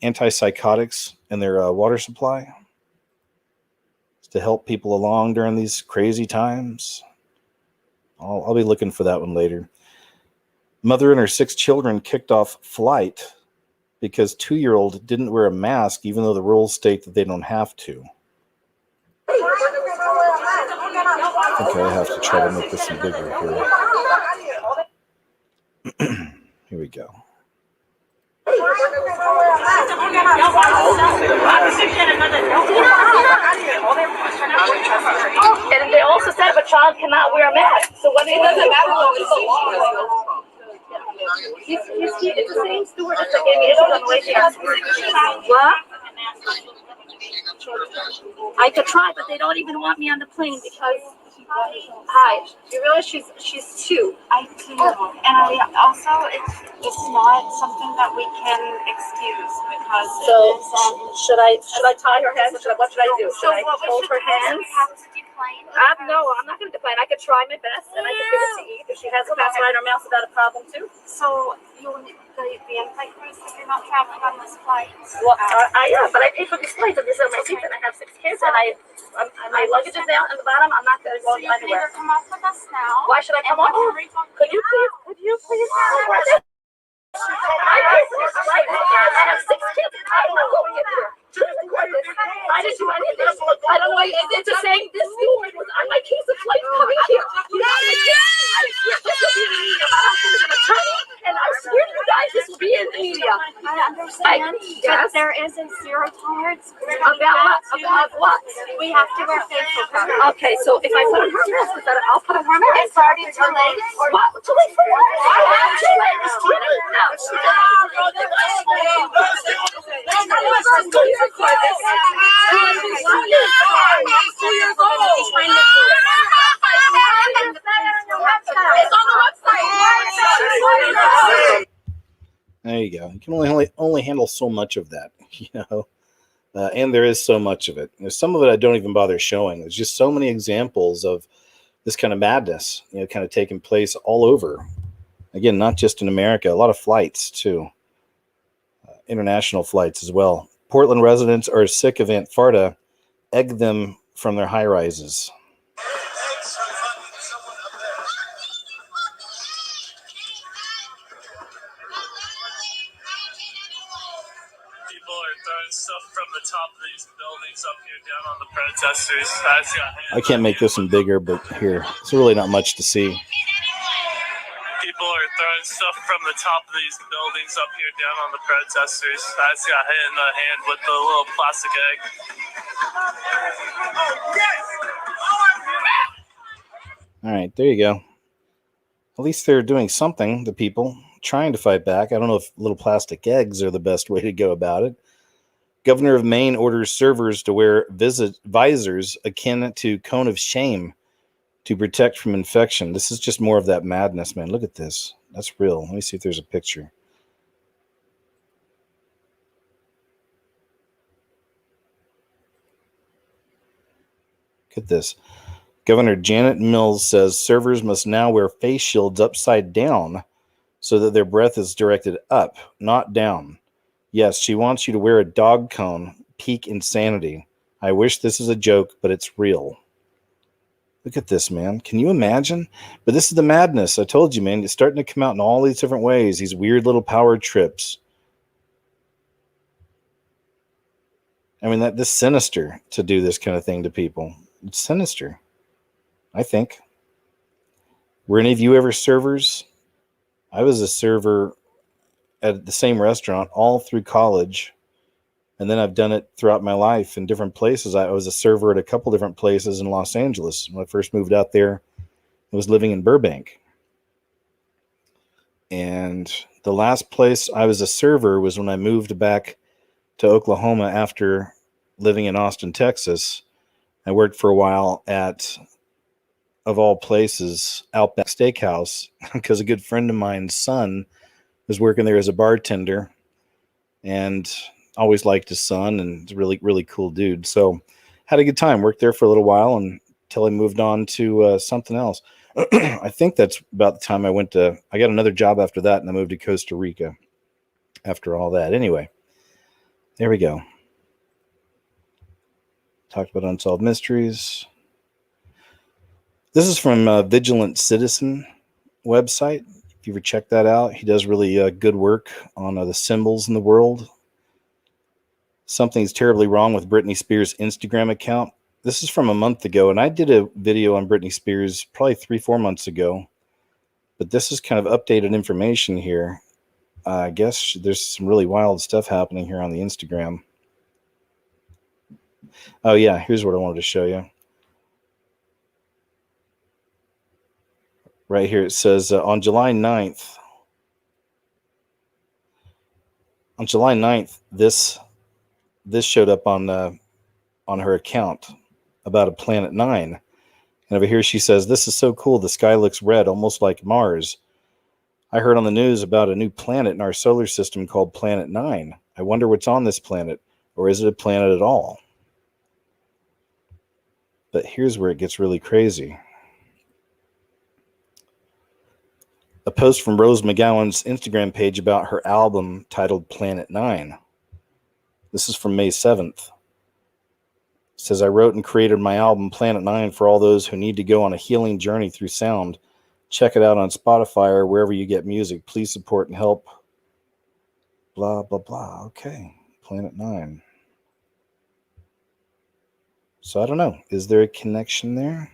antipsychotics in their water supply to help people along during these crazy times. I'll be looking for that one later. Mother and her 6 children kicked off flight because 2-year-old didn't wear a mask even though the rules state that they don't have to. Okay, I have to try to make this bigger here. Here we go.
And they also said if a child cannot wear a mask. So what it doesn't matter what it's the law. It's the same steward that gave me issues on the way here. What? I could try, but they don't even want me on the plane because. Hi. You realize she's 2.
I do, and I also it's not something that we can excuse because.
So should I tie her hands? What should I do? Should I hold her hands? No, I'm not going to decline. I could try my best, and I could give it to eat. If she has a pacifier in her mouth, is that a problem too?
So the Antichrist, if you're not traveling on this flight.
Well, yeah, but I pay for these flights, and these are my seats, and I have 6 kids, and my luggage is down at the bottom. I'm not going to go anywhere.
You can either come off with us now.
Why should I come off? Could you please? I pay for this flight. I have 6 kids. I'm not going anywhere. I didn't do anything. I don't know. It's just saying this steward was on my case of flight coming here. And I swear to you guys, this will be in the media.
I understand, but there is a zero tolerance.
About what?
We have to wear facial coverings.
Okay, so if I put on her mask, I'll put on her mask.
It's already too late.
What? Too late for what? Too late. It's 20 now. There you go. You can only handle so much of that, and there is so much of it. There's some of it I don't even bother showing. There's just so many examples of this kind of madness, kind of taking place all over. Again, not just in America, a lot of flights too, international flights as well. Portland residents are sick of Antarctica, egg them from their high rises.
Stuff from the top of these buildings up here down on the protesters.
I can't make this one bigger, but here, it's really not much to see.
People are throwing stuff from the top of these buildings up here down on the protesters. I just got hit in the hand with the little plastic egg.
All right, there you go. At least they're doing something, the people, trying to fight back. I don't know if little plastic eggs are the best way to go about it. Governor of Maine orders servers to wear visors akin to cone of shame to protect from infection. This is just more of that madness, man. Look at this. That's real. Let me see if there's a picture. Look at this. Governor Janet Mills says servers must now wear face shields upside down so that their breath is directed up, not down. Yes, she wants you to wear a dog cone. Peak insanity. I wish this is a joke, but it's real. Look at this, man. Can you imagine? But this is the madness. I told you, man. It's starting to come out in all these different ways. These weird little power trips. I mean, this is sinister to do this kind of thing to people. It's sinister, I think. Were any of you ever servers? I was a server at the same restaurant all through college. And then I've done it throughout my life in different places. I was a server at a couple different places in Los Angeles. When I first moved out there, I was living in Burbank. And the last place I was a server was when I moved back to Oklahoma after living in Austin, Texas. I worked for a while at, of all places, Outback Steakhouse, because a good friend of mine's son was working there as a bartender. And always liked his son, and really, really cool dude. So had a good time. Worked there for a little while until I moved on to something else. I think that's about the time I got another job after that, and I moved to Costa Rica after all that. Anyway, there we go. Talked about unsolved mysteries. This is from Vigilant Citizen website. If you ever check that out, he does really good work on the symbols in the world. Something's terribly wrong with Britney Spears' Instagram account. This is from a month ago, and I did a video on Britney Spears probably 3-4 months ago. But this is kind of updated information here. I guess there's some really wild stuff happening here on the Instagram. Oh, yeah, here's what I wanted to show you. Right here it says on July 9th. On July 9th, this showed up on her account about a Planet 9. And over here she says, "This is so cool. The sky looks red, almost like Mars. I heard on the news about a new planet in our solar system called Planet 9. I wonder what's on this planet, or is it a planet at all?" But here's where it gets really crazy. A post from Rose McGowan's Instagram page about her album titled Planet 9. This is from May 7th. It says, "I wrote and created my album Planet 9 for all those who need to go on a healing journey through sound. Check it out on Spotify or wherever you get music. Please support and help." Blah, blah, blah. Okay. Planet 9. So I don't know. Is there a connection there?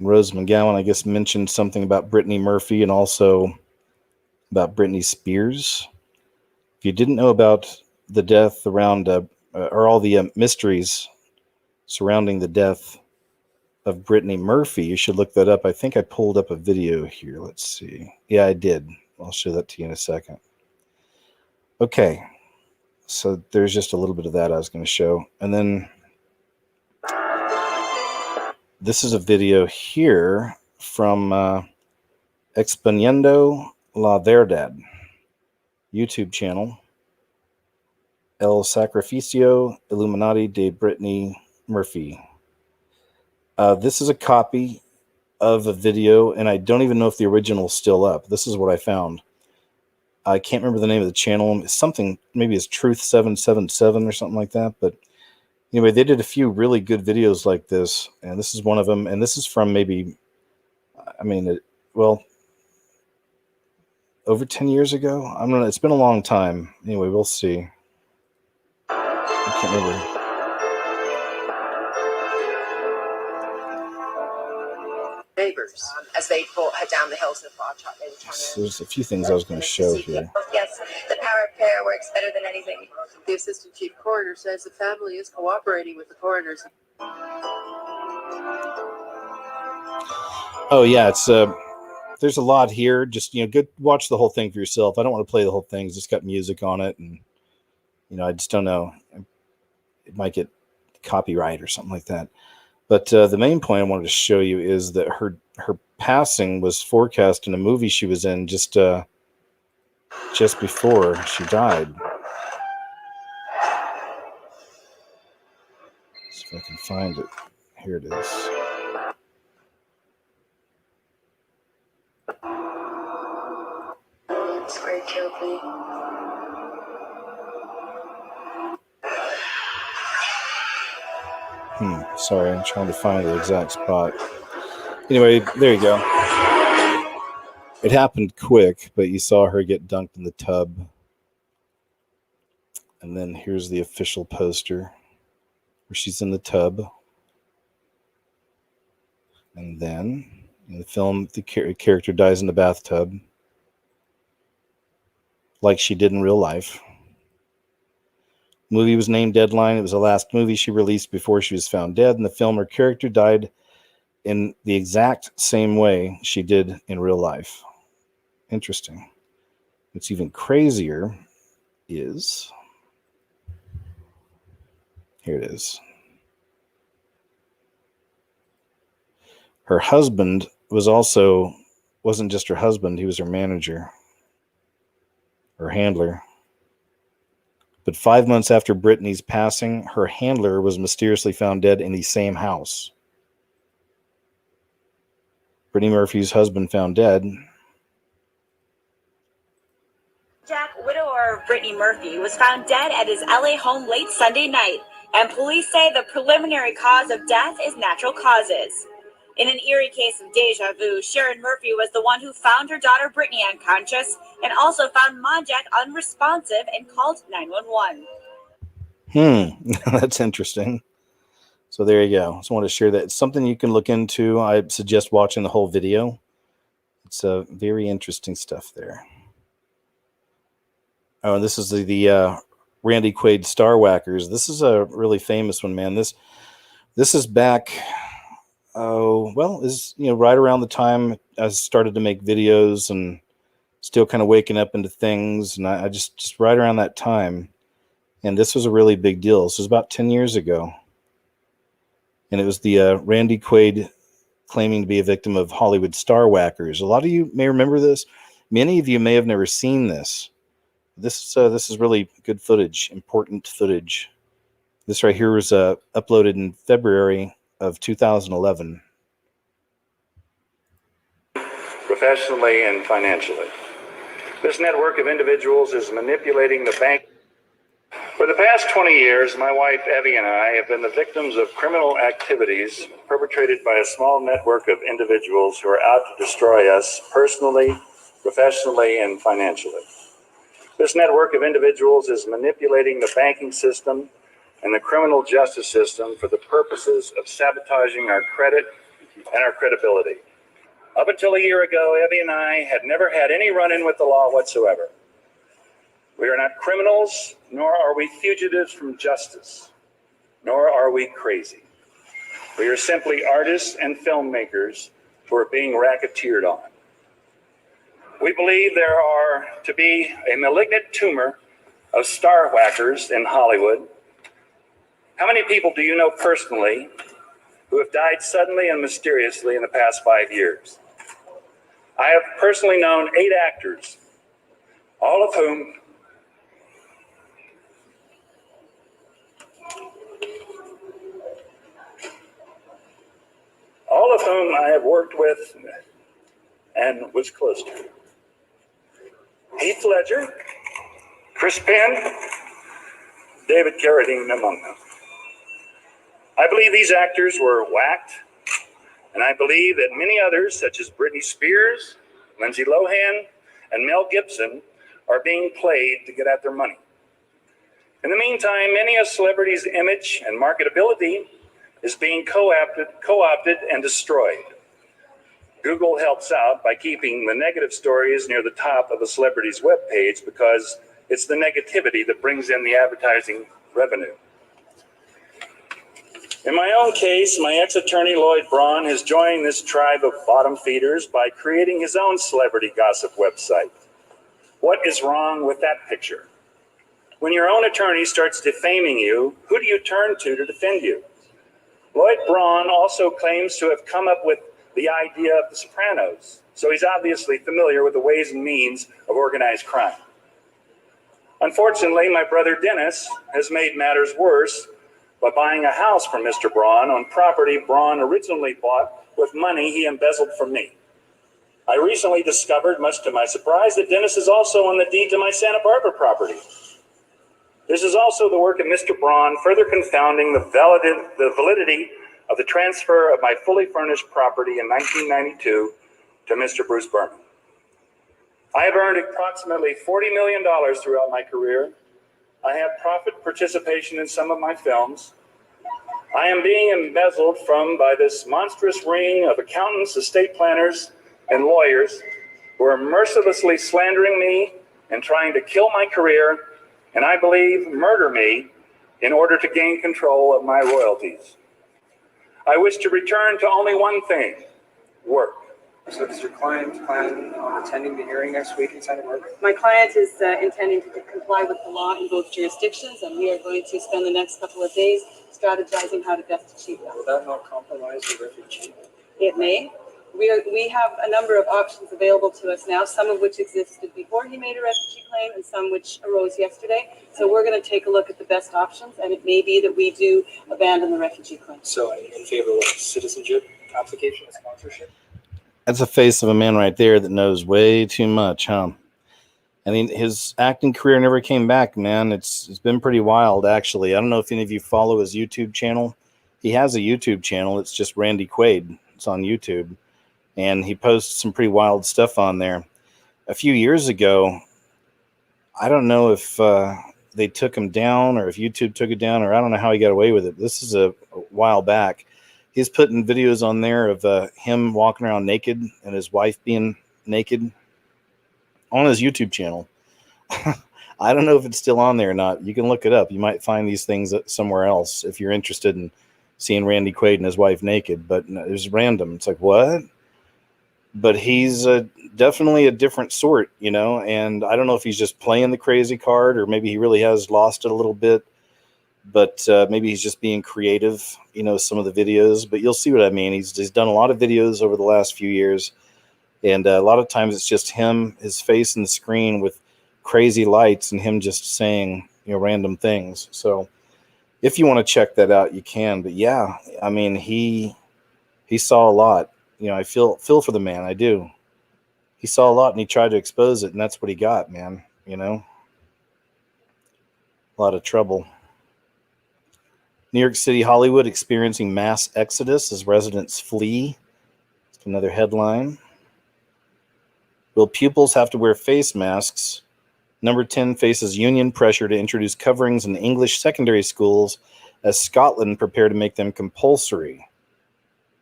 Rose McGowan, I guess, mentioned something about Brittany Murphy and also about Britney Spears. If you didn't know about the death around, or all the mysteries surrounding the death of Brittany Murphy, you should look that up. I think I pulled up a video here. Let's see. Yeah, I did. I'll show that to you in a second. Okay. So there's just a little bit of that I was going to show. And then this is a video here from Exponiendo la Verdad YouTube channel. El Sacrificio Illuminati de Brittany Murphy. This is a copy of a video, and I don't even know if the original is still up. This is what I found. I can't remember the name of the channel. It's something, maybe it's Truth 777 or something like that. But anyway, they did a few really good videos like this, and this is one of them. And this is from maybe, over 10 years ago. I don't know. It's been a long time. Anyway, we'll see. I can't remember.
Neighbors as they head down the hills and
So there's a few things I was going to show here.
Yes, the power of prayer works better than anything. The assistant chief coroner says the family is cooperating with the coroners.
Oh yeah, it's there's a lot here. Just go watch the whole thing for yourself. I don't want to play the whole thing. It's just got music on it, and I just don't know. It might get copyright or something like that. But the main point I wanted to show you is that her passing was forecast in a movie she was in just before she died. See if I can find it. Here it is.
That's where it killed me.
Sorry, I'm trying to find the exact spot. Anyway, there you go. It happened quick, but you saw her get dunked in the tub. And then here's the official poster where she's in the tub. And then in the film, the character dies in the bathtub, like she did in real life. Movie was named Deadline. It was the last movie she released before she was found dead. In the film, her character died in the exact same way she did in real life. Interesting. What's even crazier is, here it is. Her husband wasn't just her husband, he was her manager, her handler. But 5 months after Brittany's passing, her handler was mysteriously found dead in the same house. Brittany Murphy's husband found dead.
Jack, widower of Brittany Murphy, was found dead at his LA home late Sunday night, and police say the preliminary cause of death is natural causes. In an eerie case of deja vu, Sharon Murphy was the one who found her daughter Brittany unconscious and also found Monjack unresponsive and called 911.
That's interesting. So there you go. Just want to share that. It's something you can look into. I suggest watching the whole video. It's very interesting stuff there. Oh, and this is the Randy Quaid Star Whackers. This is a really famous one, man. This is back, is right around the time I started to make videos and still kind of waking up into things, and I just right around that time. And this was a really big deal. This was about 10 years ago. And it was the Randy Quaid claiming to be a victim of Hollywood Star Whackers. A lot of you may remember this. Many of you may have never seen this. This is really good footage, important footage. This right here was uploaded in February of 2011.
Professionally and financially. This network of individuals is manipulating the bank. For the past 20 years, my wife Evie and I have been the victims of criminal activities perpetrated by a small network of individuals who are out to destroy us personally, professionally, and financially. This network of individuals is manipulating the banking system and the criminal justice system for the purposes of sabotaging our credit and our credibility. Up until a year ago, Evie and I had never had any run-in with the law whatsoever. We are not criminals, nor are we fugitives from justice, nor are we crazy. We are simply artists and filmmakers who are being racketeered on. We believe there are to be a malignant tumor of star whackers in Hollywood. How many people do you know personally who have died suddenly and mysteriously in the past 5 years? I have personally known 8 actors, all of whom I have worked with and was close to. Heath Ledger, Chris Penn, David Carradine among them. I believe these actors were whacked, and I believe that many others, such as Britney Spears, Lindsay Lohan, and Mel Gibson, are being played to get at their money. In the meantime, many a celebrity's image and marketability is being co-opted and destroyed. Google helps out by keeping the negative stories near the top of a celebrity's webpage because it's the negativity that brings in the advertising revenue. In my own case, my ex-attorney Lloyd Braun has joined this tribe of bottom feeders by creating his own celebrity gossip website. What is wrong with that picture? When your own attorney starts defaming you, who do you turn to defend you? Lloyd Braun also claims to have come up with the idea of The Sopranos, so he's obviously familiar with the ways and means of organized crime. Unfortunately, my brother Dennis has made matters worse by buying a house from Mr. Braun on property Braun originally bought with money he embezzled from me. I recently discovered, much to my surprise, that Dennis is also on the deed to my Santa Barbara property. This is also the work of Mr. Braun, further confounding the validity of the transfer of my fully furnished property in 1992 to Mr. Bruce Berman. I have earned approximately $40 million throughout my career. I have profit participation in some of my films. I am being embezzled from by this monstrous ring of accountants, estate planners, and lawyers who are mercilessly slandering me and trying to kill my career, and I believe murder me in order to gain control of my royalties. I wish to return to only one thing: work.
So does your client plan on attending the hearing next week in Santa Barbara?
My client is intending to comply with the law in both jurisdictions, and we are going to spend the next couple of days strategizing how to best achieve that.
Will that not compromise the refugee?
It may. We have a number of options available to us now, some of which existed before he made a refugee claim and some which arose yesterday. So we're going to take a look at the best options, and it may be that we do abandon the refugee claim.
So in favor of citizenship application and sponsorship?
That's a face of a man right there that knows way too much, huh? I mean, his acting career never came back, man. It's been pretty wild, actually. I don't know if any of you follow his YouTube channel. He has a YouTube channel. It's just Randy Quaid. It's on YouTube. And he posts some pretty wild stuff on there. A few years ago, I don't know if they took him down or if YouTube took it down, or I don't know how he got away with it. This is a while back. He's putting videos on there of him walking around naked and his wife being naked on his YouTube channel. I don't know if it's still on there or not. You can look it up. You might find these things somewhere else if you're interested in seeing Randy Quaid and his wife naked. But no, it's random. It's like, what? But he's definitely a different sort, you know, and I don't know if he's just playing the crazy card or maybe he really has lost it a little bit. But maybe he's just being creative, you know, some of the videos. But you'll see what I mean. He's done a lot of videos over the last few years. And a lot of times it's just him, his face in the screen with crazy lights and him just saying, you know, random things. So if you want to check that out, you can. But yeah, I mean, he saw a lot. You know, I feel for the man. I do. He saw a lot and he tried to expose it. And that's what he got, man. You know, a lot of trouble. New York City, Hollywood experiencing mass exodus as residents flee. That's another headline. Will pupils have to wear face masks? Number 10 faces union pressure to introduce coverings in English secondary schools as Scotland prepare to make them compulsory.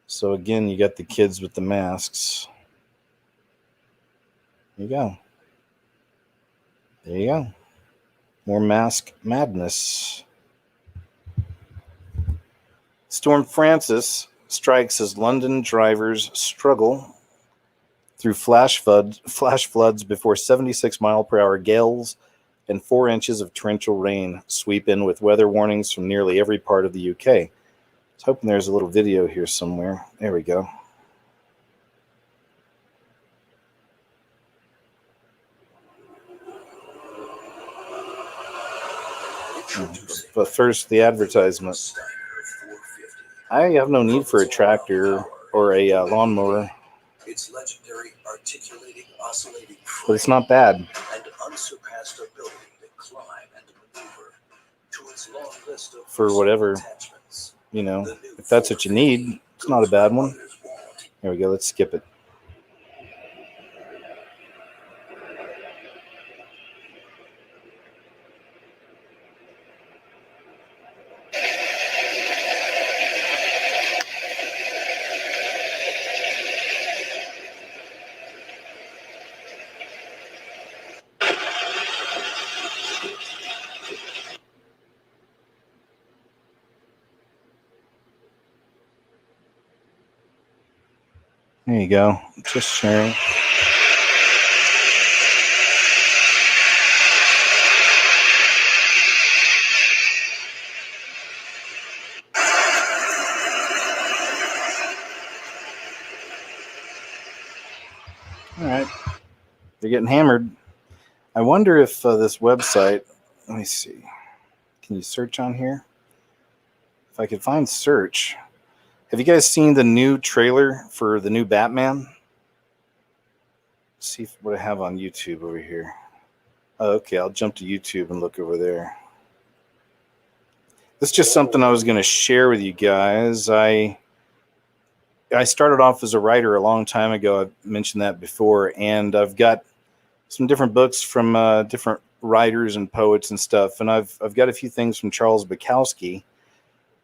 So again, you got the kids with the masks. There you go. There you go. More mask madness. Storm Francis strikes as London drivers struggle through flash floods before 76-mile-per-hour gales and 4 inches of torrential rain sweep in with weather warnings from nearly every part of the UK. I was hoping there's a little video here somewhere. There we go. But first, the advertisement. I have no need for a tractor or a lawnmower.
Its legendary articulating, oscillating
But it's not bad.
and unsurpassed ability to climb and maneuver to its long list of
For whatever, you know, if that's what you need, it's not a bad one. There we go. Let's skip it. There you go. Just sharing. They're getting hammered. I wonder if this website, let me see. Can you search on here? If I could find search. Have you guys seen the new trailer for the new Batman? Let's see what I have on YouTube over here. Oh, okay, I'll jump to YouTube and look over there. This is just something I was going to share with you guys. I started off as a writer a long time ago. I've mentioned that before, and I've got some different books from different writers and poets and stuff, and I've got a few things from Charles Bukowski.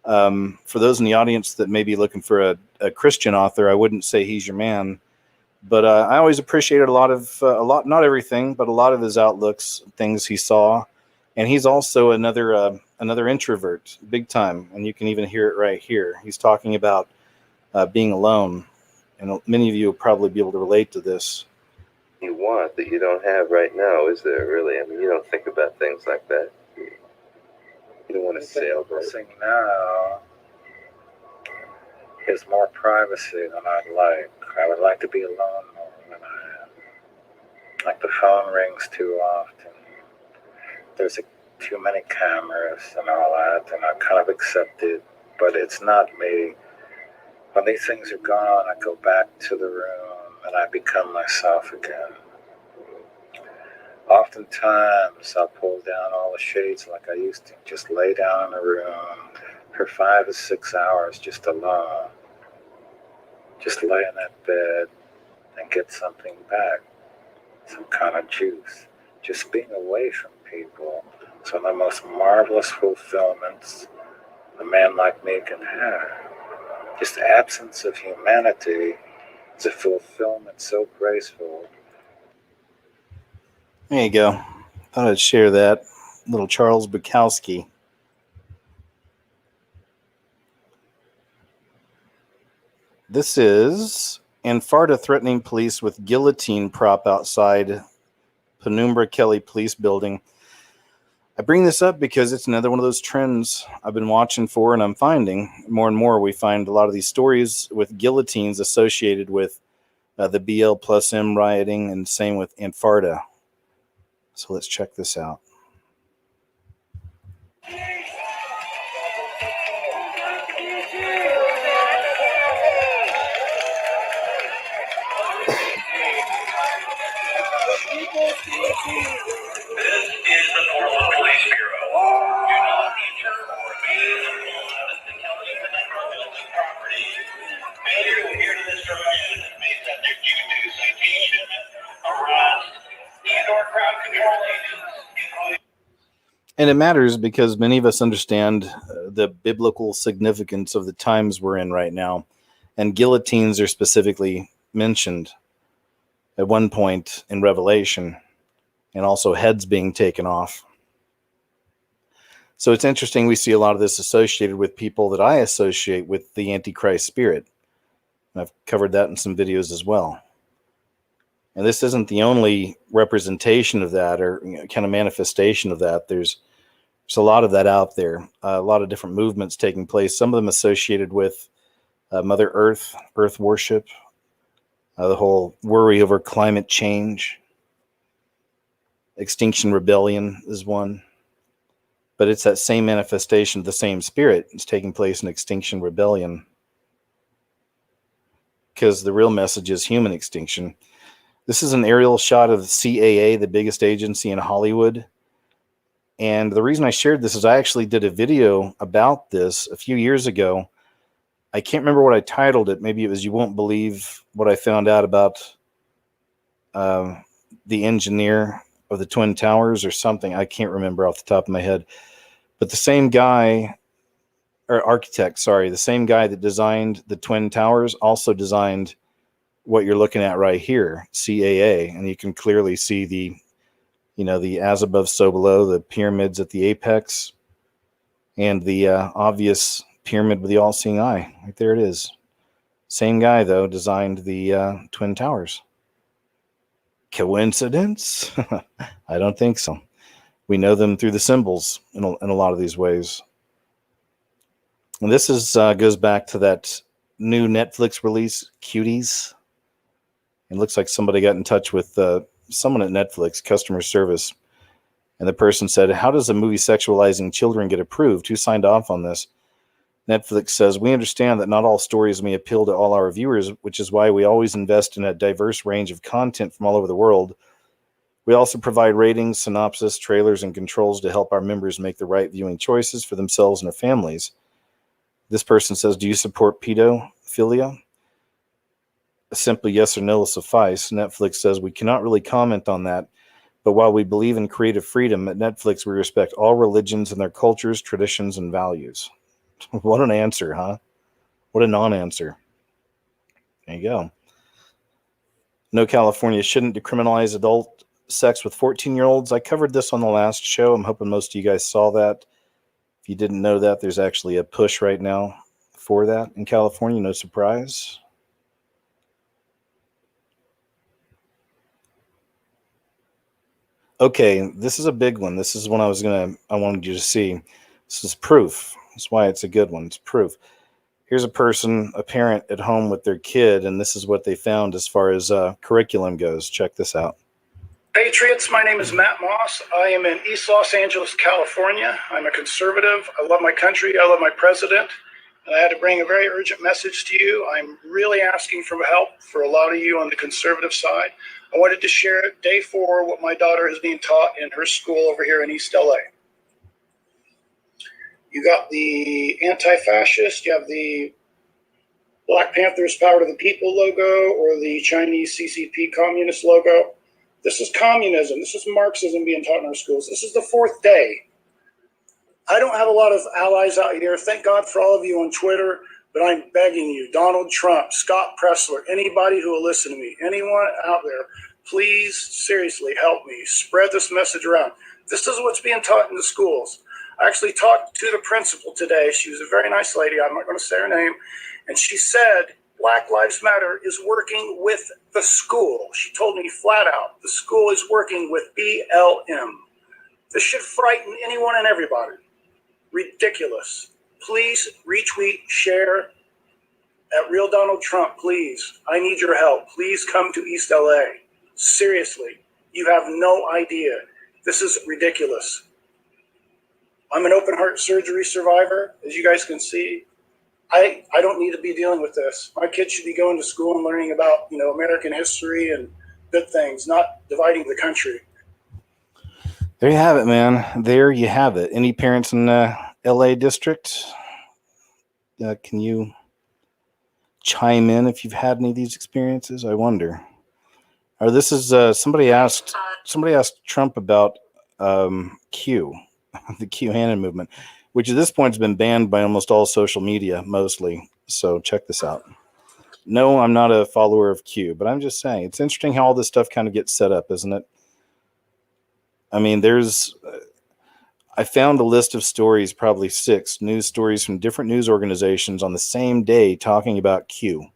For those in the audience that may be looking for a Christian author, I wouldn't say he's your man, but I always appreciated a lot, not everything, but a lot of his outlooks, things he saw, and he's also another introvert, big time, and you can even hear it right here. He's talking about being alone, and many of you will probably be able to relate to this.
You want that you don't have right now, is there really? I mean, you don't think about things like that. You don't want to sailboat.
Missing now is more privacy than I'd like. I would like to be alone more than I am. Like the phone rings too often. There's too many cameras and all that, and I kind of accept it, but it's not me. When these things are gone, I go back to the room and I become myself again. Oftentimes, I'll pull down all the shades like I used to, just lay down in a room for 5 to 6 hours just alone. Just lay in that bed and get something back, some kind of juice. Just being away from people. It's one of the most marvelous fulfillments a man like me can have. Just absence of humanity is a fulfillment so graceful.
There you go. Thought I'd share that. Little Charles Bukowski. This is Anfarta threatening police with guillotine prop outside Penumbra Kelly Police Building. I bring this up because it's another one of those trends I've been watching for, and I'm finding more and more. We find a lot of these stories with guillotines associated with the BL plus M rioting, and same with Anfarta. So let's check this out. And it matters because many of us understand the biblical significance of the times we're in right now. And guillotines are specifically mentioned at one point in Revelation, and also heads being taken off. So it's interesting, we see a lot of this associated with people that I associate with the Antichrist spirit. And I've covered that in some videos as well. And this isn't the only representation of that, or kind of manifestation of that. There's a lot of that out there, a lot of different movements taking place, some of them associated with Mother Earth, Earth worship, the whole worry over climate change. Extinction Rebellion is one. But it's that same manifestation of the same spirit. It's taking place in Extinction Rebellion. Because the real message is human extinction. This is an aerial shot of CAA, the biggest agency in Hollywood. And the reason I shared this is I actually did a video about this a few years ago. I can't remember what I titled it. Maybe it was You Won't Believe What I Found Out About the Engineer of the Twin Towers or something. I can't remember off the top of my head. But the same guy, or architect, sorry, the same guy that designed the Twin Towers also designed what you're looking at right here, CAA. And you can clearly see the as above, so below, the pyramids at the apex, and the obvious pyramid with the all-seeing eye. Right there it is. Same guy, though, designed the Twin Towers. Coincidence? I don't think so. We know them through the symbols in a lot of these ways. And this goes back to that new Netflix release, Cuties. It looks like somebody got in touch with someone at Netflix, customer service, and the person said, "How does a movie sexualizing children get approved? Who signed off on this?" Netflix says, "We understand that not all stories may appeal to all our viewers, which is why we always invest in a diverse range of content from all over the world. We also provide ratings, synopsis, trailers, and controls to help our members make the right viewing choices for themselves and their families." This person says, "Do you support pedophilia? Simply yes or no will suffice." Netflix says, "We cannot really comment on that, but while we believe in creative freedom, at Netflix we respect all religions and their cultures, traditions, and values." What an answer, huh? What a non-answer. There you go. No, California shouldn't decriminalize adult sex with 14-year-olds. I covered this on the last show. I'm hoping most of you guys saw that. If you didn't know that, there's actually a push right now for that in California. No surprise. Okay, this is a big one. This is one I wanted you to see. This is proof. That's why it's a good one. It's proof. Here's a parent at home with their kid, and this is what they found as far as curriculum goes. Check this out.
Patriots, my name is Matt Moss. I am in East Los Angeles, California. I'm a conservative. I love my country. I love my president. And I had to bring a very urgent message to you. I'm really asking for help for a lot of you on the conservative side. I wanted to share day 4 what my daughter is being taught in her school over here in East LA. You got the anti-fascist, you have the Black Panthers Power to the People logo, or the Chinese CCP communist logo. This is communism. This is Marxism being taught in our schools. This is the 4th day. I don't have a lot of allies out here. Thank God for all of you on Twitter, but I'm begging you, Donald Trump, Scott Pressler, anybody who will listen to me, anyone out there, please seriously help me. Spread this message around. This is what's being taught in the schools. I actually talked to the principal today. She was a very nice lady. I'm not going to say her name. And she said Black Lives Matter is working with the school. She told me flat out, the school is working with BLM. This should frighten anyone and everybody. Ridiculous. Please retweet, share at Real Donald Trump, please. I need your help. Please come to East LA. Seriously, you have no idea. This is ridiculous. I'm an open heart surgery survivor, as you guys can see. I don't need to be dealing with this. My kids should be going to school and learning about, American history and good things, not dividing the country.
There you have it, man. There you have it. Any parents in the LA district? Can you chime in if you've had any of these experiences? I wonder. Or this is somebody asked Trump about Q, the QAnon movement, which at this point has been banned by almost all social media, mostly. So check this out. No, I'm not a follower of Q, but I'm just saying it's interesting how all this stuff kind of gets set up, isn't it? I mean, I found a list of stories, probably 6 news stories from different news organizations on the same day talking about Q.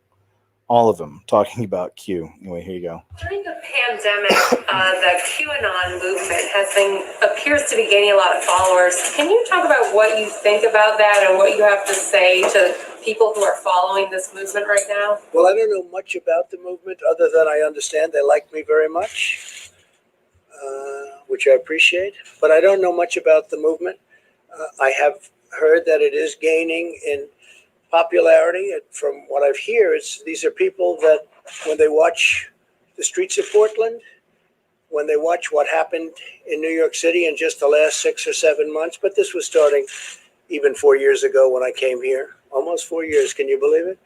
All of them talking about Q. Anyway, here you go.
During the pandemic, the QAnon movement appears to be gaining a lot of followers. Can you talk about what you think about that and what you have to say to people who are following this movement right now?
Well, I don't know much about the movement other than I understand they like me very much, which I appreciate. But I don't know much about the movement. I have heard that it is gaining in popularity. And from what I've heard, these are people that when they watch the streets of Portland, when they watch what happened in New York City in just the last 6 or 7 months, but this was starting even 4 years ago when I came here, almost 4 years, can you believe it?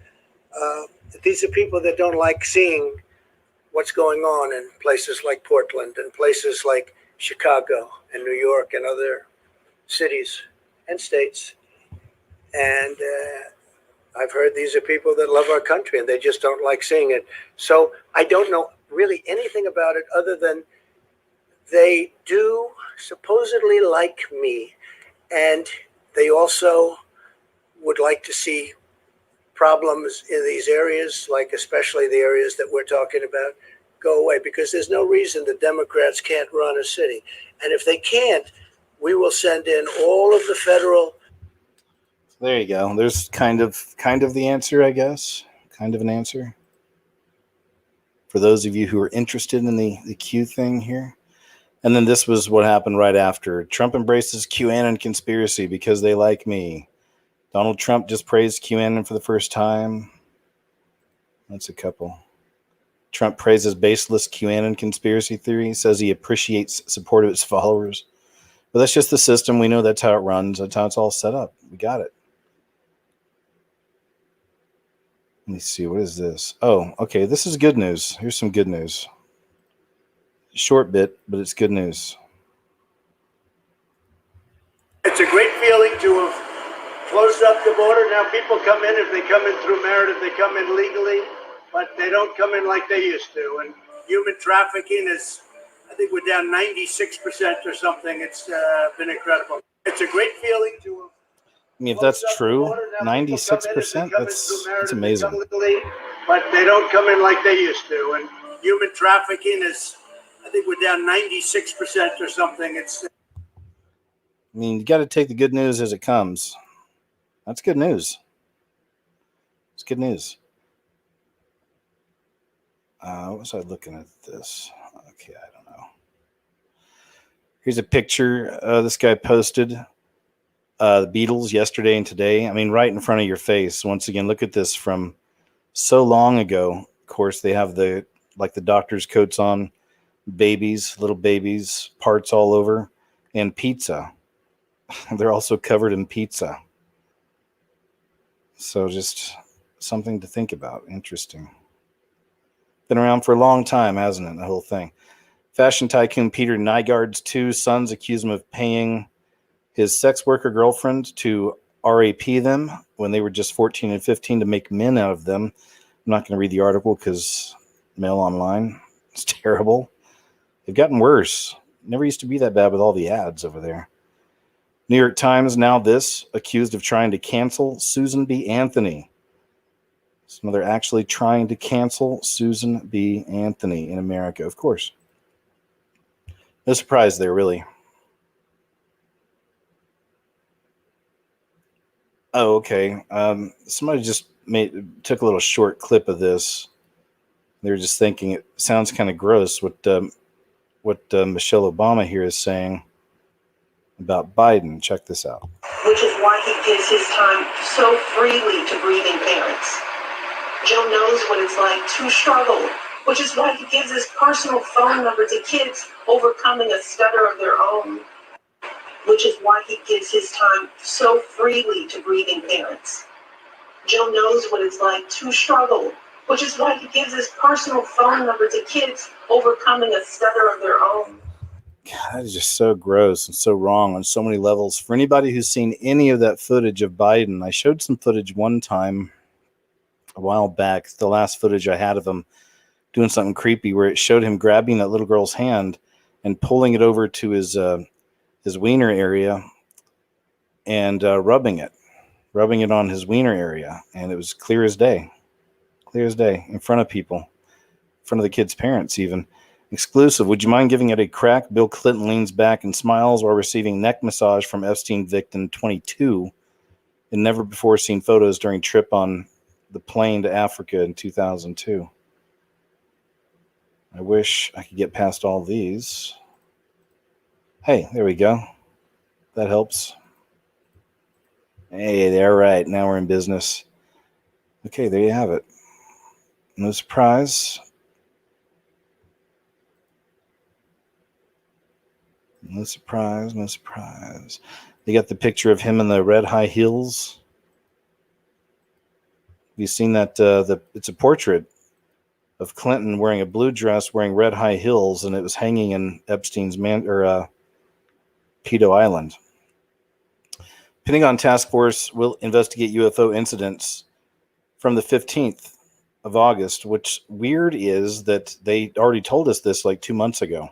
These are people that don't like seeing what's going on in places like Portland and places like Chicago and New York and other cities and states. And I've heard these are people that love our country and they just don't like seeing it. So I don't know really anything about it other than they do supposedly like me. And they also would like to see problems in these areas, like especially the areas that we're talking about, go away, because there's no reason the Democrats can't run a city. And if they can't, we will send in all of the federal.
There you go. There's kind of the answer, I guess. Kind of an answer. for those of you who are interested in the Q thing here. And then this was what happened right after. Trump embraces QAnon conspiracy because they like me. Donald Trump just praised QAnon for the first time. That's a couple. Trump praises baseless QAnon conspiracy theory, says he appreciates support of his followers. But that's just the system. We know that's how it runs. That's how it's all set up. We got it. Let me see. What is this? Oh, okay. This is good news. Here's some good news. Short bit, but it's good news.
It's a great feeling to have closed up the border. Now people come in, if they come in through merit, if they come in legally, but they don't come in like they used to. And human trafficking is, I think we're down 96% or something. It's been incredible. It's a great feeling to have.
I mean, if that's true, 96%, that's amazing.
But they don't come in like they used to. And human trafficking is, I think we're down 96% or something. It's.
I mean, you got to take the good news as it comes. That's good news. It's good news. What was I looking at this? Okay, I don't know. Here's a picture this guy posted. The Beatles yesterday and today. I mean, right in front of your face. Once again, look at this from so long ago. Of course, they have the doctor's coats on, babies, little babies, parts all over, and pizza. They're also covered in pizza. So just something to think about. Interesting. Been around for a long time, hasn't it? The whole thing. Fashion tycoon Peter Nygaard's two sons accuse him of paying his sex worker girlfriend to RAP them when they were just 14 and 15 to make men out of them. I'm not going to read the article because Mail Online. It's terrible. They've gotten worse. Never used to be that bad with all the ads over there. New York Times, now this, accused of trying to cancel Susan B. Anthony. So they're actually trying to cancel Susan B. Anthony in America, of course. No surprise there, really. Oh, okay. Somebody just took a little short clip of this. They were just thinking it sounds kind of gross what Michelle Obama here is saying about Biden. Check this out.
Which is why he gives his time so freely to grieving parents. Joe knows what it's like to struggle, which is why he gives his personal phone number to kids overcoming a stutter of their own. Which is why he gives his time so freely to grieving parents. Joe knows what it's like to struggle, which is why he gives his personal phone number to kids overcoming a stutter of their own.
God, that is just so gross and so wrong on so many levels. For anybody who's seen any of that footage of Biden, I showed some footage one time a while back. The last footage I had of him doing something creepy where it showed him grabbing that little girl's hand and pulling it over to his wiener area and rubbing it on his wiener area. And it was clear as day, in front of people, in front of the kid's parents even. Exclusive. Would you mind giving it a crack? Bill Clinton leans back and smiles while receiving neck massage from Epstein victim 22 in never before seen photos during trip on the plane to Africa in 2002. I wish I could get past all these. Hey, there we go. That helps. Hey, they're right. Now we're in business. Okay, there you have it. No surprise. No surprise, no surprise. They got the picture of him in the red high heels. Have you seen that? It's a portrait of Clinton wearing a blue dress, wearing red high heels, and it was hanging in Epstein's Pedo Island. Pentagon Task Force will investigate UFO incidents from the 15th of August, which weird is that they already told us this like 2 months ago,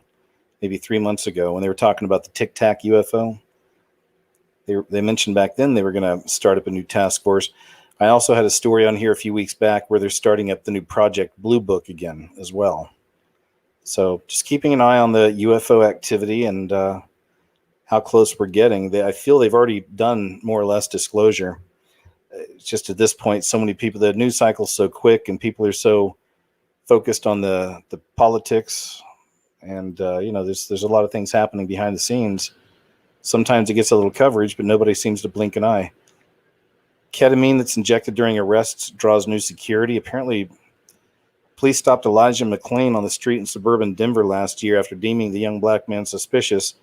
maybe 3 months ago, when they were talking about the Tic Tac UFO. They mentioned back then they were going to start up a new task force. I also had a story on here a few weeks back where they're starting up the new Project Blue Book again as well. So just keeping an eye on the UFO activity and how close we're getting. I feel they've already done more or less disclosure. It's just at this point, so many people, the news cycle's so quick and people are so focused on the politics, and there's a lot of things happening behind the scenes. Sometimes it gets a little coverage, but nobody seems to blink an eye. Ketamine that's injected during arrests draws new security. Apparently, police stopped Elijah McClain on the street in suburban Denver last year after deeming the young black man suspicious.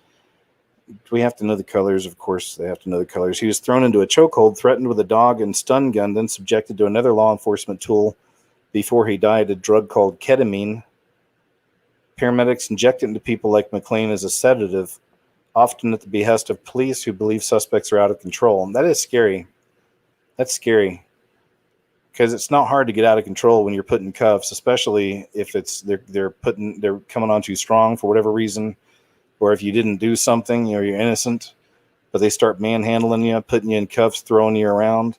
Do we have to know the colors? Of course, they have to know the colors. He was thrown into a chokehold, threatened with a dog and stun gun, then subjected to another law enforcement tool before he died, a drug called ketamine. Paramedics inject it into people like McClain as a sedative, often at the behest of police who believe suspects are out of control. And that is scary. That's scary. Because it's not hard to get out of control when you're put in cuffs, especially if they're coming on too strong for whatever reason, or if you didn't do something, you're innocent, but they start manhandling you, putting you in cuffs, throwing you around.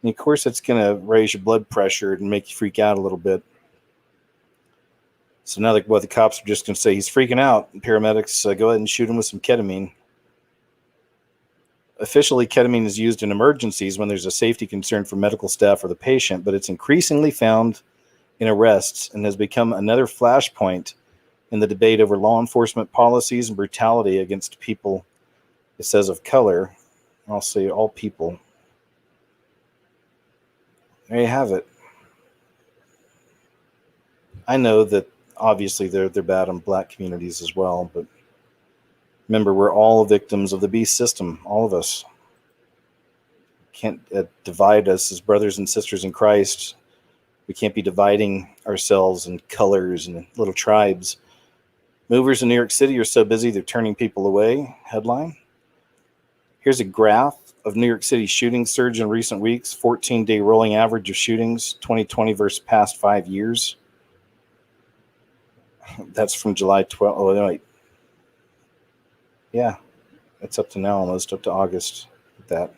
And of course, it's going to raise your blood pressure and make you freak out a little bit. So now the cops are just going to say he's freaking out. And paramedics go ahead and shoot him with some ketamine. Officially, ketamine is used in emergencies when there's a safety concern for medical staff or the patient, but it's increasingly found in arrests and has become another flashpoint in the debate over law enforcement policies and brutality against people, it says, of color. I'll say all people. There you have it. I know that obviously they're bad on black communities as well, but remember, we're all victims of the beast system, all of us. Can't divide us as brothers and sisters in Christ. We can't be dividing ourselves in colors and little tribes. Movers in New York City are so busy they're turning people away. Headline. Here's a graph of New York City shooting surge in recent weeks. 14-day rolling average of shootings, 2020 versus past 5 years. That's from July 12th. Oh, wait. Yeah, it's up to now, almost up to August with that.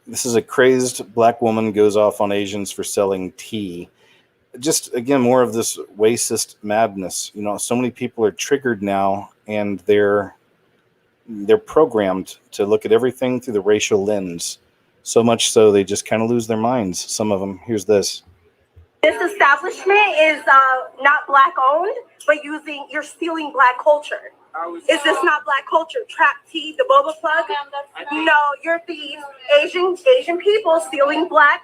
This is a crazed black woman goes off on Asians for selling tea. Just, again, more of this racist madness. So many people are triggered now, and they're programmed to look at everything through the racial lens. So much so they just kind of lose their minds, some of them. Here's this.
This establishment is not black owned, but you're stealing black culture. Is this not black culture? Trap tea, the boba plug? No, you're thieves. Asian people stealing black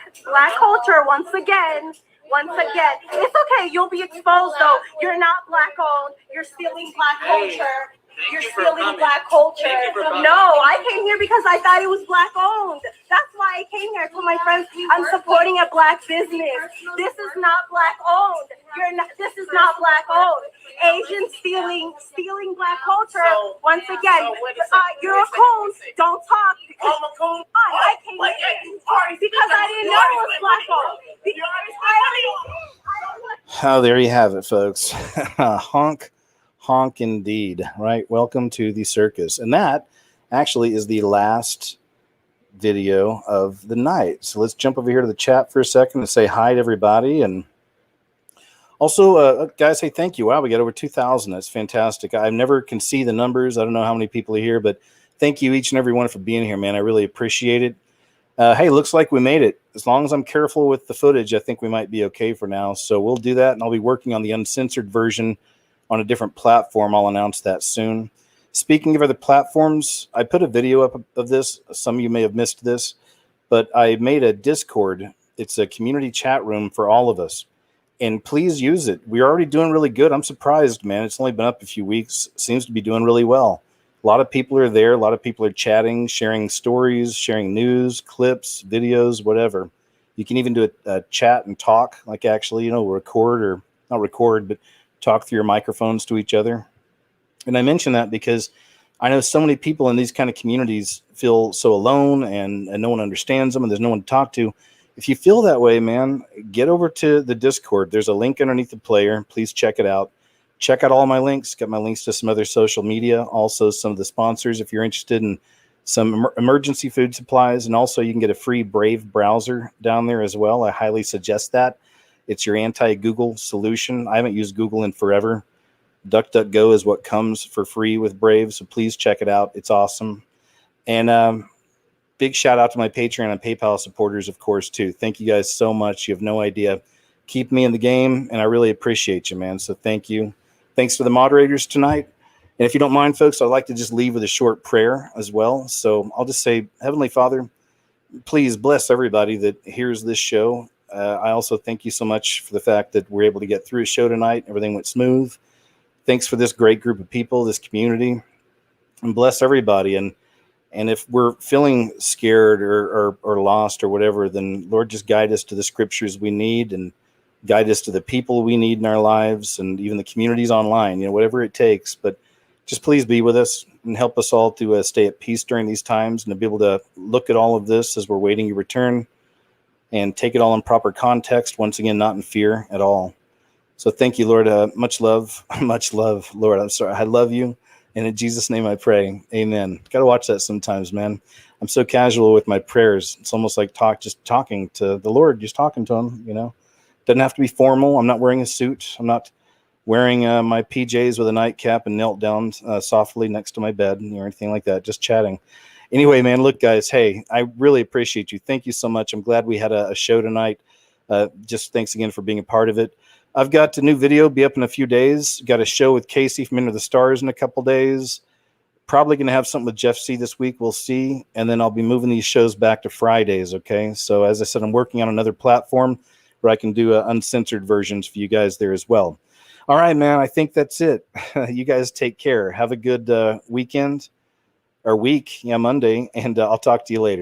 culture once again. It's okay, you'll be exposed though. You're not black owned, you're stealing black culture. You're stealing black culture. No, I came here because I thought it was black owned. That's why I came here. I told my friends I'm supporting a black business. This is not black owned. This is not black owned. Asians stealing black culture. Once again, you're a coon. Don't talk. I'm a coon. I came here because I didn't know it was black owned.
Oh, there you have it, folks. Honk indeed, right? Welcome to the circus. And that actually is the last video of the night. So let's jump over here to the chat for a second and say hi to everybody. And also, guys, hey, thank you. Wow, we got over 2,000. That's fantastic. I never can see the numbers. I don't know how many people are here, but thank you each and every one for being here, man. I really appreciate it. Hey, looks like we made it. As long as I'm careful with the footage, I think we might be okay for now. So we'll do that, and I'll be working on the uncensored version on a different platform. I'll announce that soon. Speaking of other platforms, I put a video up of this. Some of you may have missed this, but I made a Discord. It's a community chat room for all of us, and please use it. We're already doing really good. I'm surprised, man. It's only been up a few weeks. Seems to be doing really well. A lot of people are there. A lot of people are chatting, sharing stories, sharing news, clips, videos, whatever. You can even do a chat and talk, like actually, record or not record, but talk through your microphones to each other. And I mention that because I know so many people in these kind of communities feel so alone and no one understands them and there's no one to talk to. If you feel that way, man, get over to the Discord. There's a link underneath the player. Please check it out. Check out all my links. Got my links to some other social media. Also, some of the sponsors if you're interested in some emergency food supplies. And also, you can get a free Brave browser down there as well. I highly suggest that. It's your anti-Google solution. I haven't used Google in forever. DuckDuckGo is what comes for free with Brave, so please check it out. It's awesome. And big shout out to my Patreon and PayPal supporters, of course, too. Thank you guys so much. You have no idea. Keep me in the game, and I really appreciate you, man. So thank you. Thanks to the moderators tonight. And if you don't mind, folks, I'd like to just leave with a short prayer as well. So I'll just say, Heavenly Father, please bless everybody that hears this show. I also thank you so much for the fact that we're able to get through a show tonight. Everything went smooth. Thanks for this great group of people, this community, and bless everybody. And if we're feeling scared or lost or whatever, then Lord, just guide us to the scriptures we need and guide us to the people we need in our lives and even the communities online, whatever it takes. But just please be with us and help us all to stay at peace during these times and to be able to look at all of this as we're waiting your return and take it all in proper context. Once again, not in fear at all. So thank you, Lord. Much love, Lord. I'm sorry. I love you. And in Jesus' name I pray. Amen. Got to watch that sometimes, man. I'm so casual with my prayers. It's almost like just talking to the Lord, just talking to him, Doesn't have to be formal. I'm not wearing a suit. I'm not wearing my PJs with a nightcap and knelt down softly next to my bed or anything like that. Just chatting. Anyway, man, look, guys, hey, I really appreciate you. Thank you so much. I'm glad we had a show tonight. Just thanks again for being a part of it. I've got a new video, be up in a few days. Got a show with Casey from Into the Stars in a couple days. Probably going to have something with Jeff C this week. We'll see. And then I'll be moving these shows back to Fridays, okay? So as I said, I'm working on another platform where I can do uncensored versions for you guys there as well. All right, man, I think that's it. You guys take care. Have a good weekend or week, Monday, and I'll talk to you later.